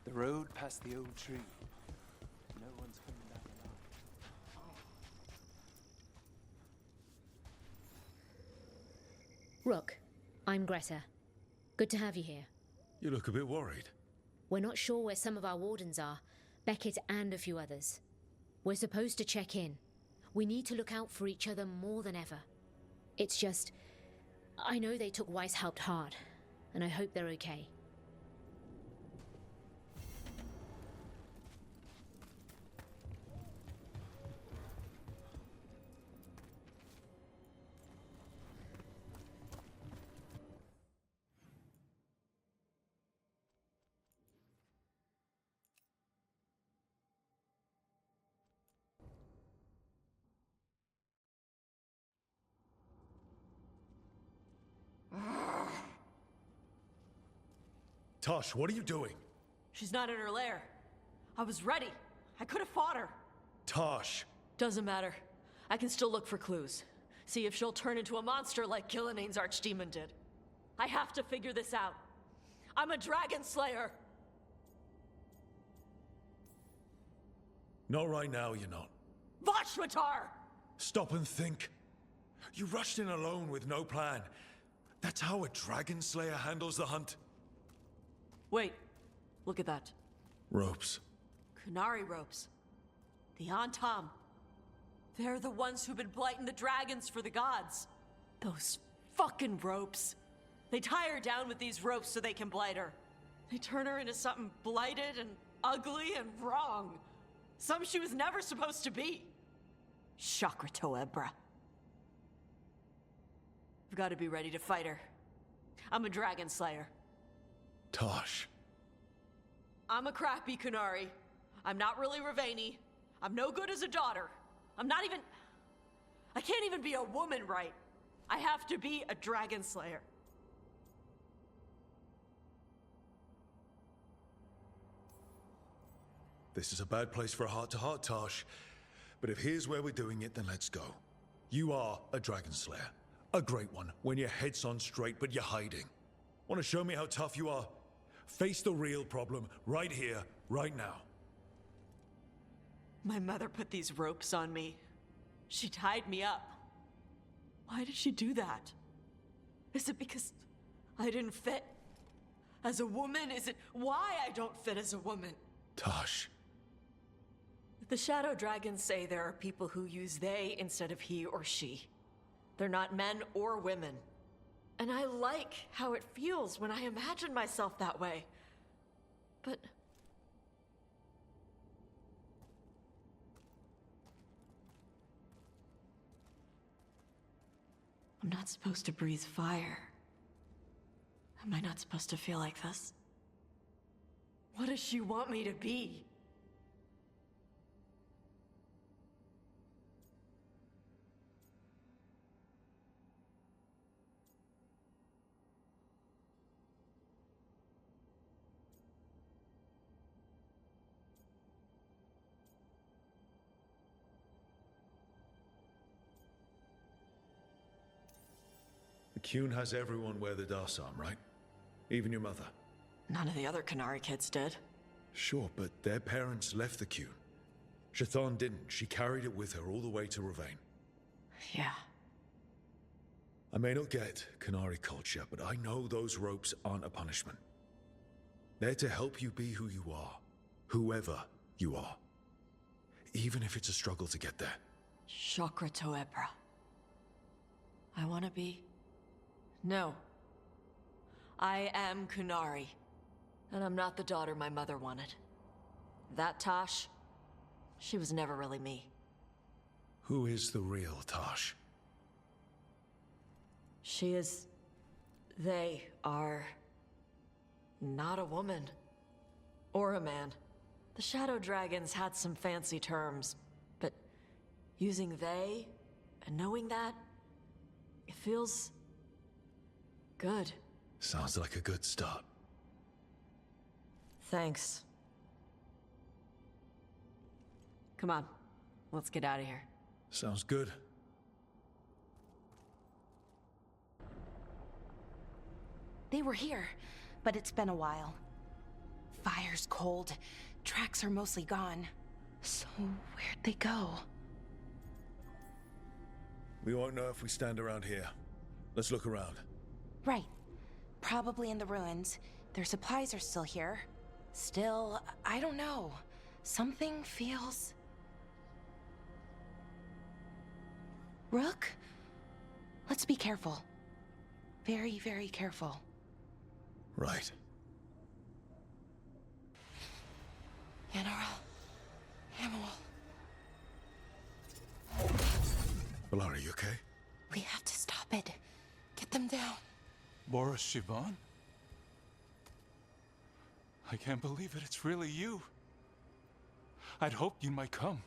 The road past the old tree. No one's coming back alive. Rook, I'm Greta. Good to have you here. You look a bit worried. We're not sure where some of our wardens are, Beckett and a few others. We're supposed to check in. We need to look out for each other more than ever. It's just... I know they took Weishaupt hard, and I hope they're okay. Tosh, what are you doing? She's not in her lair. I was ready. I could have fought her. Tosh! Doesn't matter. I can still look for clues. See if she'll turn into a monster like Gilnenane's archdemon did. I have to figure this out. I'm a dragon slayer. Not right now, you're not. Vashwatar! Stop and think. You rushed in alone with no plan. That's how a dragon slayer handles the hunt. Wait. Look at that. Ropes. Kunari ropes. The Antam. They're the ones who've been blighting the dragons for the gods. Those fucking ropes. They tie her down with these ropes so they can blight her. They turn her into something blighted and ugly and wrong. Something she was never supposed to be. Shakratoa, bruh. I've got to be ready to fight her. I'm a dragon slayer. Tosh. I'm a crappy Kunari. I'm not really Ravani. I'm no good as a daughter. I'm not even... I can't even be a woman right. I have to be a dragon slayer. This is a bad place for a heart-to-heart, Tosh. But if here's where we're doing it, then let's go. You are a dragon slayer. A great one, when your head's on straight, but you're hiding. Want to show me how tough you are? Face the real problem, right here, right now. My mother put these ropes on me. She tied me up. Why did she do that? Is it because I didn't fit as a woman? Is it why I don't fit as a woman? Tosh. The Shadow Dragons say there are people who use they instead of he or she. They're not men or women. And I like how it feels when I imagine myself that way. But I'm not supposed to breathe fire. Am I not supposed to feel like this? What does she want me to be? The Qun has everyone wear the Darsam, right? Even your mother. None of the other Qunari kids did. Sure, but their parents left the Qun. Shathan didn't. She carried it with her all the way to Ravain. Yeah. I may not get Qunari culture, but I know those ropes aren't a punishment. They're to help you be who you are. Whoever you are. Even if it's a struggle to get there. Chakra Toebra. I want to be... No. I am Qunari. And I'm not the daughter my mother wanted. That Tosh, she was never really me. Who is the real Tosh? She is... They are... not a woman. Or a man. The Shadow Dragons had some fancy terms, but using they and knowing that, it feels... good. Sounds like a good start. Thanks. Come on, let's get out of here. Sounds good. They were here, but it's been a while. Fire's cold, tracks are mostly gone. So where'd they go? We won't know if we stand around here. Let's look around. Right. Probably in the ruins. Their supplies are still here. Still, I don't know. Something feels... Rook? Let's be careful. Very, very careful. Right. General. Hamuel. Valar, are you okay? We have to stop it. Get them down. Boris Shivan? I can't believe it. It's really you. I'd hoped you might come,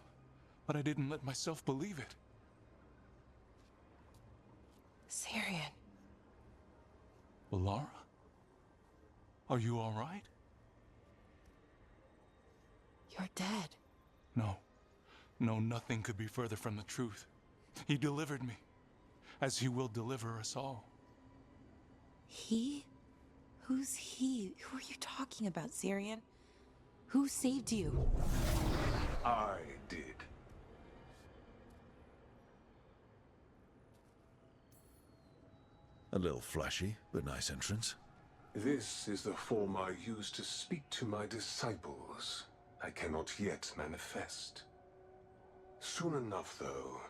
but I didn't let myself believe it. Syrian. Valara? Are you all right? You're dead. No. No, nothing could be further from the truth. He delivered me, as he will deliver us all. He? Who's he? Who are you talking about, Syrian? Who saved you? I did. A little flashy, but nice entrance. This is the form I use to speak to my disciples. I cannot yet manifest. Soon enough, though,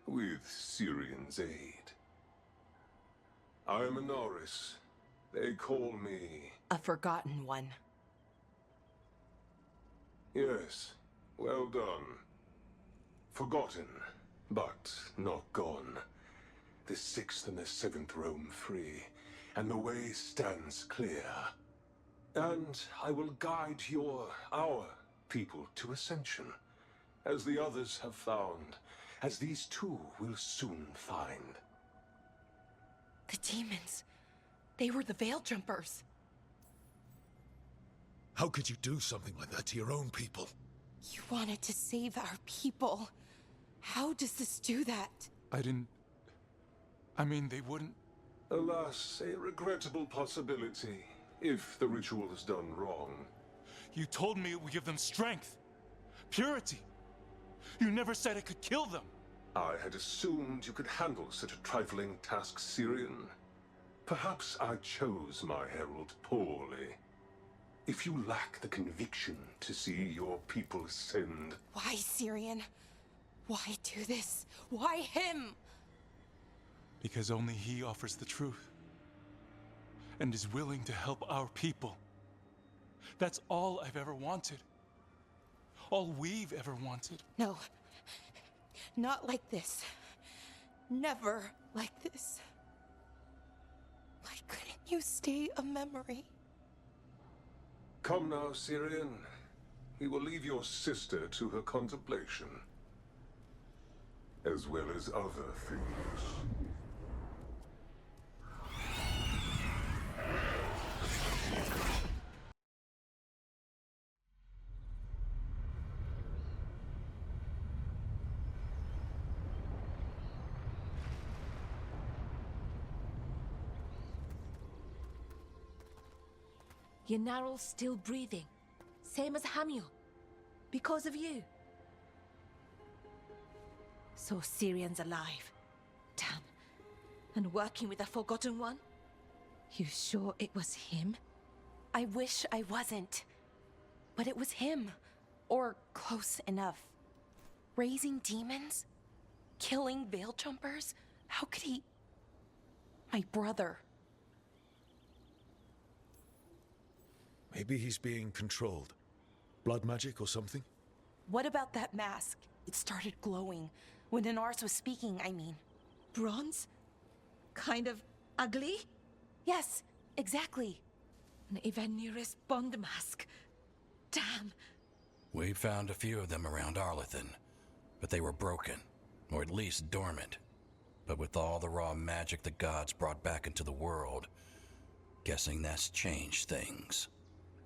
with Syrian's aid. I am a Norris. They call me... A forgotten one. Yes, well done. Forgotten, but not gone. The 6th and the 7th roam free, and the way stands clear. And I will guide our people to ascension, as the others have found, as these two will soon find. The demons. They were the Veil Jumpers. How could you do something like that to your own people? You wanted to save our people. How does this do that? I mean, they wouldn't... Alas, a regrettable possibility, if the ritual is done wrong. You told me it would give them strength, purity. You never said it could kill them. I had assumed you could handle such a trifling task, Syrian. Perhaps I chose my herald poorly. If you lack the conviction to see your people ascend... Why, Syrian? Why do this? Why him? Because only he offers the truth. And is willing to help our people. That's all I've ever wanted. All we've ever wanted. No. Not like this. Never like this. Why couldn't you stay a memory? Come now, Syrian. We will leave your sister to her contemplation. As well as other things. Yenaral's still breathing. Same as Hamiel. Because of you. So Syrian's alive. Damn. And working with the Forgotten One? You sure it was him? I wish I wasn't. But it was him. Or close enough. Raising demons? Killing Veil Jumpers? How could he... My brother. Maybe he's being controlled. Blood magic or something? What about that mask? It started glowing. When Inars was speaking, I mean. Bronze? Kind of ugly? Yes, exactly. An Ivanir's Bond mask. Damn. We found a few of them around Arlethan, but they were broken, or at least dormant. But with all the raw magic the gods brought back into the world, guessing that's changed things.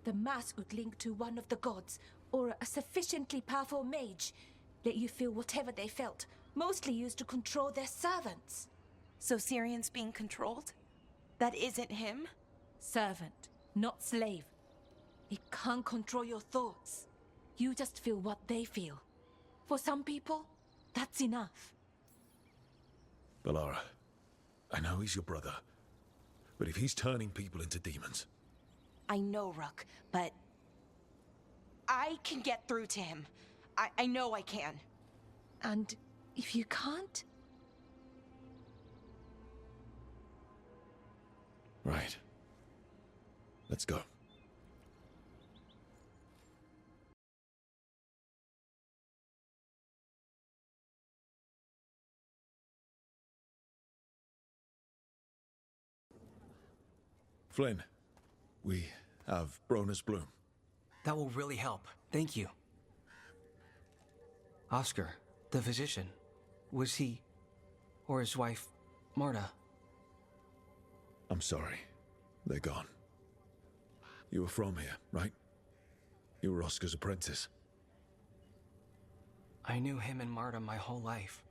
The mask would link to one of the gods, or a sufficiently powerful mage. Let you feel whatever they felt, mostly used to control their servants. So Syrian's being controlled? That isn't him? Servant, not slave. He can't control your thoughts. You just feel what they feel. For some people, that's enough. Balara, I know he's your brother, but if he's turning people into demons... I know, Rook, but... I can get through to him. I know I can. And if you can't? Right. Let's go. Flynn, we have Bronus Bloom. That will really help. Thank you. Oscar, the physician, was he, or his wife, Marta? I'm sorry. They're gone. You were from here, right? You were Oscar's apprentice. I knew him and Marta my whole life.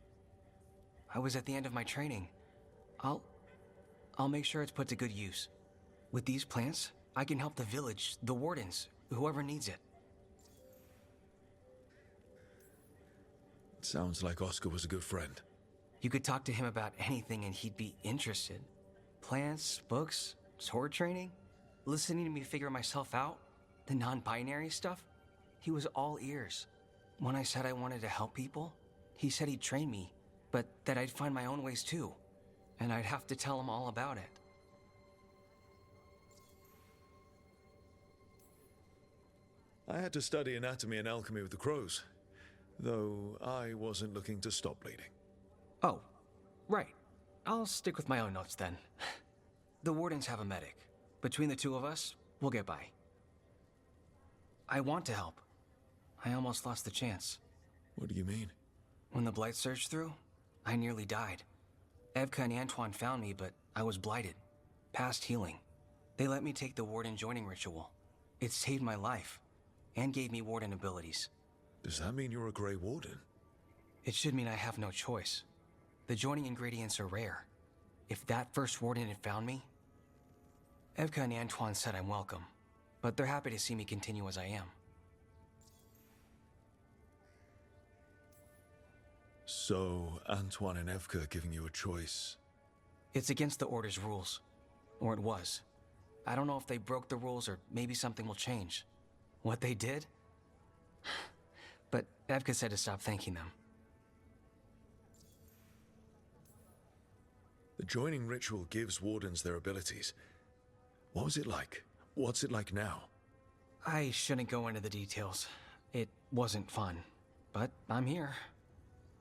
I was at the end of my training. I'll make sure it's put to good use. With these plants, I can help the village, the wardens, whoever needs it. It sounds like Oscar was a good friend. You could talk to him about anything and he'd be interested. Plants, books, sword training, listening to me figure myself out, the non-binary stuff. He was all ears. When I said I wanted to help people, he said he'd train me, but that I'd find my own ways too. And I'd have to tell him all about it. I had to study anatomy and alchemy with the crows, though I wasn't looking to stop bleeding. Oh, right. I'll stick with my own notes then. The wardens have a medic. Between the two of us, we'll get by. I want to help. I almost lost the chance. What do you mean? When the blight surged through, I nearly died. Evka and Antoine found me, but I was blighted, past healing. They let me take the Warden joining ritual. It saved my life, and gave me Warden abilities. Does that mean you're a Grey Warden? It should mean I have no choice. The joining ingredients are rare. If that first Warden had found me... Evka and Antoine said I'm welcome, but they're happy to see me continue as I am. So, Antoine and Evka are giving you a choice? It's against the Order's rules. Or it was. I don't know if they broke the rules or maybe something will change. What they did? But Evka said to stop thanking them. The joining ritual gives Wardens their abilities. What was it like? What's it like now? I shouldn't go into the details. It wasn't fun. But I'm here.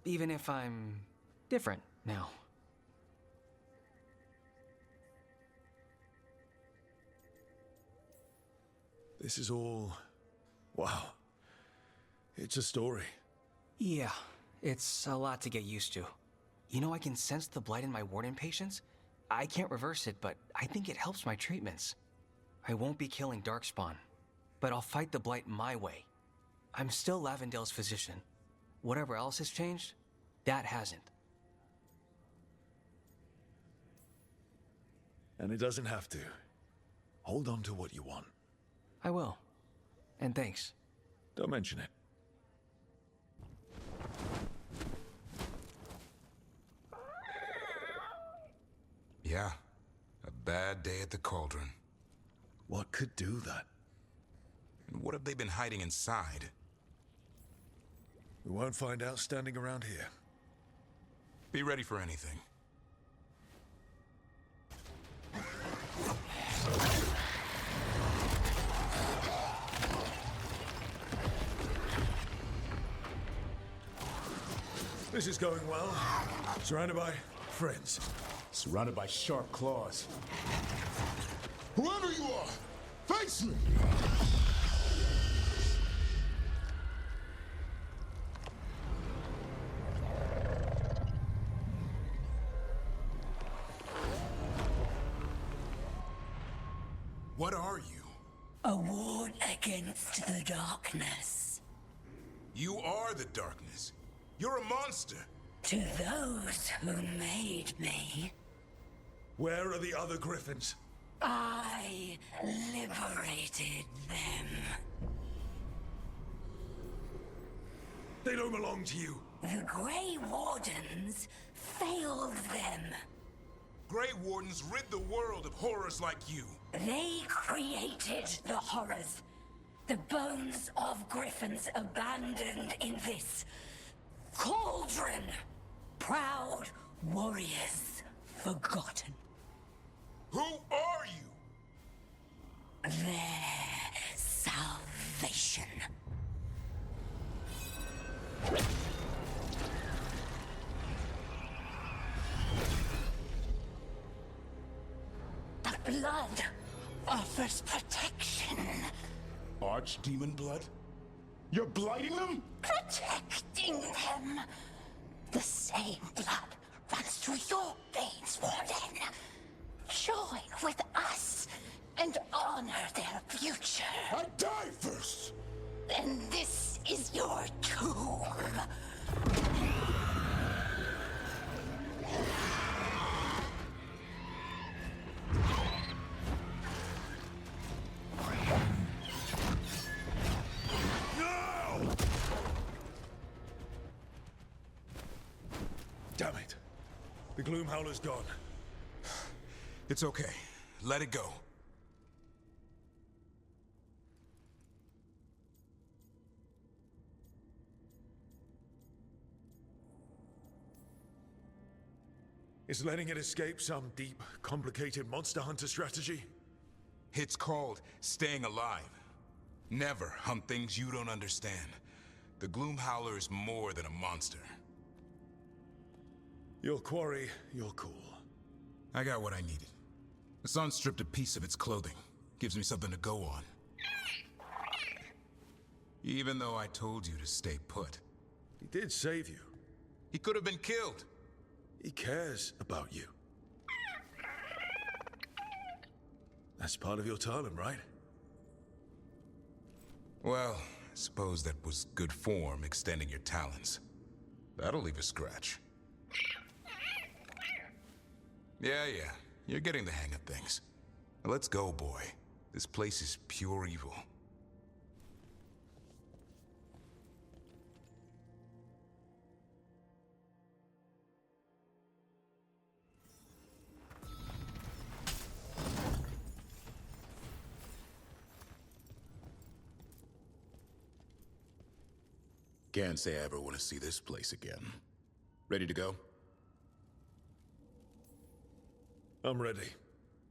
Even if I'm different now. This is all... wow. It's a story. Yeah, it's a lot to get used to. You know, I can sense the blight in my Warden patients. I can't reverse it, but I think it helps my treatments. I won't be killing Darkspawn, but I'll fight the blight my way. I'm still Lavendale's physician. Whatever else has changed, that hasn't. And it doesn't have to. Hold on to what you want. I will. And thanks. Don't mention it. Yeah. A bad day at the Cauldron. What could do that? What have they been hiding inside? We won't find out standing around here. Be ready for anything. This is going well. Surrounded by friends. Surrounded by sharp claws. Whoever you are, face me! What are you? A ward against the darkness. You are the darkness. You're a monster. To those who made me, Where are the other Griffins? I liberated them. They don't belong to you. The Grey Wardens failed them. Grey Wardens rid the world of horrors like you. They created the horrors. The bones of Griffins abandoned in this cauldron. Proud warriors forgotten. Who are you? Their salvation. The blood offers protection. Archdemon blood? You're blighting them? Protecting them. The same blood runs through your veins, Warden. Join with us and honor their future. I die first! Then this is your tomb. Damn it. The Gloom Howler's gone. It's okay. Let it go. Is letting it escape some deep, complicated monster hunter strategy? It's called staying alive. Never hunt things you don't understand. The Gloom Howler is more than a monster. Your quarry, you're cool. I got what I needed. The sun stripped a piece of its clothing. Gives me something to go on. Even though I told you to stay put. He did save you. He could have been killed. He cares about you. That's part of your talent, right? Well, I suppose that was good form, extending your talents. That'll leave a scratch. Yeah, you're getting the hang of things. Now let's go, boy. This place is pure evil. Can't say I ever want to see this place again. Ready to go? I'm ready.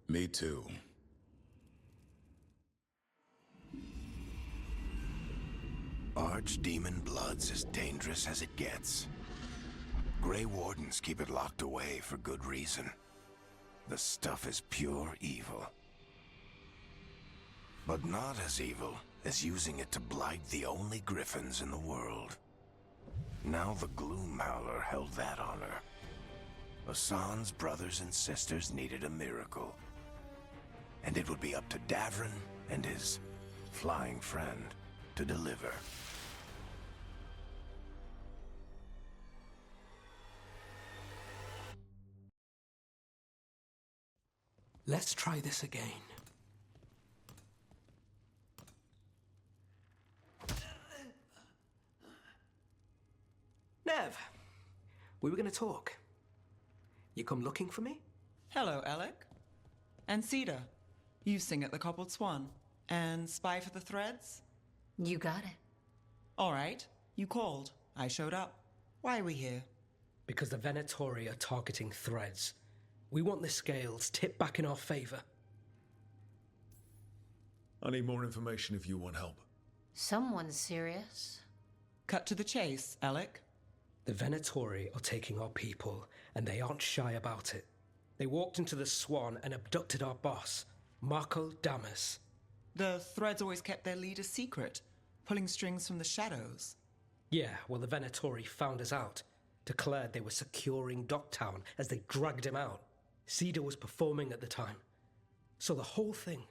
Me too. Archdemon blood's as dangerous as it gets. Grey Wardens keep it locked away for good reason. The stuff is pure evil. But not as evil as using it to blight the only griffins in the world. Now the Gloom Howler held that honor. Hassan's brothers and sisters needed a miracle. And it would be up to Davrin and his flying friend to deliver. Let's try this again. Nev, we were going to talk. You come looking for me? Hello, Alec. And Cedar, you sing at the Cobbled Swan. And spy for the threads? You got it. All right, you called. I showed up. Why are we here? Because the Venatori are targeting threads. We want the scales tipped back in our favor. I need more information if you want help. Someone's serious. Cut to the chase, Alec. The Venatori are taking our people, and they aren't shy about it. They walked into the Swan and abducted our boss, Marco Damas. The threads always kept their leader secret, pulling strings from the shadows. Yeah, well, the Venatori found us out, declared they were securing Docktown as they dragged him out. Cedar was performing at the time. So the whole thing.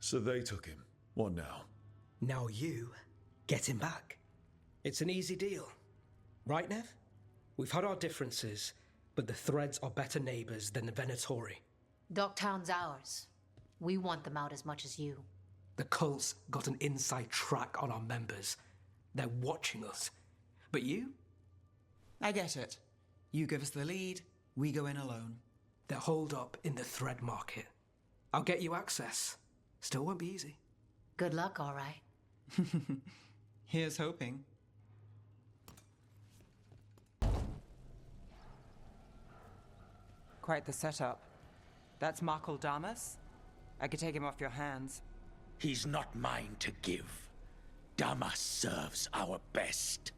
So they took him. What now? Now you get him back. It's an easy deal. Right, Nev? We've had our differences, but the threads are better neighbors than the Venatori. Docktown's ours. We want them out as much as you. The cult's got an inside track on our members. They're watching us. But you? I get it. You give us the lead, we go in alone. They're holed up in the thread market. I'll get you access. Still won't be easy. Good luck, all right. Here's hoping. Quite the setup. That's Marco Damas? I could take him off your hands. He's not mine to give. Damas serves our best.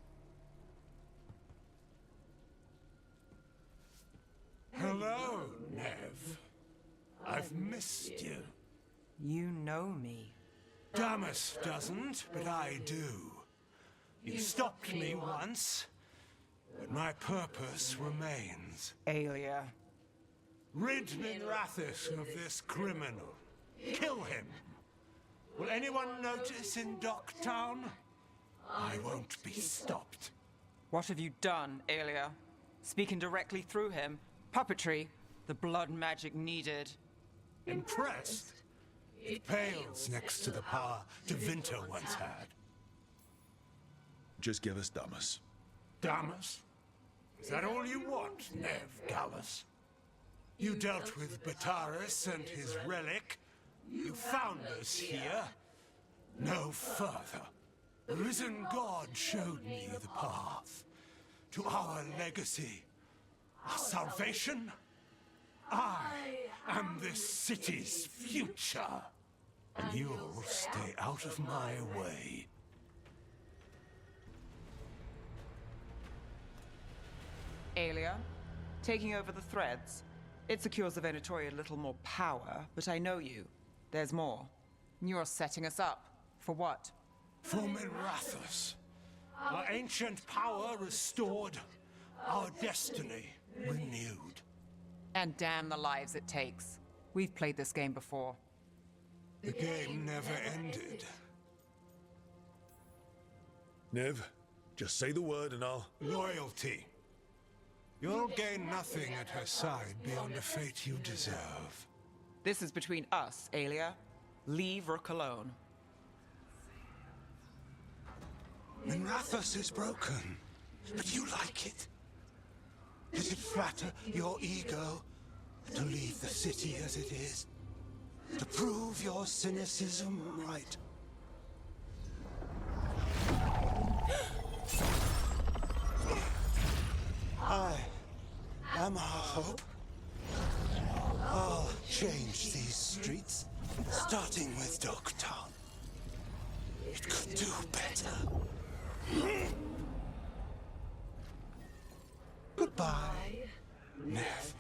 Hello, Nev. I've missed you. You know me. Damas doesn't, but I do. You stopped me once, but my purpose remains. Aelia. Rid Minrathis of this criminal. Kill him. Will anyone notice in Docktown? I won't be stopped. What have you done, Aelia? Speaking directly through him. Puppetry. The blood magic needed. Impressed? It pales next to the power Devinter once had. Just give us Damas. Damas? Is that all you want, Nev Gallus? You dealt with Bataris and his relic. You found us here. No further. The risen God showed me the path to our legacy, our salvation. I am this city's future, and you'll stay out of my way. Aelia, taking over the threads. It secures the Venatori a little more power, but I know you. There's more. You're setting us up. For what? For Minrathus. Our ancient power restored. Our destiny renewed. And damn the lives it takes. We've played this game before. The game never ended. Niv, just say the word and I'll... Loyalty. You'll gain nothing at her side beyond a fate you deserve. This is between us, Aelia. Leave Rook alone. Minrathous is broken, but you like it. Does it flatter your ego to leave the city as it is? To prove your cynicism right? I am our hope. I'll change these streets, starting with Dogtown. It could do better. Goodbye, Nev.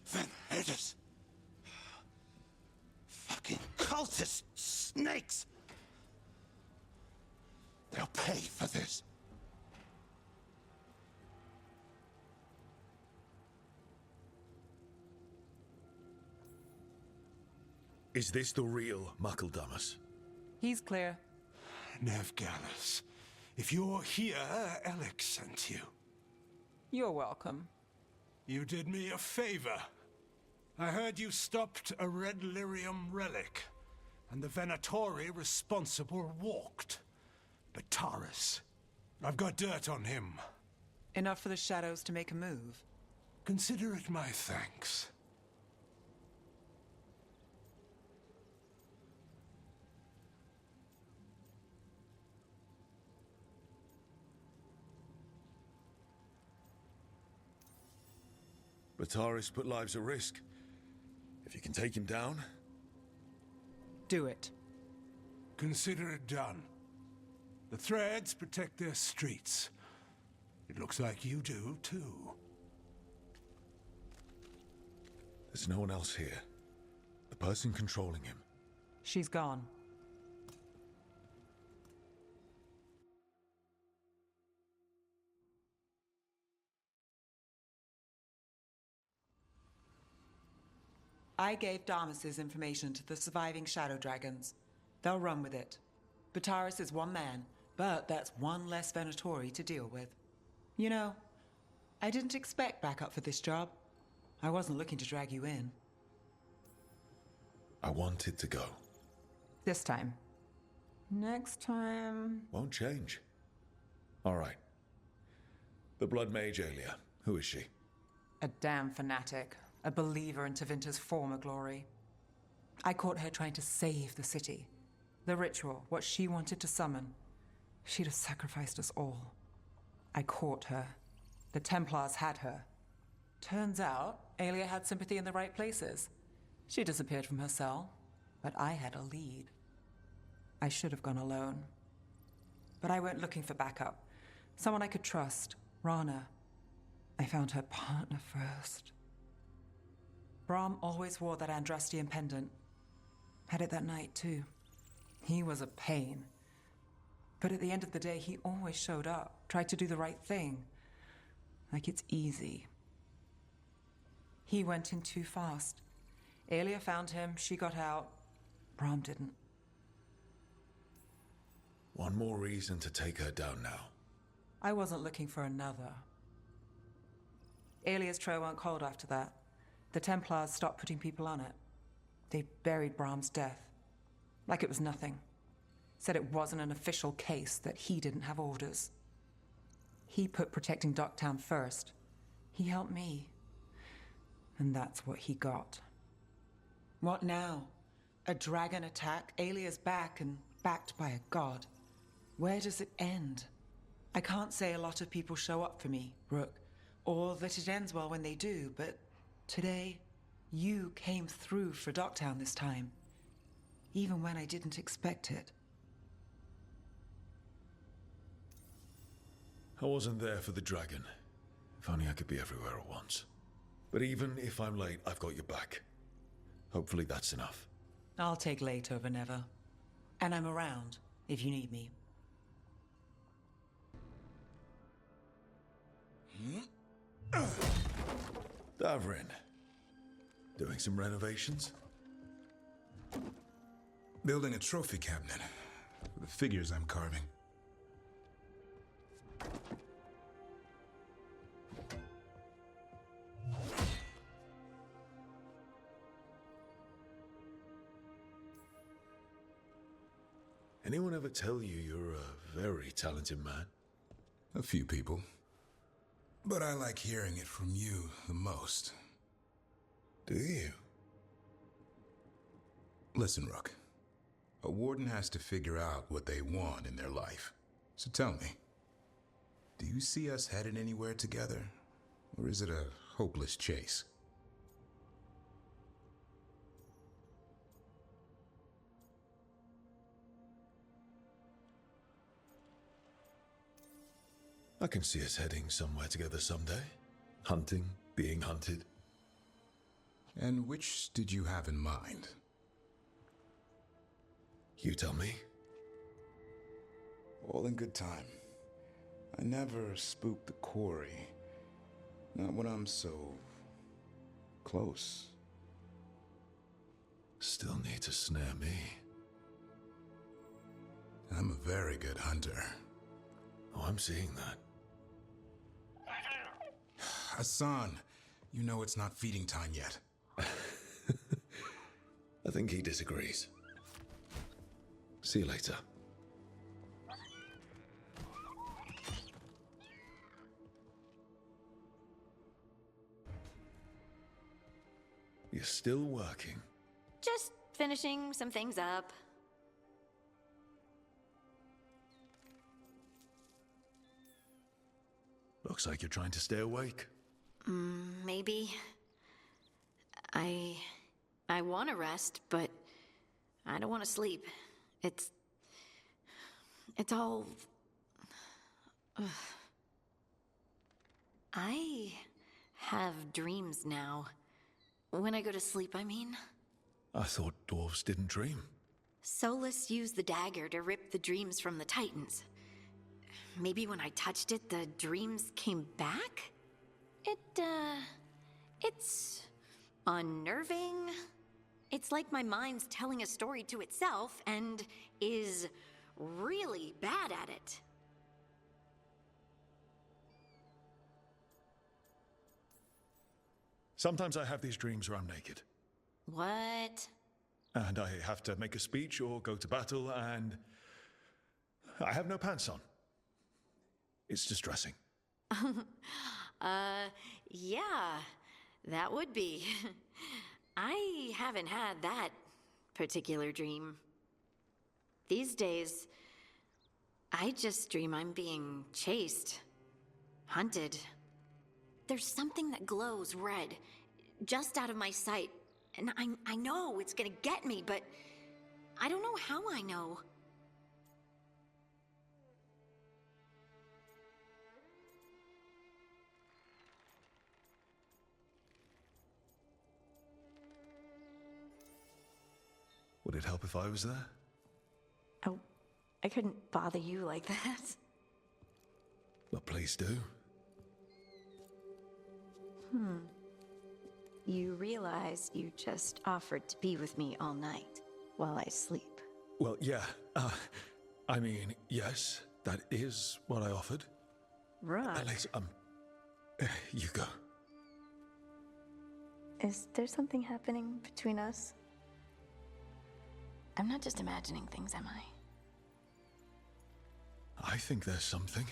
Van Herders. Fucking cultist snakes. They'll pay for this. Is this the real Muckledamus? He's clear. Nev Gallus, if you're here, Alec sent you. You're welcome. You did me a favor. I heard you stopped a red lyrium relic, and the Venatori responsible walked. But Taurus, I've got dirt on him. Enough for the shadows to make a move. Consider it my thanks. Bataris put lives at risk. If you can take him down... Do it. Consider it done. The Threads protect their streets. It looks like you do, too. There's no one else here. The person controlling him. She's gone. I gave Damas's information to the surviving Shadow Dragons. They'll run with it. Bataris is one man, but that's one less Venatori to deal with. You know, I didn't expect backup for this job. I wasn't looking to drag you in. I wanted to go. This time. Next time... Won't change. All right. The Blood Mage Aelia. Who is she? A damn fanatic. A believer in Tevinter's former glory. I caught her trying to save the city. The ritual, what she wanted to summon. She'd have sacrificed us all. I caught her. The Templars had her. Turns out, Aelia had sympathy in the right places. She disappeared from her cell, but I had a lead. I should have gone alone. But I went looking for backup. Someone I could trust. Rana. I found her partner first. Brahm always wore that Andrastian pendant. Had it that night, too. He was a pain. But at the end of the day, he always showed up, tried to do the right thing. Like it's easy. He went in too fast. Aelia found him, she got out. Brahm didn't. One more reason to take her down now. I wasn't looking for another. Aelia's trail went cold after that. The Templars stopped putting people on it. They buried Brahm's death. Like it was nothing. Said it wasn't an official case, that he didn't have orders. He put protecting Docktown first. He helped me. And that's what he got. What now? A dragon attack, Aelia's back and backed by a god. Where does it end? I can't say a lot of people show up for me, Rook, or that it ends well when they do, but today, you came through for Docktown this time. Even when I didn't expect it. I wasn't there for the dragon. If only I could be everywhere at once. But even if I'm late, I've got your back. Hopefully that's enough. I'll take late over never. And I'm around if you need me. Davrin. Doing some renovations? Building a trophy cabinet for the figures I'm carving. Anyone ever tell you you're a very talented man? A few people. But I like hearing it from you the most. Do you? Listen, Rook. A warden has to figure out what they want in their life. So tell me, do you see us headed anywhere together? Or is it a hopeless chase? I can see us heading somewhere together someday. Hunting, being hunted. And which did you have in mind? You tell me. All in good time. I never spook the quarry. Not when I'm so close. Still need to snare me. I'm a very good hunter. Oh, I'm seeing that. Hassan, you know it's not feeding time yet. I think he disagrees. See you later. You're still working. Just finishing some things up. Looks like you're trying to stay awake. Maybe. I want to rest, but I don't want to sleep. It's all... Ugh. I have dreams now. When I go to sleep, I mean. I thought dwarves didn't dream. Solus used the dagger to rip the dreams from the Titans. Maybe when I touched it, the dreams came back? It's unnerving. It's like my mind's telling a story to itself and is really bad at it. Sometimes I have these dreams where I'm naked. What? And I have to make a speech or go to battle, and I have no pants on. It's distressing. Yeah, that would be. I haven't had that particular dream. These days, I just dream I'm being chased, hunted. There's something that glows red, just out of my sight, and I know it's gonna get me, but I don't know how I know. Would it help if I was there? Oh, I couldn't bother you like that. Well, please do. You realize you just offered to be with me all night while I sleep. Well, yeah. I mean, yes, that is what I offered. Right. Alex, you go. Is there something happening between us? I'm not just imagining things, am I? I think there's something.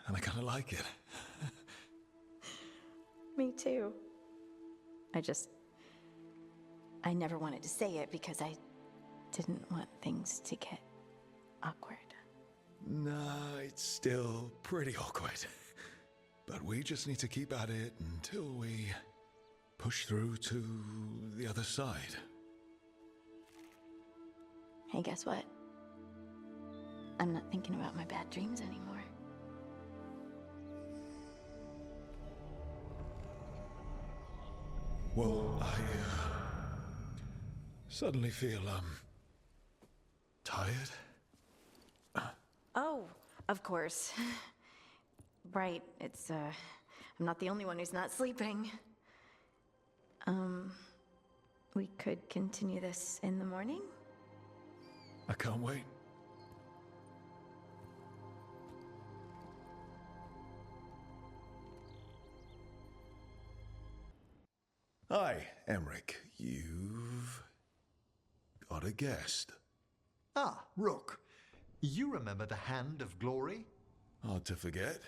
And I kind of like it. Me too. I never wanted to say it because I didn't want things to get awkward. No, it's still pretty awkward. But we just need to keep at it until we push through to the other side. Hey, guess what? I'm not thinking about my bad dreams anymore. Well, I suddenly feel, tired. Oh, of course. Right, it's, I'm not the only one who's not sleeping. We could continue this in the morning? I can't wait. Hi, Emmerich. You've got a guest. Ah, Rook. You remember the Hand of Glory? Hard to forget.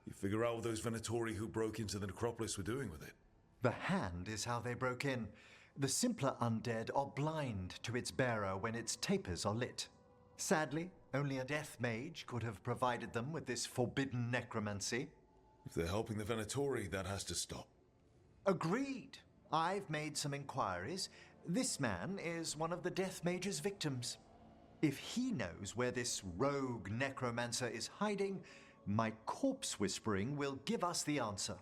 You figure out what those Venatori who broke into the necropolis were doing with it? The Hand is how they broke in. The simpler undead are blind to its bearer when its tapers are lit. Sadly, only a death mage could have provided them with this forbidden necromancy. If they're helping the Venatori, that has to stop. Agreed. I've made some inquiries. This man is one of the death mage's victims. If he knows where this rogue necromancer is hiding, my corpse whispering will give us the answer.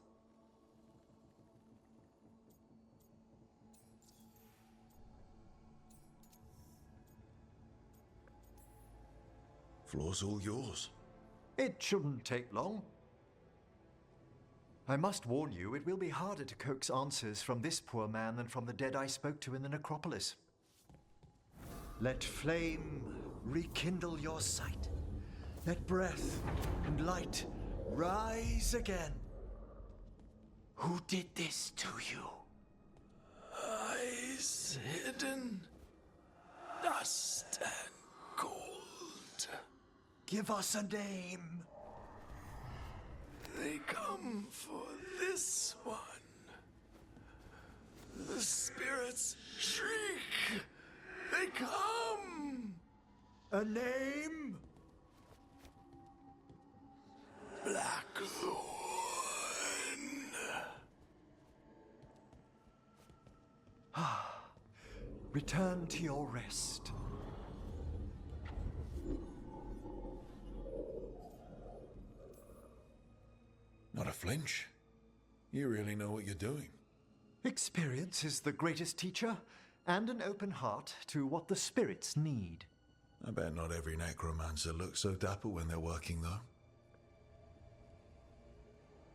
Floor's all yours. It shouldn't take long. I must warn you, it will be harder to coax answers from this poor man than from the dead I spoke to in the necropolis. Let flame rekindle your sight. Let breath and light rise again. Who did this to you? Eyes hidden, dust and gold. Give us a name. They come for this one. The spirits shriek. They come. A name? Blackthorn. Return to your rest. Not a flinch. You really know what you're doing. Experience is the greatest teacher, and an open heart to what the spirits need. I bet not every necromancer looks so dapper when they're working, though.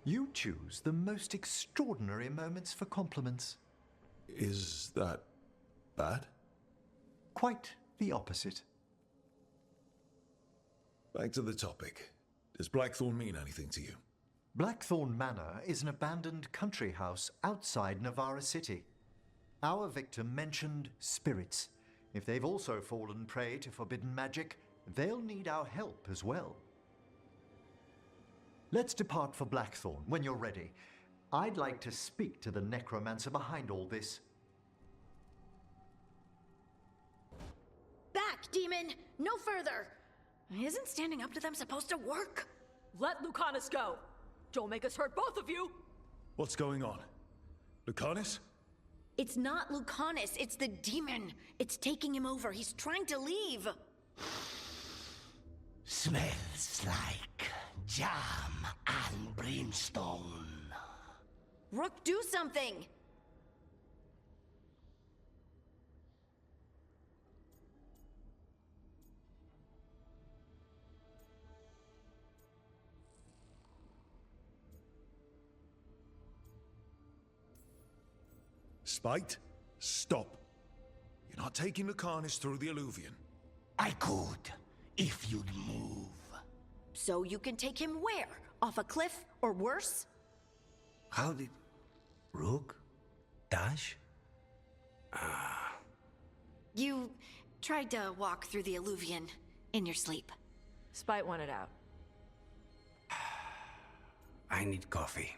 You choose the most extraordinary moments for compliments. Is that bad? Quite the opposite. Back to the topic. Does Blackthorn mean anything to you? Blackthorn Manor is an abandoned country house outside Navarra City. Our victim mentioned spirits. If they've also fallen prey to forbidden magic, they'll need our help as well. Let's depart for Blackthorn when you're ready. I'd like to speak to the necromancer behind all this. Back, demon! No further! Isn't standing up to them supposed to work? Let Lucanus go! Don't make us hurt both of you! What's going on? Lucanus? It's not Lucanus, it's the demon. It's taking him over. He's trying to leave. Smells like jam and brimstone. Rook, do something! Spite, stop. You're not taking Lucanus through the Alluvion. I could, if you'd move. So you can take him where? Off a cliff, or worse? How did... Rook? Dash? You tried to walk through the Alluvion in your sleep. Spite wanted out. I need coffee.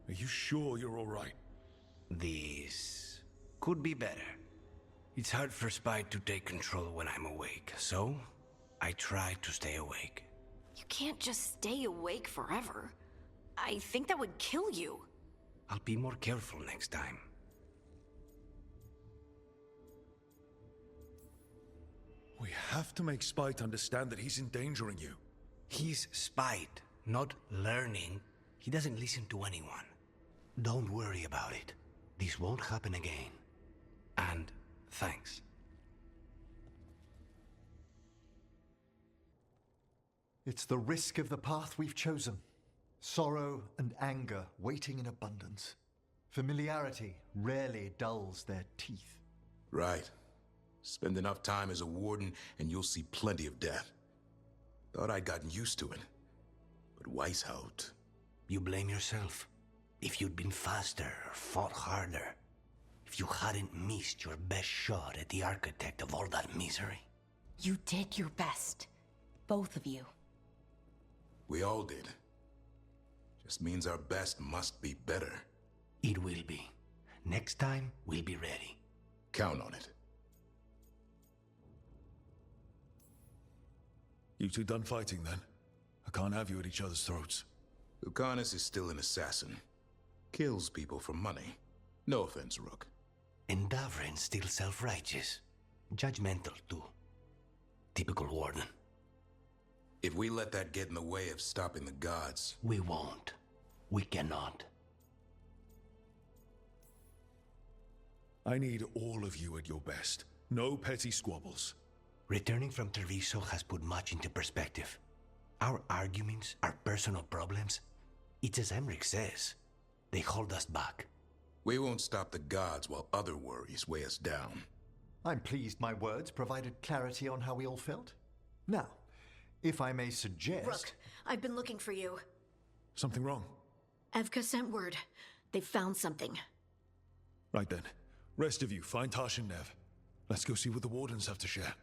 Are you sure you're all right? This could be better. It's hard for Spite to take control when I'm awake, so I try to stay awake. You can't just stay awake forever. I think that would kill you. I'll be more careful next time. We have to make Spite understand that he's endangering you. He's Spite, not learning. He doesn't listen to anyone. Don't worry about it. This won't happen again. And thanks. It's the risk of the path we've chosen. Sorrow and anger waiting in abundance. Familiarity rarely dulls their teeth. Right. Spend enough time as a warden and you'll see plenty of death. Thought I'd gotten used to it. But Weishaupt... You blame yourself. If you'd been faster or fought harder. If you hadn't missed your best shot at the architect of all that misery. You did your best. Both of you. We all did. Just means our best must be better. It will be. Next time, we'll be ready. Count on it. You two done fighting then? I can't have you at each other's throats. Lucanus is still an assassin. Kills people for money. No offense, Rook. And Davrin's still self-righteous. Judgmental, too. Typical warden. If we let that get in the way of stopping the gods... We won't. We cannot. I need all of you at your best. No petty squabbles. Returning from Treviso has put much into perspective. Our arguments, our personal problems, it's as Emmerich says. They hold us back. We won't stop the gods while other worries weigh us down. I'm pleased my words provided clarity on how we all felt. Now, if I may suggest... Rook, I've been looking for you. Something wrong? Evka sent word. They found something. Right then. Rest of you, find Tash and Nev. Let's go see what the Wardens have to share.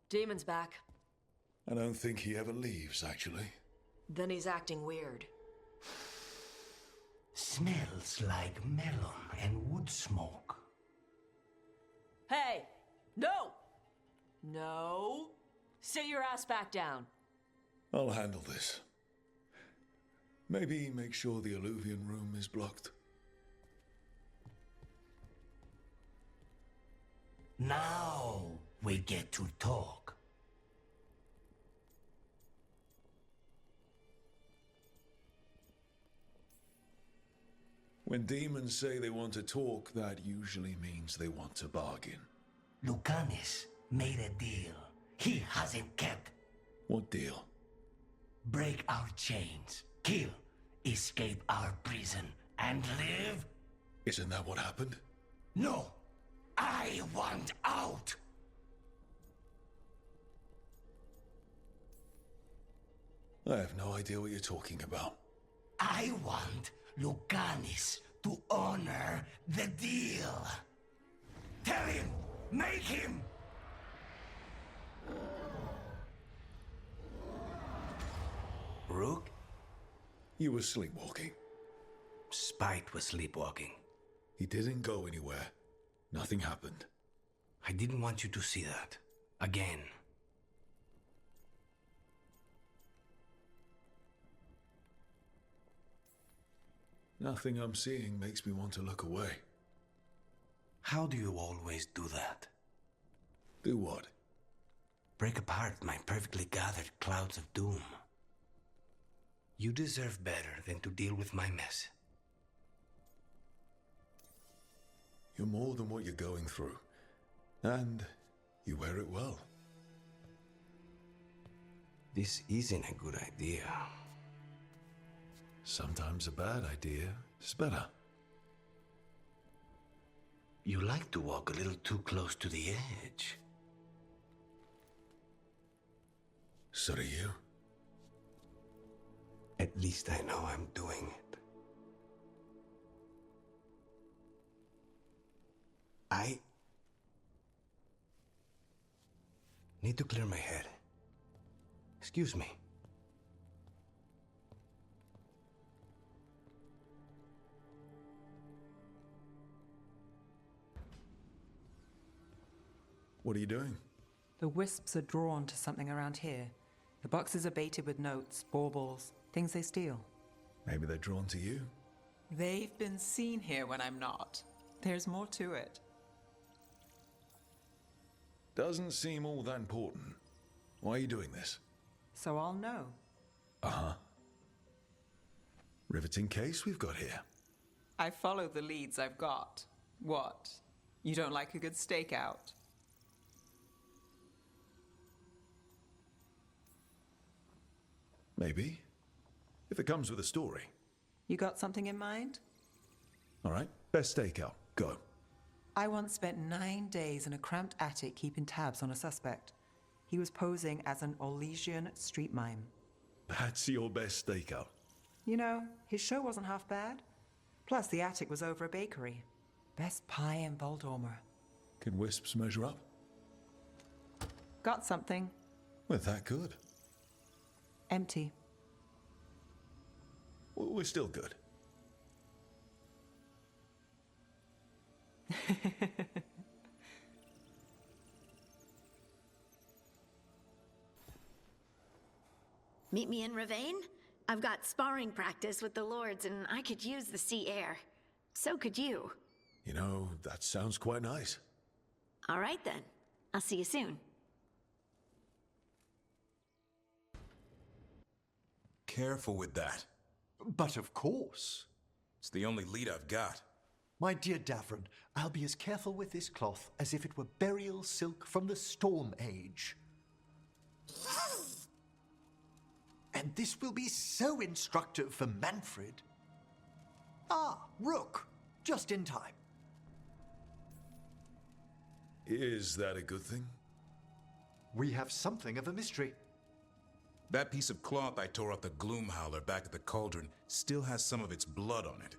Demon's back. I don't think he ever leaves, actually. Then he's acting weird. Smells like melon and wood smoke. Hey! No! No! Sit your ass back down. I'll handle this. Maybe make sure the alluvian room is blocked. Now we get to talk. When demons say they want to talk, that usually means they want to bargain. Lucanus made a deal he hasn't kept. What deal? Break our chains, kill, escape our prison, and live? Isn't that what happened? No! I want out! I have no idea what you're talking about. I want Lucanus to honor the deal. Tell him! Make him! Rook? You were sleepwalking. Spite was sleepwalking. He didn't go anywhere. Nothing happened. I didn't want you to see that. Again. Nothing I'm seeing makes me want to look away. How do you always do that? Do what? Break apart my perfectly gathered clouds of doom. You deserve better than to deal with my mess. You're more than what you're going through. And you wear it well. This isn't a good idea. Sometimes a bad idea is better. You like to walk a little too close to the edge. So do you. At least I know I'm doing it. I need to clear my head. Excuse me. What are you doing? The wisps are drawn to something around here. The boxes are baited with notes, baubles, things they steal. Maybe they're drawn to you. They've been seen here when I'm not. There's more to it. Doesn't seem all that important. Why are you doing this? So I'll know. Uh-huh. Riveting case we've got here. I follow the leads I've got. What? You don't like a good stakeout? Maybe. If it comes with a story. You got something in mind? All right, best stakeout. Go. I once spent 9 days in a cramped attic keeping tabs on a suspect. He was posing as an Orlesian street mime. That's your best stakeout. You know, his show wasn't half bad. Plus, the attic was over a bakery. Best pie in Voldormer. Can wisps measure up? Got something. We're that good. Empty. We're still good. Meet me in Ravane? I've got sparring practice with the lords and I could use the sea air. So could you. You know, that sounds quite nice. All right then. I'll see you soon. Careful with that. But of course. It's the only lead I've got. My dear Davrin, I'll be as careful with this cloth as if it were burial silk from the Storm Age. And this will be so instructive for Manfred. Ah, Rook, just in time. Is that a good thing? We have something of a mystery. That piece of cloth I tore off the Gloomhowler back at the cauldron still has some of its blood on it.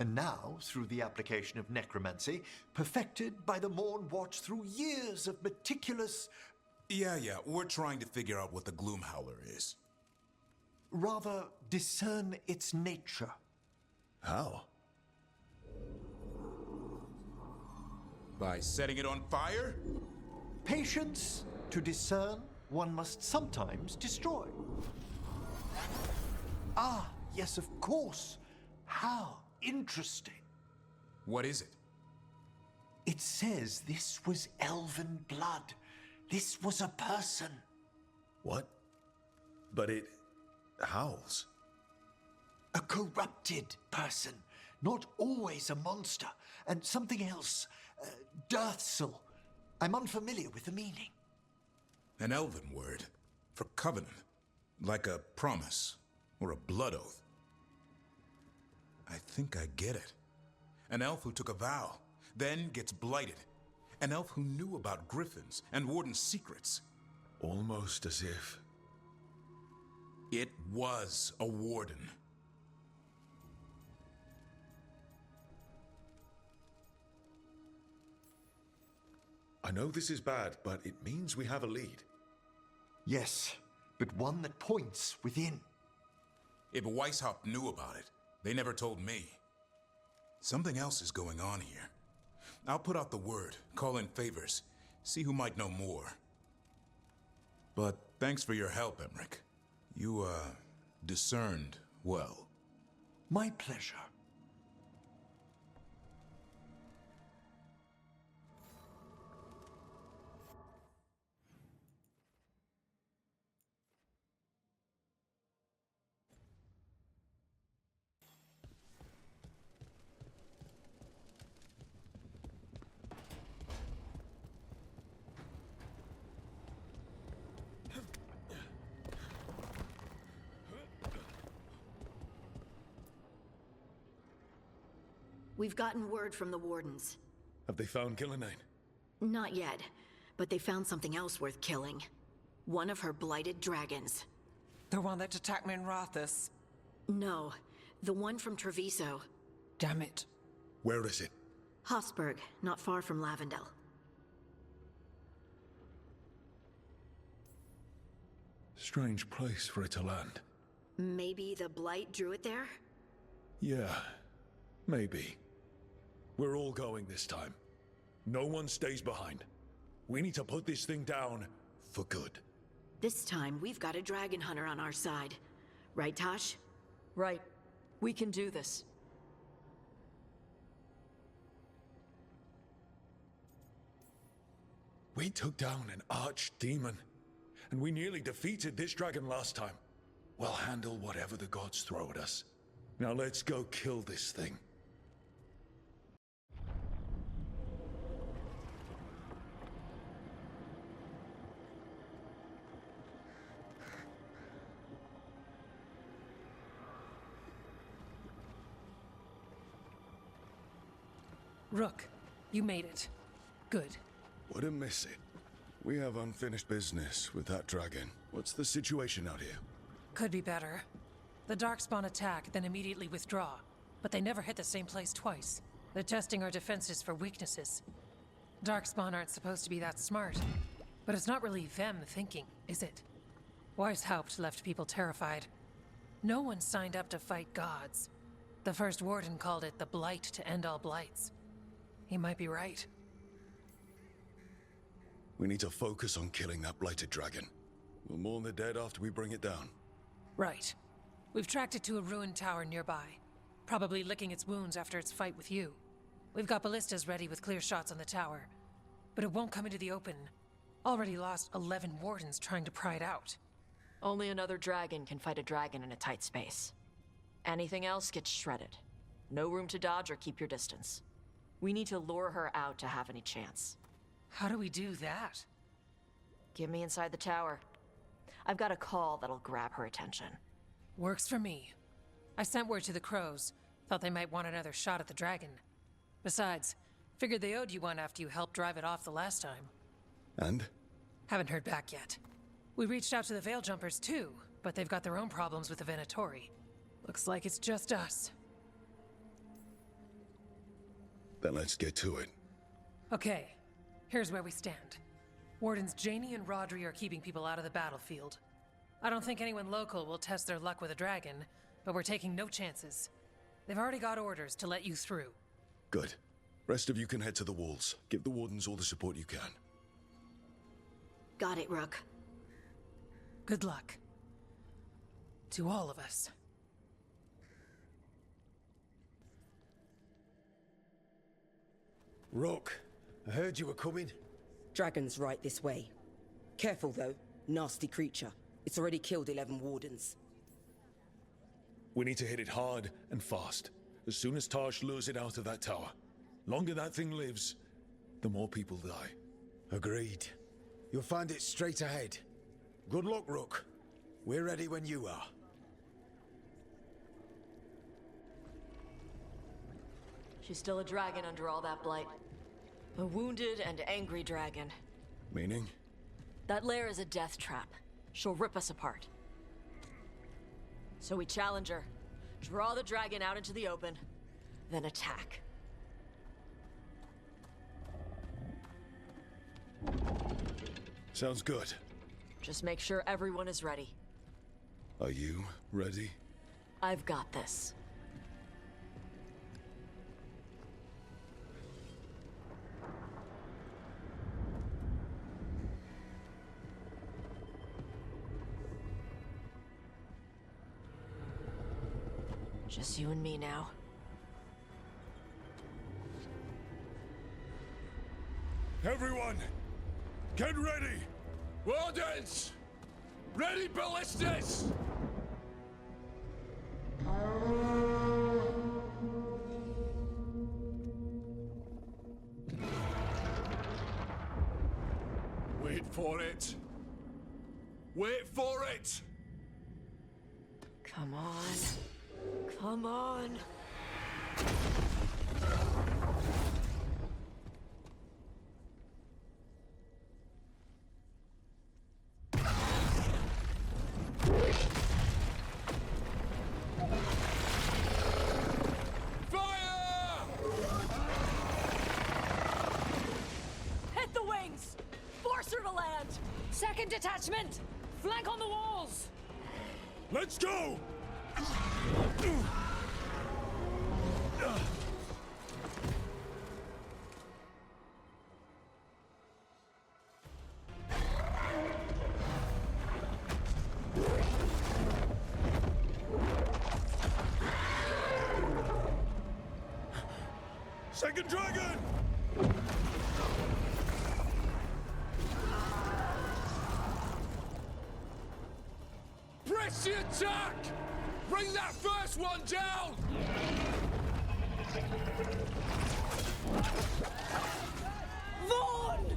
And now, through the application of necromancy, perfected by the Morn Watch through years of meticulous... Yeah, we're trying to figure out what the Gloomhowler is. Rather, discern its nature. How? By setting it on fire? Patience. To discern, one must sometimes destroy. Ah, yes, of course. How interesting. What is it? It says this was elven blood. This was a person. What? But it howls. A corrupted person. Not always a monster. And something else. Dirthsel. I'm unfamiliar with the meaning. An elven word. For covenant. Like a promise. Or a blood oath. I think I get it. An elf who took a vow. Then gets blighted. An elf who knew about griffins and warden's secrets. Almost as if... It was a warden. I know this is bad, but it means we have a lead. Yes, but one that points within. If Weishaupt knew about it, they never told me. Something else is going on here. I'll put out the word, call in favors, see who might know more. But thanks for your help, Emmerich. You, discerned well. My pleasure. We've gotten word from the wardens. Have they found Gillenane? Not yet, but they found something else worth killing. One of her blighted dragons. The one that attacked Minrathous? No, the one from Treviso. Damn it. Where is it? Hofsburg, not far from Lavendel. Strange place for it to land. Maybe the blight drew it there? Yeah, maybe. We're all going this time. No one stays behind. We need to put this thing down for good. This time, we've got a dragon hunter on our side. Right, Tosh? Right. We can do this. We took down an archdemon, and we nearly defeated this dragon last time. We'll handle whatever the gods throw at us. Now let's go kill this thing. Rook, you made it. Good. Wouldn't miss it. We have unfinished business with that dragon. What's the situation out here? Could be better. The Darkspawn attack, then immediately withdraw. But they never hit the same place twice. They're testing our defenses for weaknesses. Darkspawn aren't supposed to be that smart. But it's not really them thinking, is it? Weishaupt left people terrified. No one signed up to fight gods. The first warden called it the blight to end all blights. He might be right. We need to focus on killing that blighted dragon. We'll mourn the dead after we bring it down. Right. We've tracked it to a ruined tower nearby. Probably licking its wounds after its fight with you. We've got ballistas ready with clear shots on the tower. But it won't come into the open. Already lost 11 wardens trying to pry it out. Only another dragon can fight a dragon in a tight space. Anything else gets shredded. No room to dodge or keep your distance. We need to lure her out to have any chance. How do we do that? Get me inside the tower. I've got a call that'll grab her attention. Works for me. I sent word to the crows. Thought they might want another shot at the dragon. Besides, figured they owed you one after you helped drive it off the last time. And? Haven't heard back yet. We reached out to the Veil Jumpers too, but they've got their own problems with the Venatori. Looks like it's just us. Then let's get to it. Okay, here's where we stand. Wardens Janie and Rodri are keeping people out of the battlefield. I don't think anyone local will test their luck with a dragon, but we're taking no chances. They've already got orders to let you through. Good. Rest of you can head to the walls. Give the wardens all the support you can. Got it, Rook. Good luck. To all of us. Rook, I heard you were coming. Dragon's right this way. Careful though, nasty creature. It's already killed 11 wardens. We need to hit it hard and fast. As soon as Tarsh lures it out of that tower. Longer that thing lives, the more people die. Agreed. You'll find it straight ahead. Good luck, Rook. We're ready when you are. She's still a dragon under all that blight. A wounded and angry dragon. Meaning? That lair is a death trap. She'll rip us apart. So we challenge her, draw the dragon out into the open, then attack. Sounds good. Just make sure everyone is ready. Are you ready? I've got this. Just you and me now. Everyone, get ready! Wardens! Ready ballistas! Wait for it. Wait for it! Come on. Come on. Hit the wings! Force her to land! Second detachment! Flank on the walls! Let's go! Second dragon! Press the attack! Bring that first one down! Vaughn!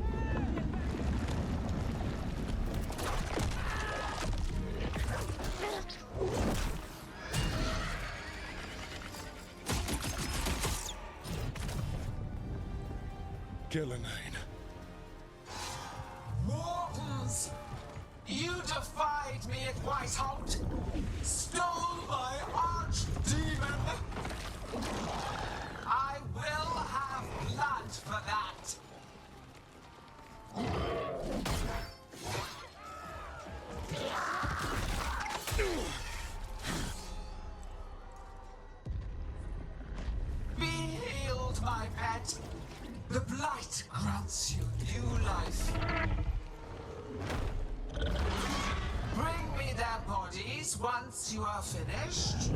Killing. Wardens! You defied me at Whiteholt! Stole my archdemon! I will have blood for that! Be healed, my pet! The blight grants you new life. Bring me their bodies once you are finished.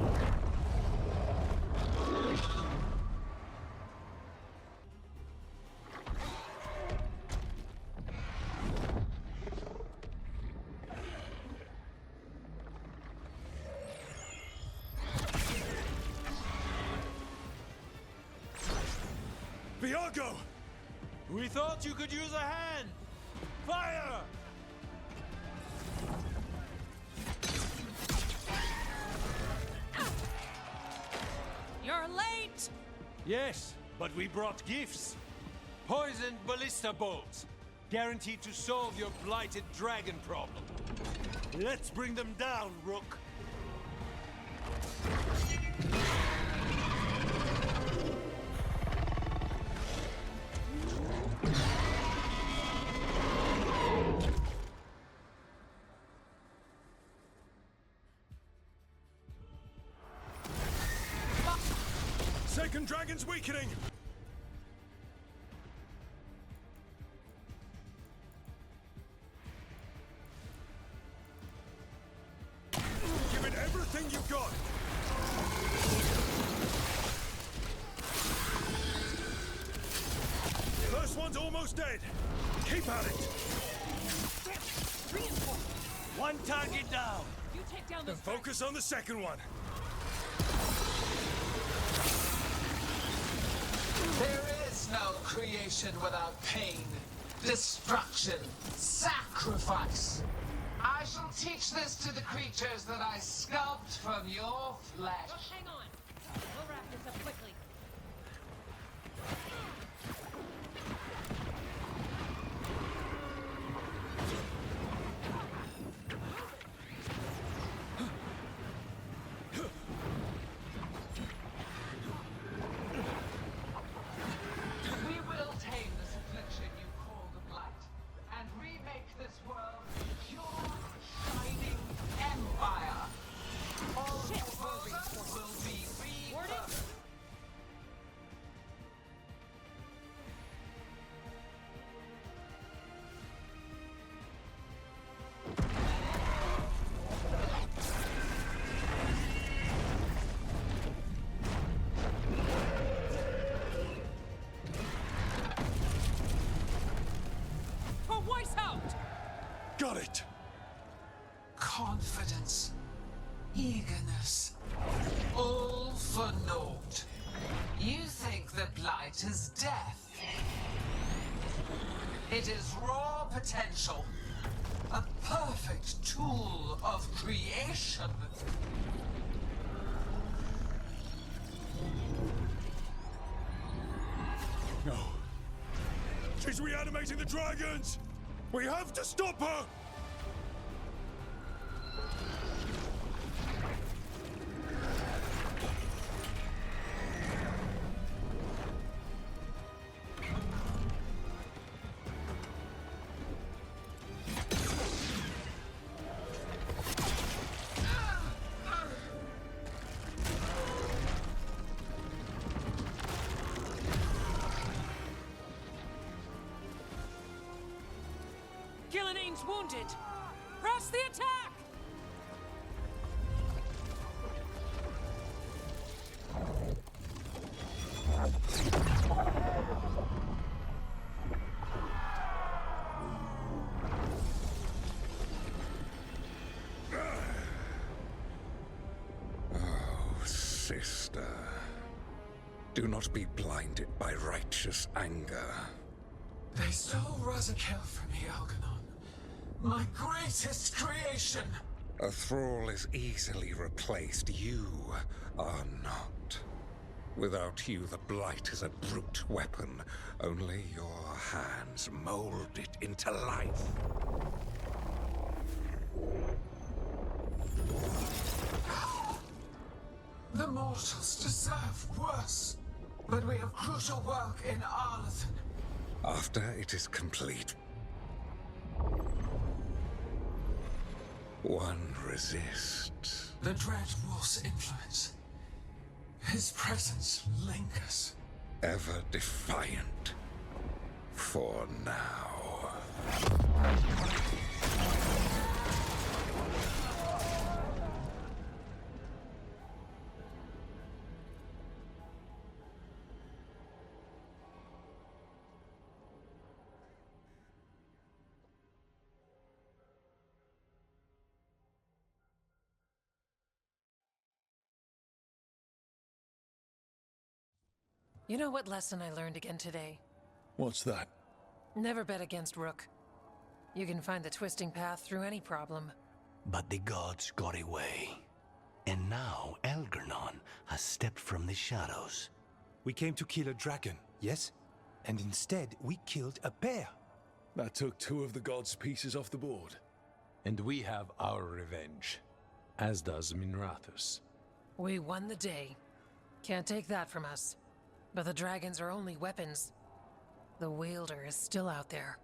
Viago! We thought you could use a hand! Fire! You're late! Yes, but we brought gifts. Poisoned ballista bolts. Guaranteed to solve your blighted dragon problem. Let's bring them down, Rook. Second dragon's weakening! Give it everything you've got! First one's almost dead! Keep at it! One target down! You take down Then focus on the second one! There is no creation without pain, destruction, sacrifice. I shall teach this to the creatures that I sculpt from your flesh. Hang on. We'll wrap this up quickly. We will tame this affliction you call the Blight, and remake this world a pure, shining empire. All worlds will be rebirthed. For Weishaupt! Got it! Confidence, eagerness, all for naught. You think the Blight is death. It is raw potential, a perfect tool of creation. No. She's reanimating the dragons! We have to stop her! Gillening's wounded! Press the attack! Do not be blinded by righteous anger. They stole Razakel from me, Algernon. My greatest creation! A thrall is easily replaced. You are not. Without you, the Blight is a brute weapon. Only your hands mold it into life. The mortals deserve worse. But we have crucial work in Arlathan. After it is complete, one resists. The Dread Wolf's influence. His presence lingers. Ever defiant. For now. You know what lesson I learned again today? What's that? Never bet against Rook. You can find the twisting path through any problem. But the gods got away. And now Algernon has stepped from the shadows. We came to kill a dragon, yes? And instead, we killed a bear. That took 2 of the gods' pieces off the board. And we have our revenge, as does Minrathous. We won the day. Can't take that from us. But the dragons are only weapons. The wielder is still out there.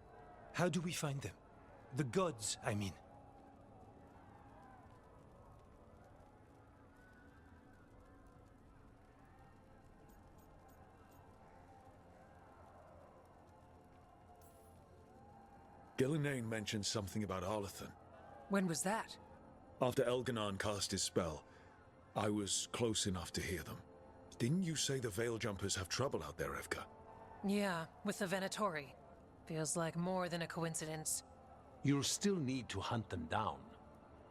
How do we find them? The gods, I mean. Gillenane mentioned something about Arlathan. When was that? After Elganon cast his spell, I was close enough to hear them. Didn't you say the Veil Jumpers have trouble out there, Evka? Yeah, with the Venatori. Feels like more than a coincidence. You'll still need to hunt them down.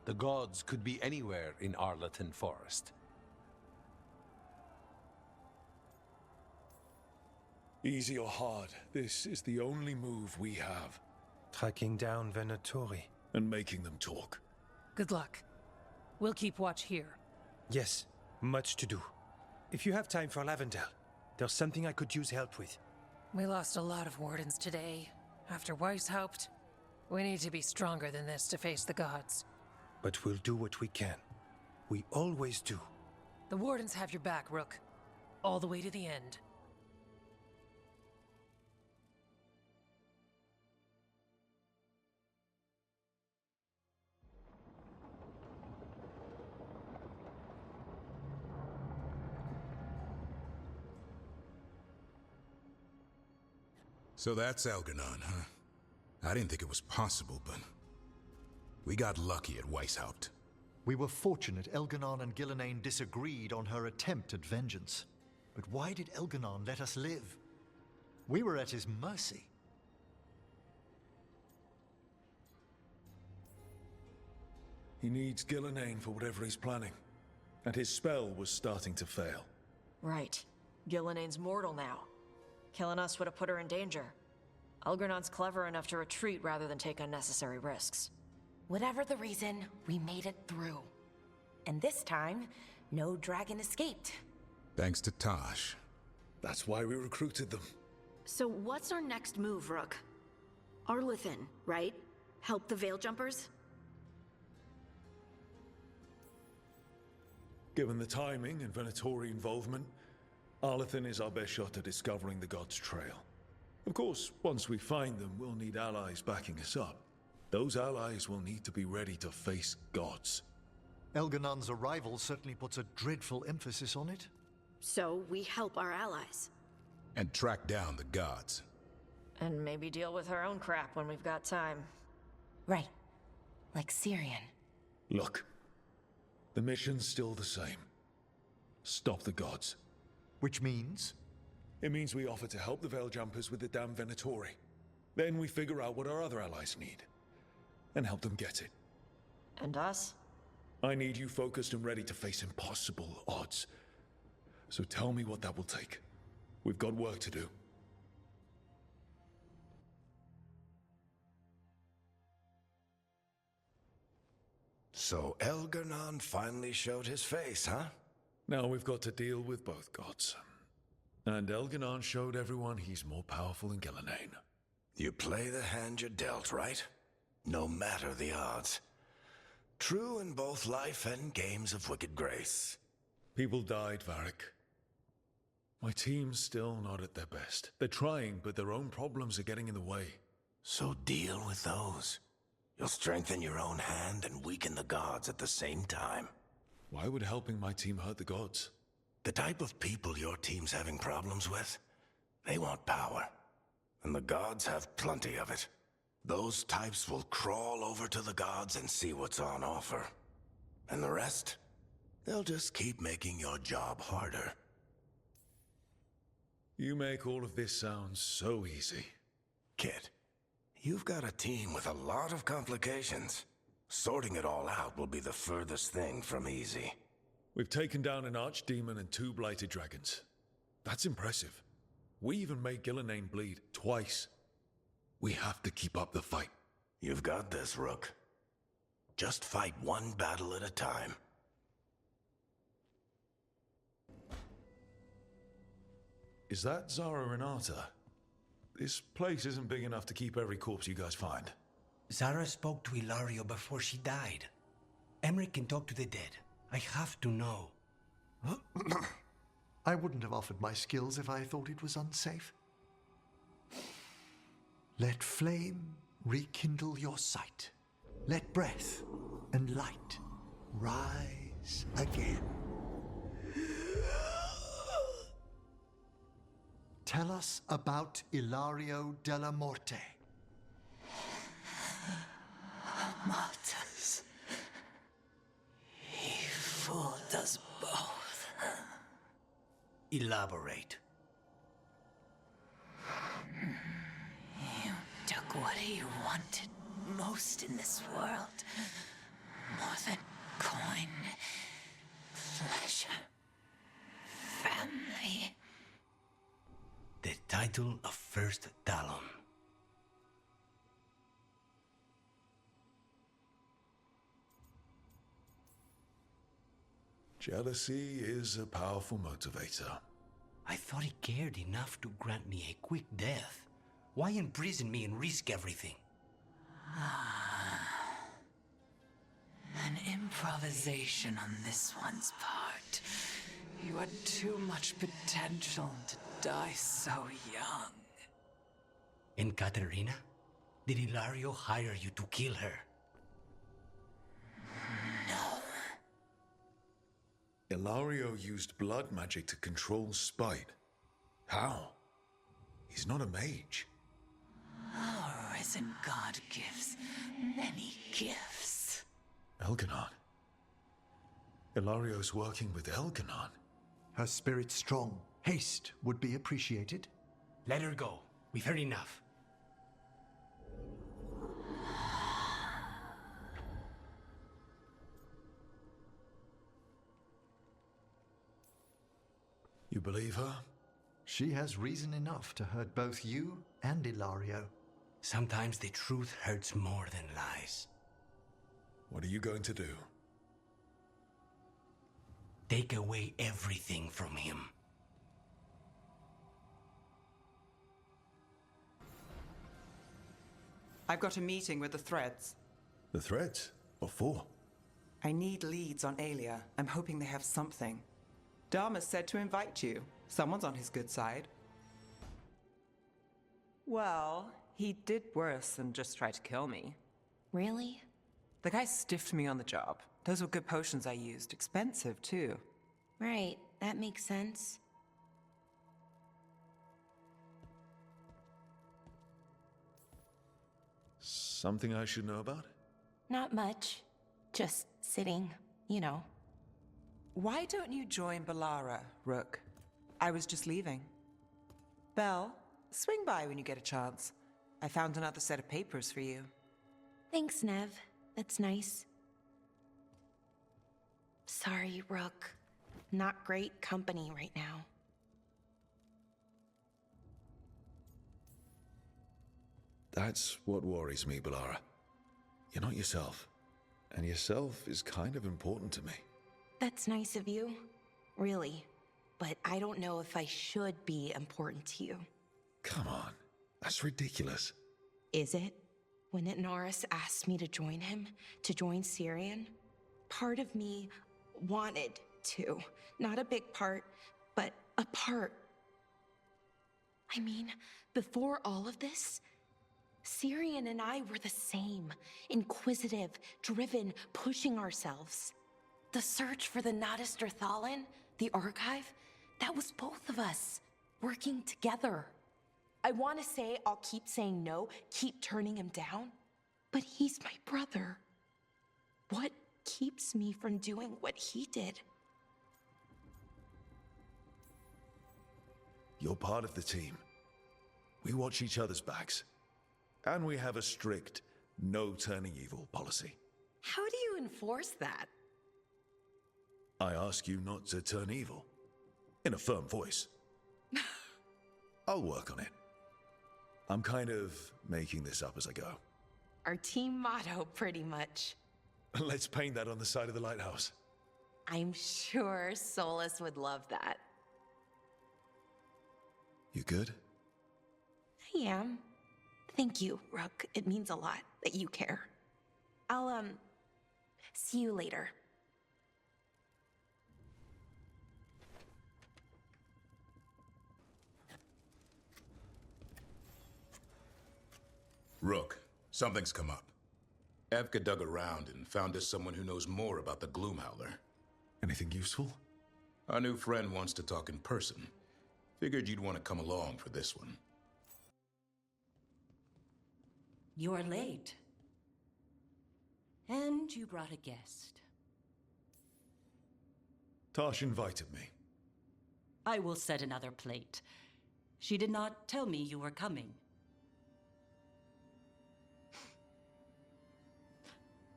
The gods could be anywhere in Arlathan Forest. Easy or hard, this is the only move we have. Tracking down Venatori. And making them talk. Good luck. We'll keep watch here. Yes, much to do. If you have time for Lavendel, there's something I could use help with. We lost a lot of wardens today. After Weishaupt, we need to be stronger than this to face the gods. But we'll do what we can. We always do. The wardens have your back, Rook. All the way to the end. So that's Algernon, huh? I didn't think it was possible, but we got lucky at Weishaupt. We were fortunate Elganon and Gillenane disagreed on her attempt at vengeance. But why did Elganon let us live? We were at his mercy. He needs Gillenane for whatever he's planning. And his spell was starting to fail. Right. Gillenane's mortal now. Killing us would have put her in danger. Algernon's clever enough to retreat rather than take unnecessary risks. Whatever the reason, we made it through. And this time, no dragon escaped. Thanks to Tosh. That's why we recruited them. So what's our next move, Rook? Arlathan, right? Help the Veil Jumpers? Given the timing and Venatori involvement, Arlathan is our best shot at discovering the gods' trail. Of course, once we find them, we'll need allies backing us up. Those allies will need to be ready to face gods. Elganon's arrival certainly puts a dreadful emphasis on it. So we help our allies. And track down the gods. And maybe deal with our own crap when we've got time. Right. Like Syrian. Look. The mission's still the same. Stop the gods. Which means? It means we offer to help the Veil Jumpers with the damn Venatori. Then we figure out what our other allies need. And help them get it. And us? I need you focused and ready to face impossible odds. So tell me what that will take. We've got work to do. So Elgar'nan finally showed his face, huh? Now we've got to deal with both gods. And Elgar'nan showed everyone he's more powerful than Gillenane. You play the hand you're dealt, right? No matter the odds. True in both life and games of wicked grace. People died, Varric. My team's still not at their best. They're trying, but their own problems are getting in the way. So deal with those. You'll strengthen your own hand and weaken the gods at the same time. Why would helping my team hurt the gods? The type of people your team's having problems with, they want power. And the gods have plenty of it. Those types will crawl over to the gods and see what's on offer. And the rest, they'll just keep making your job harder. You make all of this sound so easy. Kid, you've got a team with a lot of complications. Sorting it all out will be the furthest thing from easy. We've taken down an archdemon and 2 blighted dragons. That's impressive. We even made Gillenane bleed twice. We have to keep up the fight. You've got this, Rook. Just fight one battle at a time. Is that Zara Renata? This place isn't big enough to keep every corpse you guys find. Zara spoke to Ilario before she died. Emmerich can talk to the dead. I have to know. I wouldn't have offered my skills if I thought it was unsafe. Let flame rekindle your sight. Let breath and light rise again. Tell us about Ilario della Morte. Martyrs. He fooled us both. Elaborate. You took what he wanted most in this world. More than coin, pleasure, family. The title of First Talon. Jealousy is a powerful motivator. I thought he cared enough to grant me a quick death. Why imprison me and risk everything? An improvisation on this one's part. You had too much potential to die so young. And Katerina? Did Ilario hire you to kill her? Ilario used blood magic to control spite. How? He's not a mage. Our risen god gives many gifts. Elgar'nan. Ilario's working with Elgar'nan. Her spirit strong. Haste would be appreciated. Let her go. We've heard enough. You believe her? She has reason enough to hurt both you and Ilario. Sometimes the truth hurts more than lies. What are you going to do? Take away everything from him. I've got a meeting with the Threads. The Threads? What for? I need leads on Aelia. I'm hoping they have something. Dharma said to invite you. Someone's on his good side. Well, he did worse than just try to kill me. Really? The guy stiffed me on the job. Those were good potions I used. Expensive, too. Right, that makes sense. Something I should know about? Not much. Just sitting, you know. Why don't you join Balara, Rook? I was just leaving. Belle, swing by when you get a chance. I found another set of papers for you. Thanks, Nev. That's nice. Sorry, Rook. Not great company right now. That's what worries me, Balara. You're not yourself. And yourself is kind of important to me. That's nice of you. Really. But I don't know if I should be important to you. Come on. That's ridiculous. Is it? When Norris asked me to join him, to join Syrian, part of me wanted to. Not a big part, but a part. I mean, before all of this, Syrian and I were the same. Inquisitive, driven, pushing ourselves. The search for the Natus Thalin, the archive, that was both of us, working together. I want to say I'll keep saying no, keep turning him down, but he's my brother. What keeps me from doing what he did? You're part of the team. We watch each other's backs. And we have a strict no turning evil policy. How do you enforce that? I ask you not to turn evil. In a firm voice. I'll work on it. I'm kind of making this up as I go. Our team motto, pretty much. Let's paint that on the side of the lighthouse. I'm sure Solus would love that. You good? I am. Thank you, Rook. It means a lot that you care. I'll, see you later. Rook, something's come up. Evka dug around and found us someone who knows more about the Gloomhowler. Anything useful? Our new friend wants to talk in person. Figured you'd want to come along for this one. You're late. And you brought a guest. Tosh invited me. I will set another plate. She did not tell me you were coming.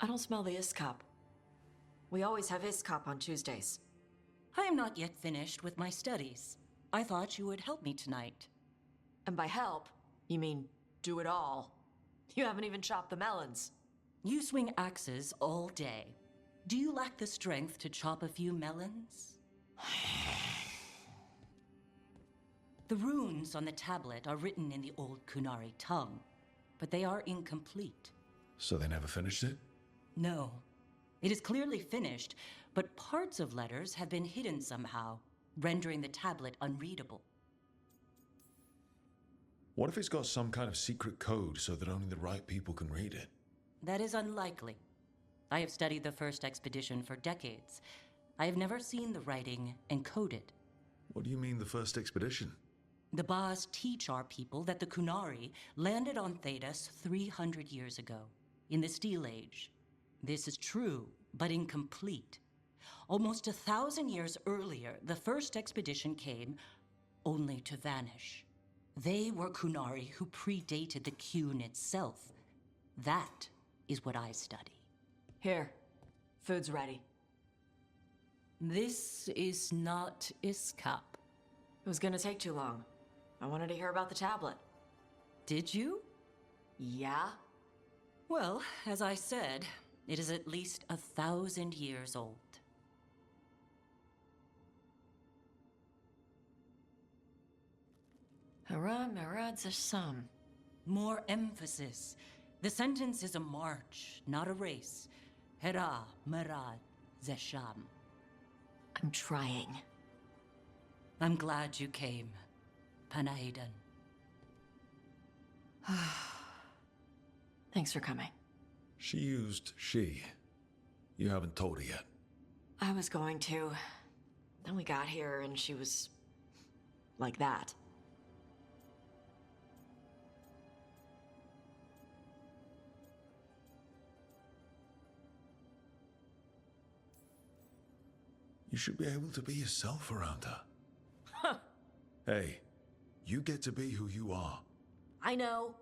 I don't smell the Iskop. We always have Iskop on Tuesdays. I am not yet finished with my studies. I thought you would help me tonight. And by help, you mean do it all. You haven't even chopped the melons. You swing axes all day. Do you lack the strength to chop a few melons? The runes on the tablet are written in the old Kunari tongue, but they are incomplete. So they never finished it? No. It is clearly finished, but parts of letters have been hidden somehow, rendering the tablet unreadable. What if it's got some kind of secret code so that only the right people can read it? That is unlikely. I have studied the first expedition for decades. I have never seen the writing encoded. What do you mean, the first expedition? The Baas teach our people that the Kunari landed on Thedas 300 years ago, in the Steel Age. This is true, but incomplete. Almost 1,000 years earlier, the first expedition came, only to vanish. They were Kunari who predated the Qun itself. That is what I study. Here, food's ready. This is not Iskop. It was gonna take too long. I wanted to hear about the tablet. Did you? Yeah? Well, as I said, it is at least 1,000 years old. Hara Merad Zasham. More emphasis. The sentence is a march, not a race. Hera Merad Zesham. I'm trying. I'm glad you came, Panaidan. Thanks for coming. She used she. You haven't told her yet. I was going to. Then we got here and she was like that. You should be able to be yourself around her. Huh. Hey, you get to be who you are. I know.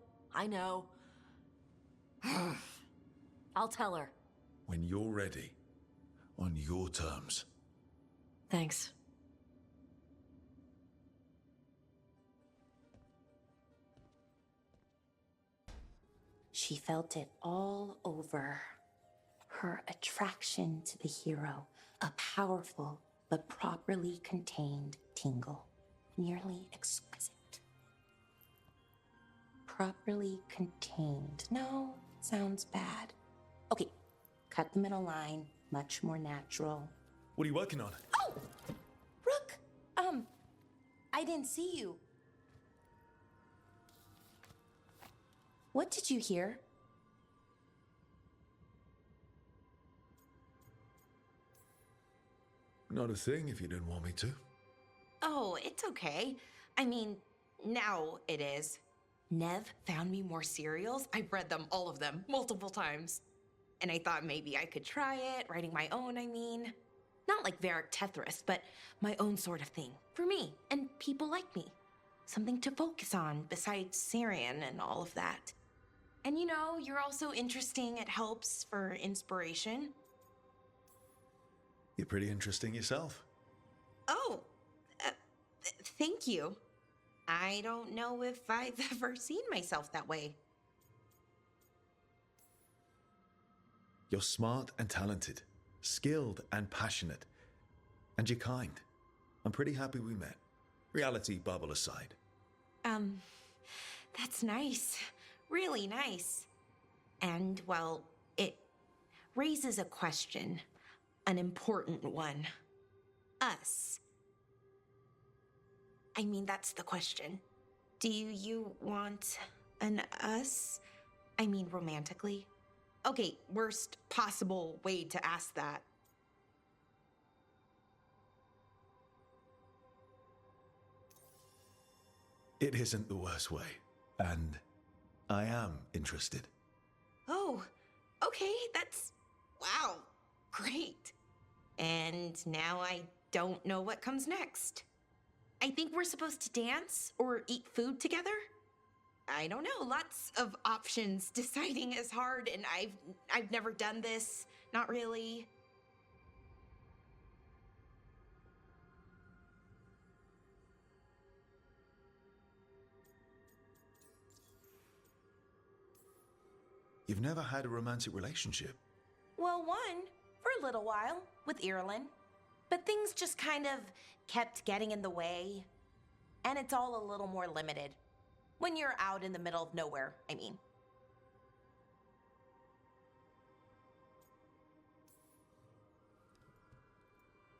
I'll tell her. When you're ready. On your terms. Thanks. She felt it all over. Her attraction to the hero, a powerful but properly contained tingle, nearly exquisite. Properly contained. No, sounds bad. Okay, cut the middle line, much more natural. What are you working on? Oh! Rook! I didn't see you. What did you hear? Not a thing if you didn't want me to. Oh, it's okay. I mean, now it is. Nev found me more cereals. I've read them, all of them, multiple times. And I thought maybe I could try it, writing my own, I mean. Not like Varric Tethrith, but my own sort of thing. For me, and people like me. Something to focus on besides Syrian and all of that. And you know, you're also interesting. It helps for inspiration. You're pretty interesting yourself. Oh, thank you. I don't know if I've ever seen myself that way. You're smart and talented, skilled and passionate, and you're kind. I'm pretty happy we met. Reality bubble aside. That's nice. Really nice. And, well, it raises a question. An important one. Us. I mean, that's the question. Do you want an us? I mean, romantically? Okay, worst possible way to ask that. It isn't the worst way, and I am interested. Oh, okay, that's... wow, great. And now I don't know what comes next. I think we're supposed to dance or eat food together? I don't know, lots of options. Deciding is hard, and I've never done this. Not really. You've never had a romantic relationship? Well, one, for a little while, with Irulan. But things just kind of kept getting in the way. And it's all a little more limited. When you're out in the middle of nowhere, I mean.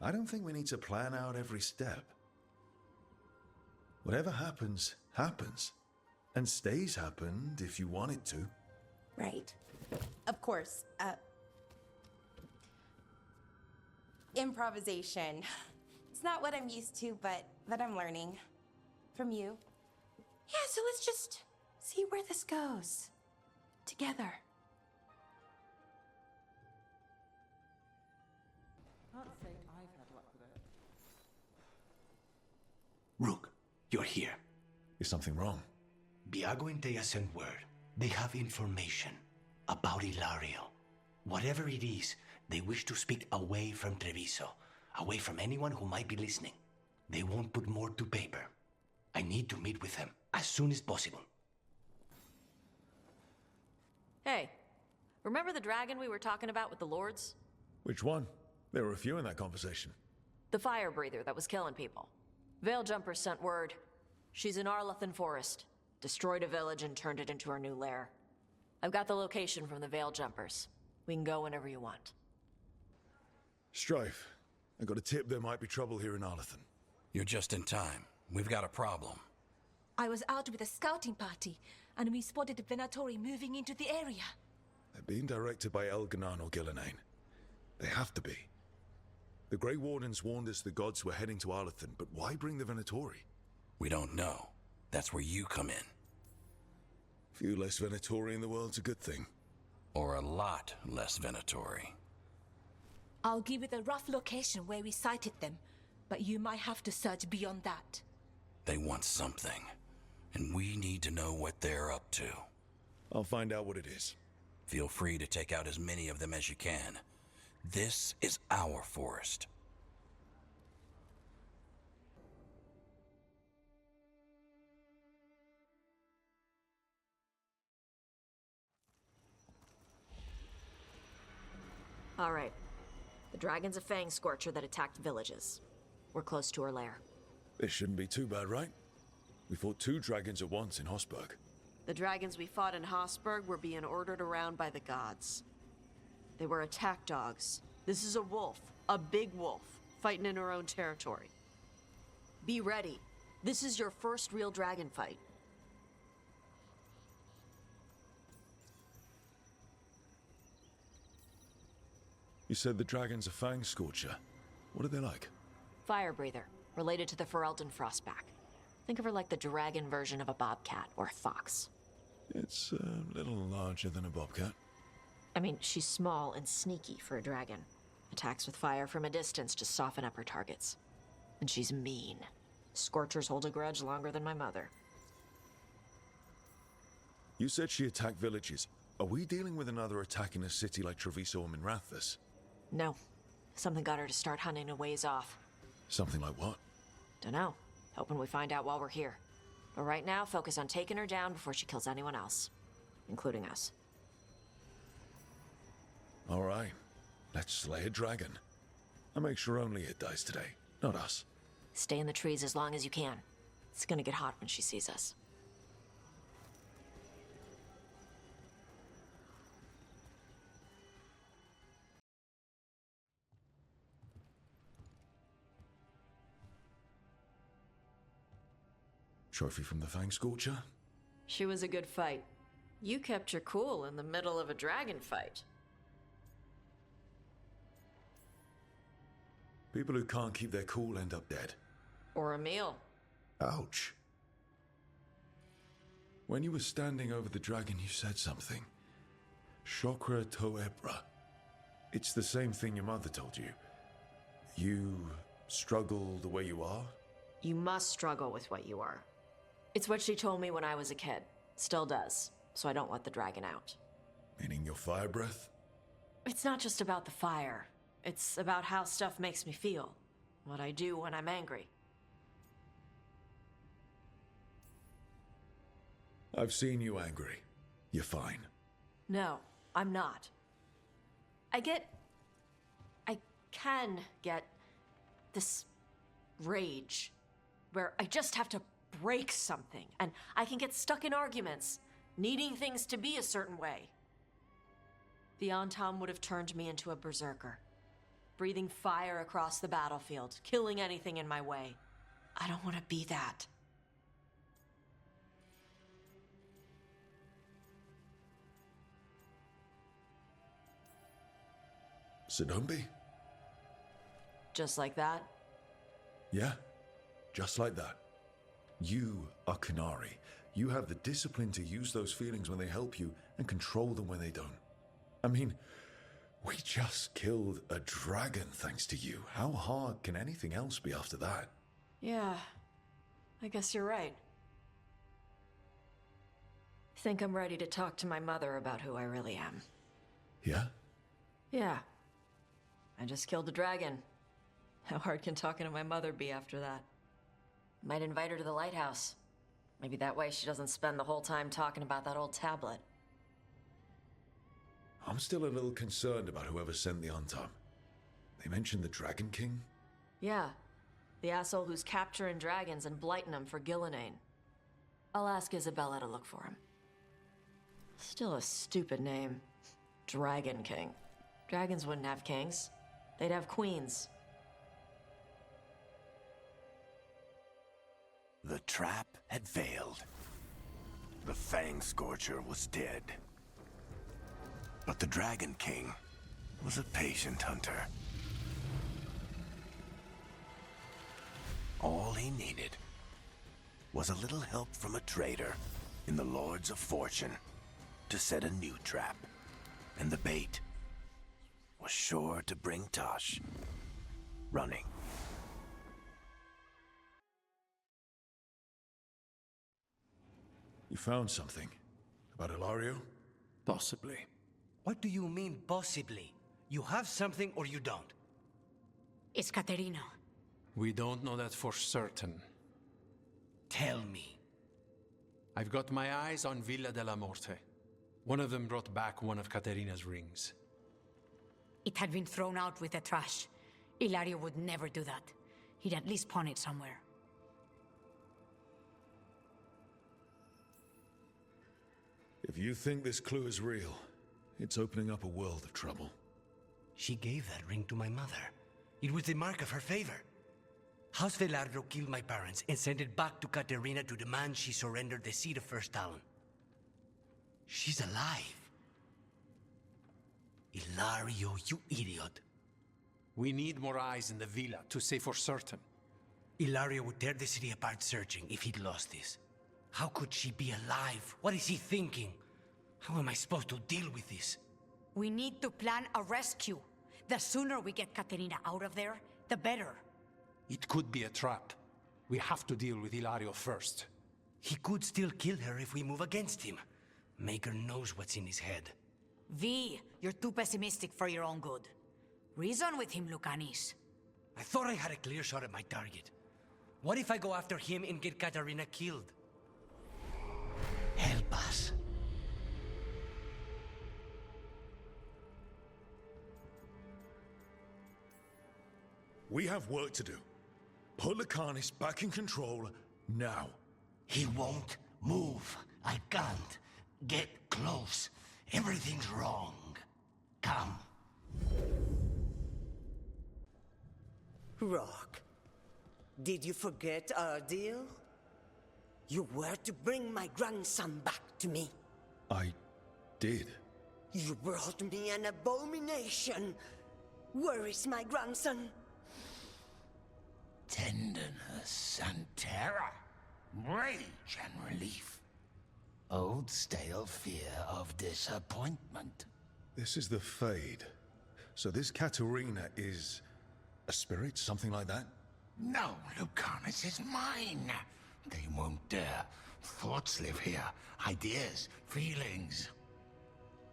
I don't think we need to plan out every step. Whatever happens, happens. And stays happened if you want it to. Right. Of course. Improvisation. It's not what I'm used to, but I'm learning. From you. Yeah, so let's just see where this goes. Together. Rook, you're here. Is something wrong? Biago and Thea sent word. They have information about Ilario. Whatever it is, they wish to speak away from Treviso, away from anyone who might be listening. They won't put more to paper. I need to meet with them as soon as possible. Hey, remember the dragon we were talking about with the lords? Which one? There were a few in that conversation. The fire breather that was killing people. Veiljumpers sent word. She's in Arlathan Forest. Destroyed a village and turned it into her new lair. I've got the location from the Veiljumpers. We can go whenever you want. Strife, I got a tip there might be trouble here in Arlathan. You're just in time. We've got a problem. I was out with a scouting party, and we spotted the Venatori moving into the area. They're being directed by Elganon or Gillenane. They have to be. The Grey Wardens warned us the gods were heading to Arlathan, but why bring the Venatori? We don't know. That's where you come in. Few less Venatori in the world's a good thing. Or a lot less Venatori. I'll give you the rough location where we sighted them, but you might have to search beyond that. They want something, and we need to know what they're up to. I'll find out what it is. Feel free to take out as many of them as you can. This is our forest. All right. The dragon's a fang scorcher that attacked villages. We're close to her lair. This shouldn't be too bad, right? We fought 2 dragons at once in Hosberg. The dragons we fought in Hosberg were being ordered around by the gods. They were attack dogs. This is a wolf, a big wolf, fighting in her own territory. Be ready. This is your first real dragon fight. You said the dragon's a fang scorcher. What are they like? Fire breather, related to the Ferelden Frostback. Think of her like the dragon version of a bobcat or a fox. It's a little larger than a bobcat. I mean, she's small and sneaky for a dragon. Attacks with fire from a distance to soften up her targets. And she's mean. Scorchers hold a grudge longer than my mother. You said she attacked villages. Are we dealing with another attack in a city like Treviso or Minrathous? No. Something got her to start hunting a ways off. Something like what? Dunno. Hoping we find out while we're here. But right now, focus on taking her down before she kills anyone else. Including us. All right. Let's slay a dragon. And make sure only it dies today, not us. Stay in the trees as long as you can. It's gonna get hot when she sees us. Trophy from the Fang Scorcher? She was a good fight. You kept your cool in the middle of a dragon fight. People who can't keep their cool end up dead. Or a meal. Ouch. When you were standing over the dragon, you said something. Chokra Toebra. It's the same thing your mother told you. You struggle the way you are? You must struggle with what you are. It's what she told me when I was a kid. Still does. So I don't let the dragon out. Meaning your fire breath? It's not just about the fire. It's about how stuff makes me feel. What I do when I'm angry. I've seen you angry. You're fine. No, I'm not. I can get this rage where I just have to break something, and I can get stuck in arguments, needing things to be a certain way. The Antam would have turned me into a berserker, breathing fire across the battlefield, killing anything in my way. I don't want to be that. Sidombi? Just like that? Yeah, just like that. You are Kunari. You have the discipline to use those feelings when they help you and control them when they don't. I mean, we just killed a dragon thanks to you. How hard can anything else be after that? Yeah, I guess you're right. Think I'm ready to talk to my mother about who I really am. Yeah? Yeah. I just killed a dragon. How hard can talking to my mother be after that? Might invite her to the lighthouse. Maybe that way she doesn't spend the whole time talking about that old tablet. I'm still a little concerned about whoever sent the Antam. They mentioned the Dragon King? Yeah. The asshole who's capturing dragons and blighting them for Gillinane. I'll ask Isabella to look for him. Still a stupid name. Dragon King. Dragons wouldn't have kings. They'd have queens. The trap had failed. The Fang Scorcher was dead. But the Dragon King was a patient hunter. All he needed was a little help from a trader in the Lords of Fortune to set a new trap. And the bait was sure to bring Tosh running. You found something about Ilario? Possibly. What do you mean, possibly? You have something or you don't? It's Caterina. We don't know that for certain. Tell me. I've got my eyes on Villa della Morte. One of them brought back one of Caterina's rings. It had been thrown out with the trash. Ilario would never do that. He'd at least pawn it somewhere. If you think this clue is real, it's opening up a world of trouble. She gave that ring to my mother. It was the mark of her favor. House Veilguard killed my parents and sent it back to Caterina to demand she surrender the seat of First Talon. She's alive. Ilario, you idiot. We need more eyes in the villa to say for certain. Ilario would tear the city apart searching if he'd lost this. How could she be alive? What is he thinking? How am I supposed to deal with this? We need to plan a rescue. The sooner we get Caterina out of there, the better. It could be a trap. We have to deal with Ilario first. He could still kill her if we move against him. Maker knows what's in his head. V, you're too pessimistic for your own good. Reason with him, Lucanis. I thought I had a clear shot at my target. What if I go after him and get Caterina killed? Help us. We have work to do. Put Lucanis back in control now. He won't move. I can't. Get close. Everything's wrong. Come. Rock, did you forget our deal? You were to bring my grandson back to me. I did. You brought me an abomination. Where is my grandson? Tenderness and terror, rage and relief. Old stale fear of disappointment. This is the Fade. So this Caterina is a spirit, something like that? No, Lucanis is mine. They won't dare. Thoughts live here. Ideas, feelings.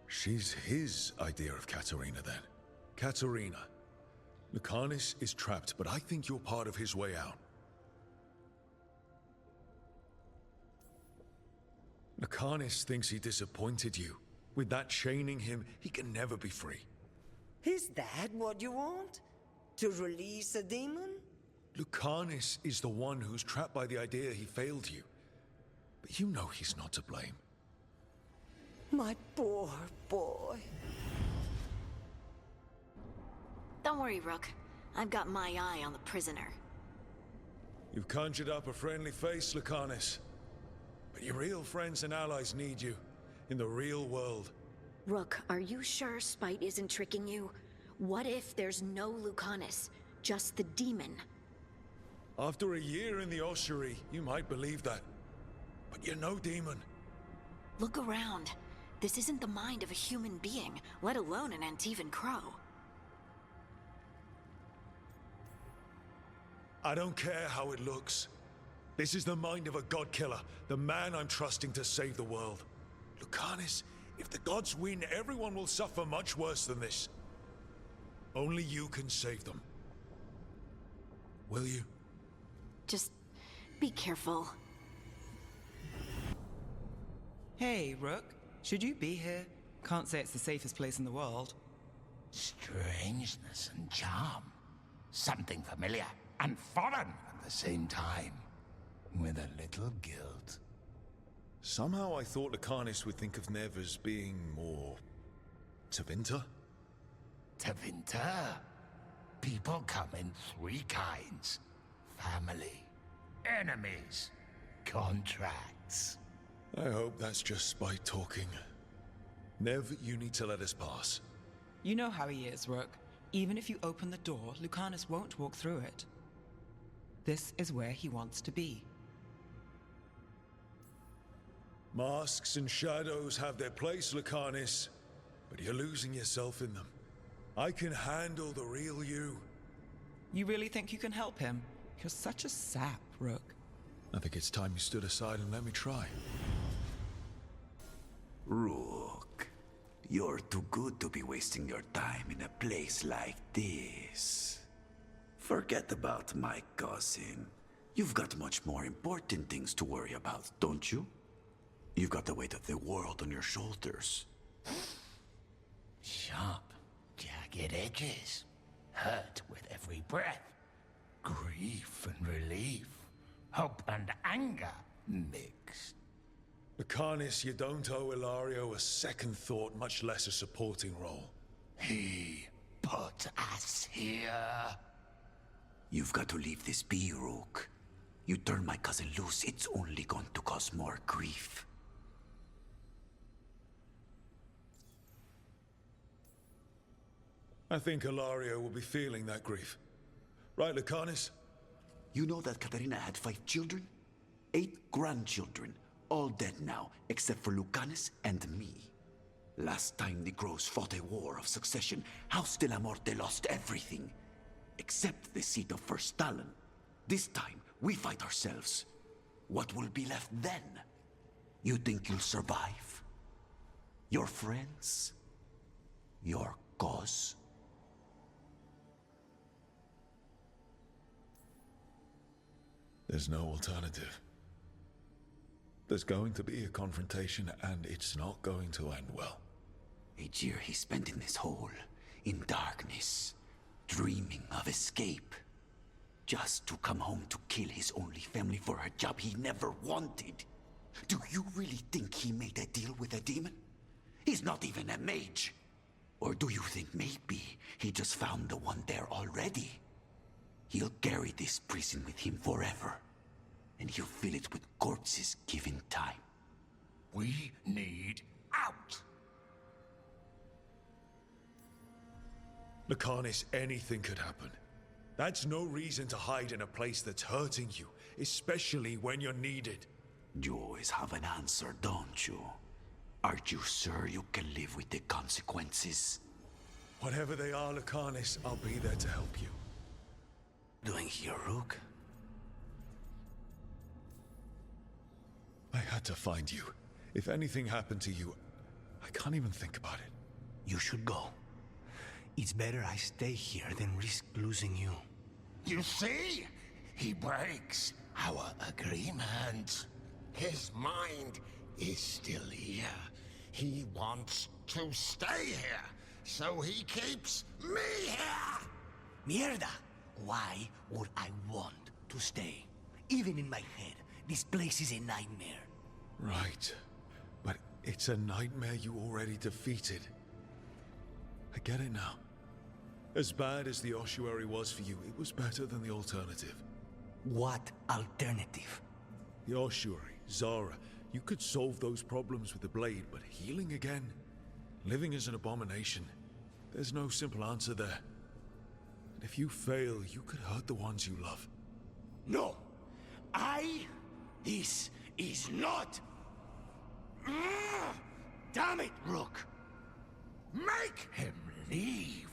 She's his idea of Caterina, then. Caterina. Lucanis is trapped, but I think you're part of his way out. Lucanis thinks he disappointed you. With that chaining him, he can never be free. Is that what you want? To release a demon? Lucanis is the one who's trapped by the idea he failed you. But you know he's not to blame. My poor boy. Don't worry, Rook. I've got my eye on the prisoner. You've conjured up a friendly face, Lucanis. But your real friends and allies need you. In the real world. Rook, are you sure Spite isn't tricking you? What if there's no Lucanis, just the demon? After a year in the ossuary, you might believe that. But you're no demon. Look around. This isn't the mind of a human being, let alone an Antivan Crow. I don't care how it looks. This is the mind of a god killer, the man I'm trusting to save the world. Lucanis, if the gods win, everyone will suffer much worse than this. Only you can save them. Will you? Just be careful. Hey, Rook. Should you be here? Can't say it's the safest place in the world. Strangeness and charm. Something familiar and foreign at the same time. With a little guilt. Somehow I thought Lucanis would think of Nev as being more... Tevinter? Tevinter? People come in three kinds. Family, enemies, contracts. I hope that's just Spite talking. Nev, you need to let us pass. You know how he is, Rook. Even if you open the door, Lucanis won't walk through it. This is where he wants to be. Masks and shadows have their place, Lucanis, but you're losing yourself in them. I can handle the real you. You really think you can help him? You're such a sap, Rook. I think it's time you stood aside and let me try. Rook, you're too good to be wasting your time in a place like this. Forget about my cousin. You've got much more important things to worry about, don't you? You've got the weight of the world on your shoulders. Sharp, jagged edges, hurt with every breath. Grief and relief, hope and anger mixed. Lucanus, you don't owe Ilario a second thought, much less a supporting role. He put us here. You've got to leave this be, Rook. You turn my cousin loose, it's only going to cause more grief. I think Ilario will be feeling that grief. Right, Lucanus? You know that Katarina had 5 children? 8 grandchildren, all dead now, except for Lucanus and me. Last time the Grows fought a war of succession, House de la Morte lost everything. Except the seat of First Talon. This time, we fight ourselves. What will be left then? You think you'll survive? Your friends? Your cause? There's no alternative. There's going to be a confrontation, and it's not going to end well. A year he spent in this hole, in darkness, dreaming of escape. Just to come home to kill his only family for a job he never wanted. Do you really think he made a deal with a demon? He's not even a mage. Or do you think maybe he just found the one there already? He'll carry this prison with him forever. And he'll fill it with corpses given time. We need out! Lucanus, anything could happen. That's no reason to hide in a place that's hurting you, especially when you're needed. You always have an answer, don't you? Aren't you sure you can live with the consequences? Whatever they are, Lucanus, I'll be there to help you. Doing here, Rook? I had to find you. If anything happened to you, I can't even think about it. You should go. It's better I stay here than risk losing you. You see? He breaks our agreement. His mind is still here. He wants to stay here, so he keeps me here! Mierda! Why would I want to stay? Even in my head, this place is a nightmare. Right. But it's a nightmare you already defeated. I get it now. As bad as the ossuary was for you, it was better than the alternative. What alternative? The ossuary, Zara. You could solve those problems with the blade, but healing again? Living is an abomination. There's no simple answer there. And if you fail, you could hurt the ones you love. No! This is not... Damn it, Rook! Make him leave!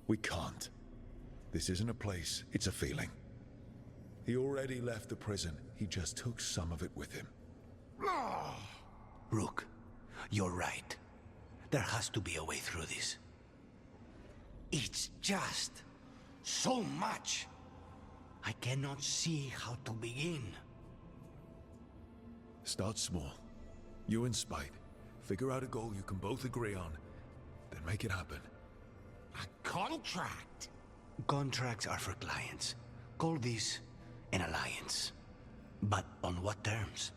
We can't. This isn't a place, it's a feeling. He already left the prison. He just took some of it with him. Rook, you're right. There has to be a way through this. It's just so much. I cannot see how to begin. Start small. You and Spite. Figure out a goal you can both agree on, then make it happen. A contract? Contracts are for clients. Call this an alliance. But on what terms?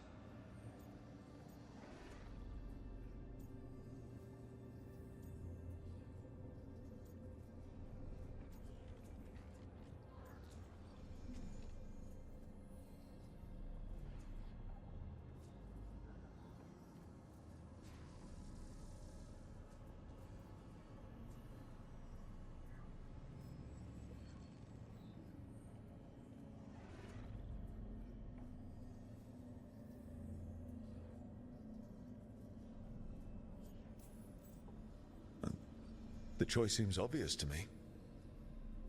The choice seems obvious to me.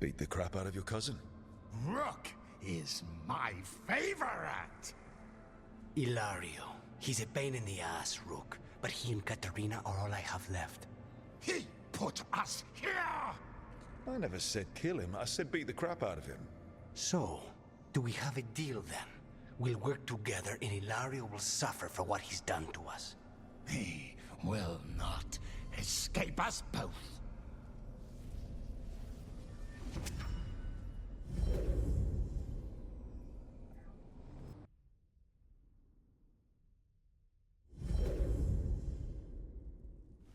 Beat the crap out of your cousin. Rook is my favorite! Ilario. He's a pain in the ass, Rook. But he and Katarina are all I have left. He put us here! I never said kill him. I said beat the crap out of him. So, do we have a deal then? We'll work together and Ilario will suffer for what he's done to us. He will not escape us both.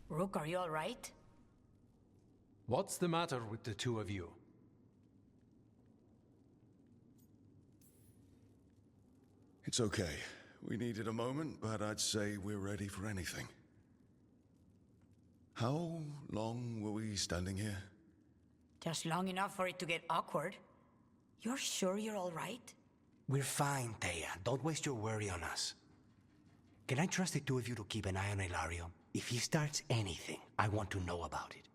Rook, are you all right? What's the matter with the two of you? It's okay. We needed a moment, but I'd say we're ready for anything. How long were we standing here? Just long enough for it to get awkward. You're sure you're all right? We're fine, Thea. Don't waste your worry on us. Can I trust the two of you to keep an eye on Hilario? If he starts anything, I want to know about it.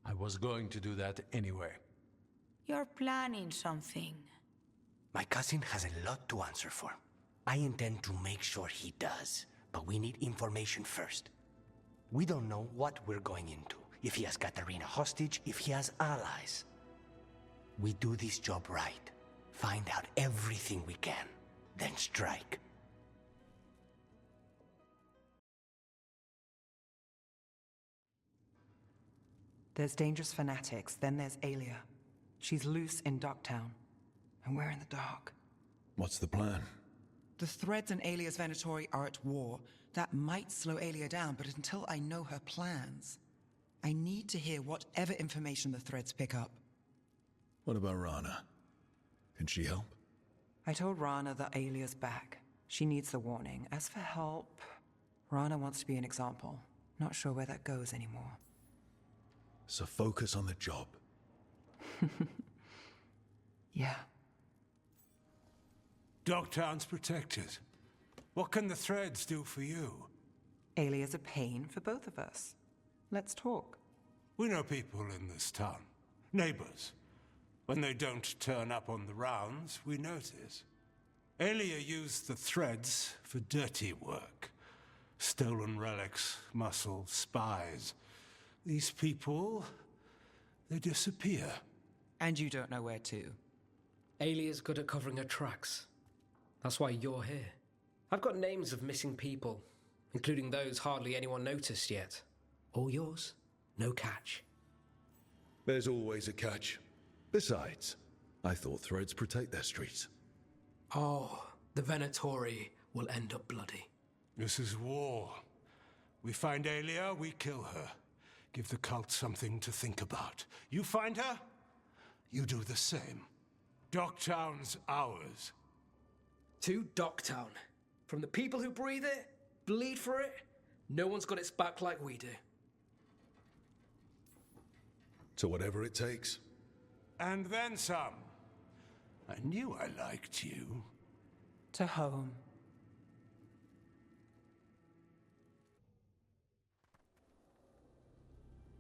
I was going to do that anyway. You're planning something. My cousin has a lot to answer for. I intend to make sure he does, but we need information first. We don't know what we're going into, if he has Katarina hostage, if he has allies. We do this job right. Find out everything we can, then strike. There's dangerous fanatics, then there's Alia. She's loose in Docktown, and we're in the dark. What's the plan? The threads in Alia's Venatori are at war. That might slow Alia down, but until I know her plans, I need to hear whatever information the threads pick up. What about Rana? Can she help? I told Rana that Alia's back. She needs the warning. As for help, Rana wants to be an example. Not sure where that goes anymore. So focus on the job. Yeah. Dogtown's protected. What can the threads do for you? Alia's a pain for both of us. Let's talk. We know people in this town. Neighbors. When they don't turn up on the rounds, we notice. Alia used the threads for dirty work. Stolen relics, muscle, spies. These people, they disappear. And you don't know where to. Alia's good at covering her tracks. That's why you're here. I've got names of missing people, including those hardly anyone noticed yet. All yours, no catch. There's always a catch. Besides, I thought threads protect their streets. Oh, the Venatori will end up bloody. This is war. We find Alia, we kill her. Give the cult something to think about. You find her, you do the same. Docktown's ours. To Docktown. From the people who breathe it, bleed for it, no one's got its back like we do. To whatever it takes. And then some. I knew I liked you. To home.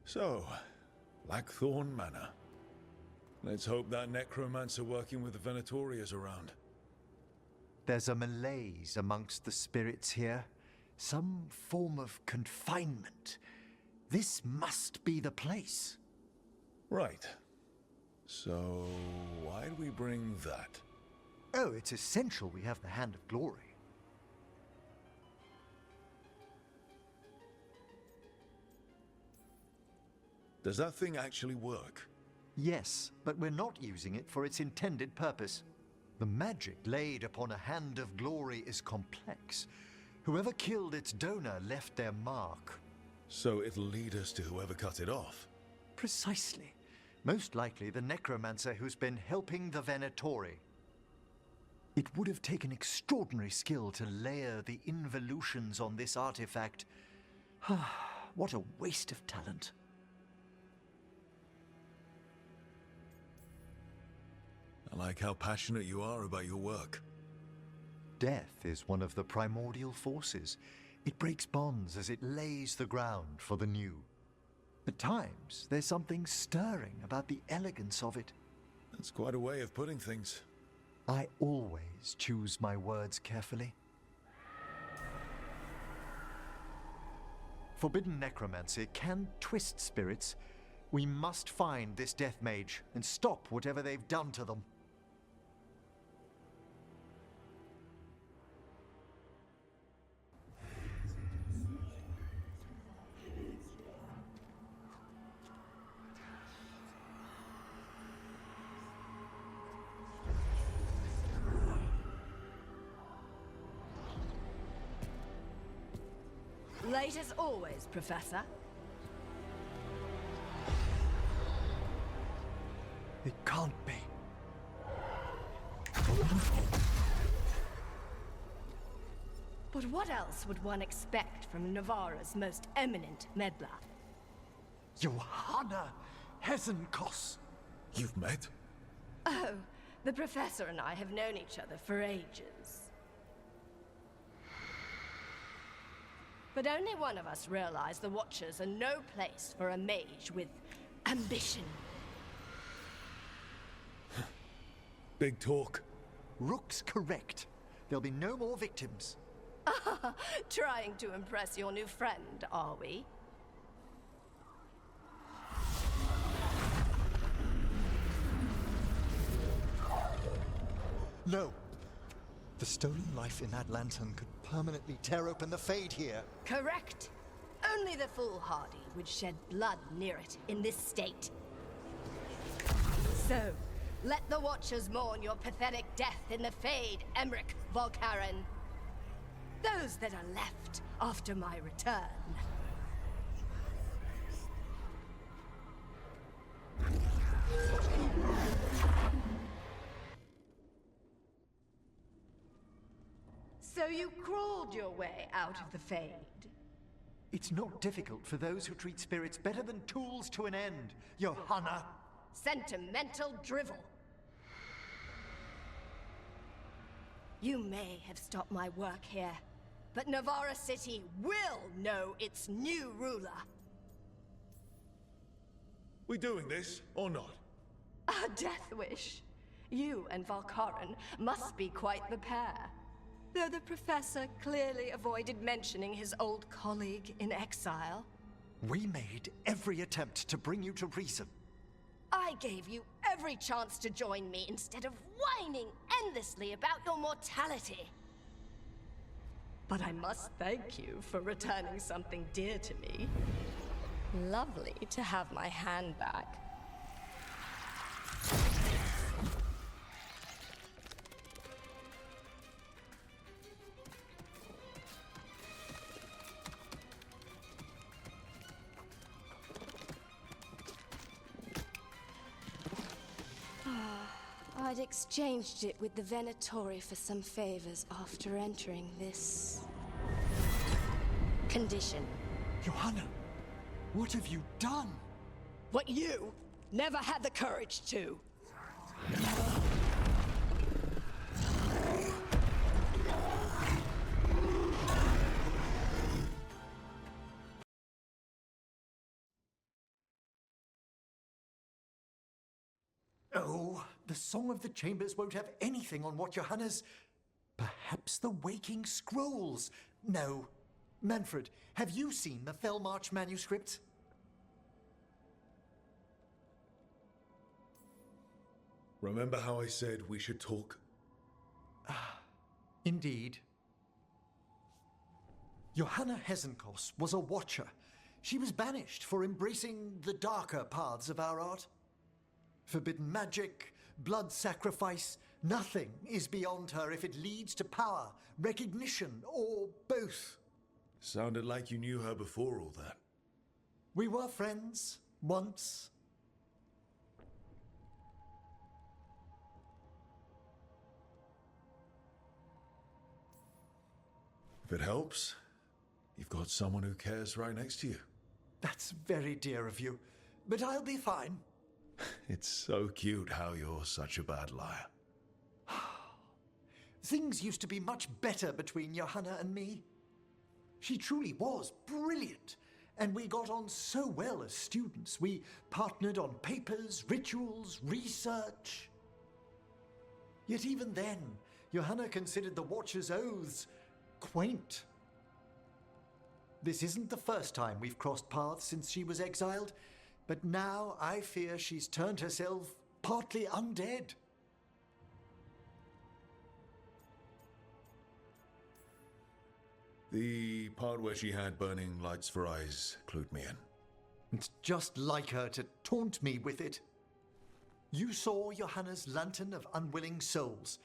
So, Blackthorn Manor. Let's hope that necromancer working with the Venatori is around. There's a malaise amongst the spirits here. Some form of confinement. This must be the place. Right. So, why'd we bring that? Oh, it's essential we have the Hand of Glory. Does that thing actually work? Yes, but we're not using it for its intended purpose. The magic laid upon a Hand of Glory is complex. Whoever killed its donor left their mark. So it'll lead us to whoever cut it off? Precisely. Most likely the necromancer who's been helping the Venatori. It would have taken extraordinary skill to layer the involutions on this artifact. What a waste of talent. I like how passionate you are about your work. Death is one of the primordial forces. It breaks bonds as it lays the ground for the new. At times, there's something stirring about the elegance of it. That's quite a way of putting things. I always choose my words carefully. Forbidden necromancy can twist spirits. We must find this death mage and stop whatever they've done to them. Late as always, Professor. It can't be. But what else would one expect from Navarra's most eminent meddler? Johanna Hesenkos. You've met? Oh, the Professor and I have known each other for ages. But only one of us realized the Watchers are no place for a mage with ambition. Big talk. Rook's correct. There'll be no more victims. Trying to impress your new friend, are we? No. The stolen life in that lantern could permanently tear open the Fade here. Correct. Only the foolhardy would shed blood near it in this state. So, let the Watchers mourn your pathetic death in the Fade, Emmerich Volkaren. Those that are left after my return. So you crawled your way out of the Fade? It's not difficult for those who treat spirits better than tools to an end, Johanna. Sentimental drivel. You may have stopped my work here, but Navarra City will know its new ruler. We doing this or not? A death wish. You and Volkaren must be quite the pair. Though the Professor clearly avoided mentioning his old colleague in exile. We made every attempt to bring you to reason. I gave you every chance to join me instead of whining endlessly about your mortality. But I must thank you for returning something dear to me. Lovely to have my hand back. I'd exchanged it with the Venatori for some favors after entering this condition. Johanna, what have you done? What you never had the courage to. Oh, the Song of the Chambers won't have anything on what Johanna's... Perhaps the Waking Scrolls? No. Manfred, have you seen the Fellmarch manuscript? Remember how I said we should talk? Indeed. Johanna Hesenkos was a Watcher. She was banished for embracing the darker paths of our art. Forbidden magic, blood sacrifice, nothing is beyond her if it leads to power, recognition, or both. Sounded like you knew her before all that. We were friends, once. If it helps, you've got someone who cares right next to you. That's very dear of you, but I'll be fine. It's so cute how you're such a bad liar. Things used to be much better between Johanna and me. She truly was brilliant, and we got on so well as students. We partnered on papers, rituals, research. Yet even then, Johanna considered the Watcher's oaths quaint. This isn't the first time we've crossed paths since she was exiled, but now I fear she's turned herself partly undead. The part where she had burning lights for eyes clued me in. It's just like her to taunt me with it. You saw Johanna's lantern of unwilling souls.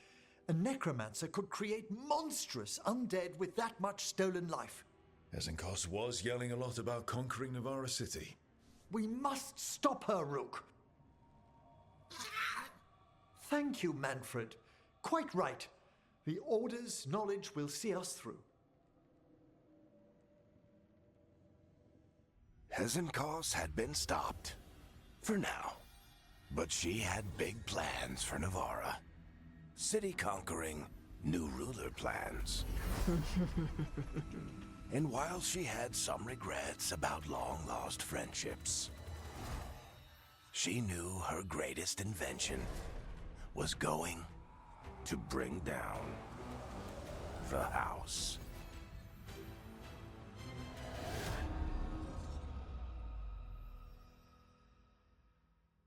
A necromancer could create monstrous undead with that much stolen life. Hezenkos was yelling a lot about conquering Navarra City. We must stop her, Rook. Thank you, Manfred. Quite right. The Order's knowledge will see us through. Hezenkos had been stopped. For now. But she had big plans for Navarra. City conquering, new ruler plans. And while she had some regrets about long-lost friendships, she knew her greatest invention was going to bring down the house.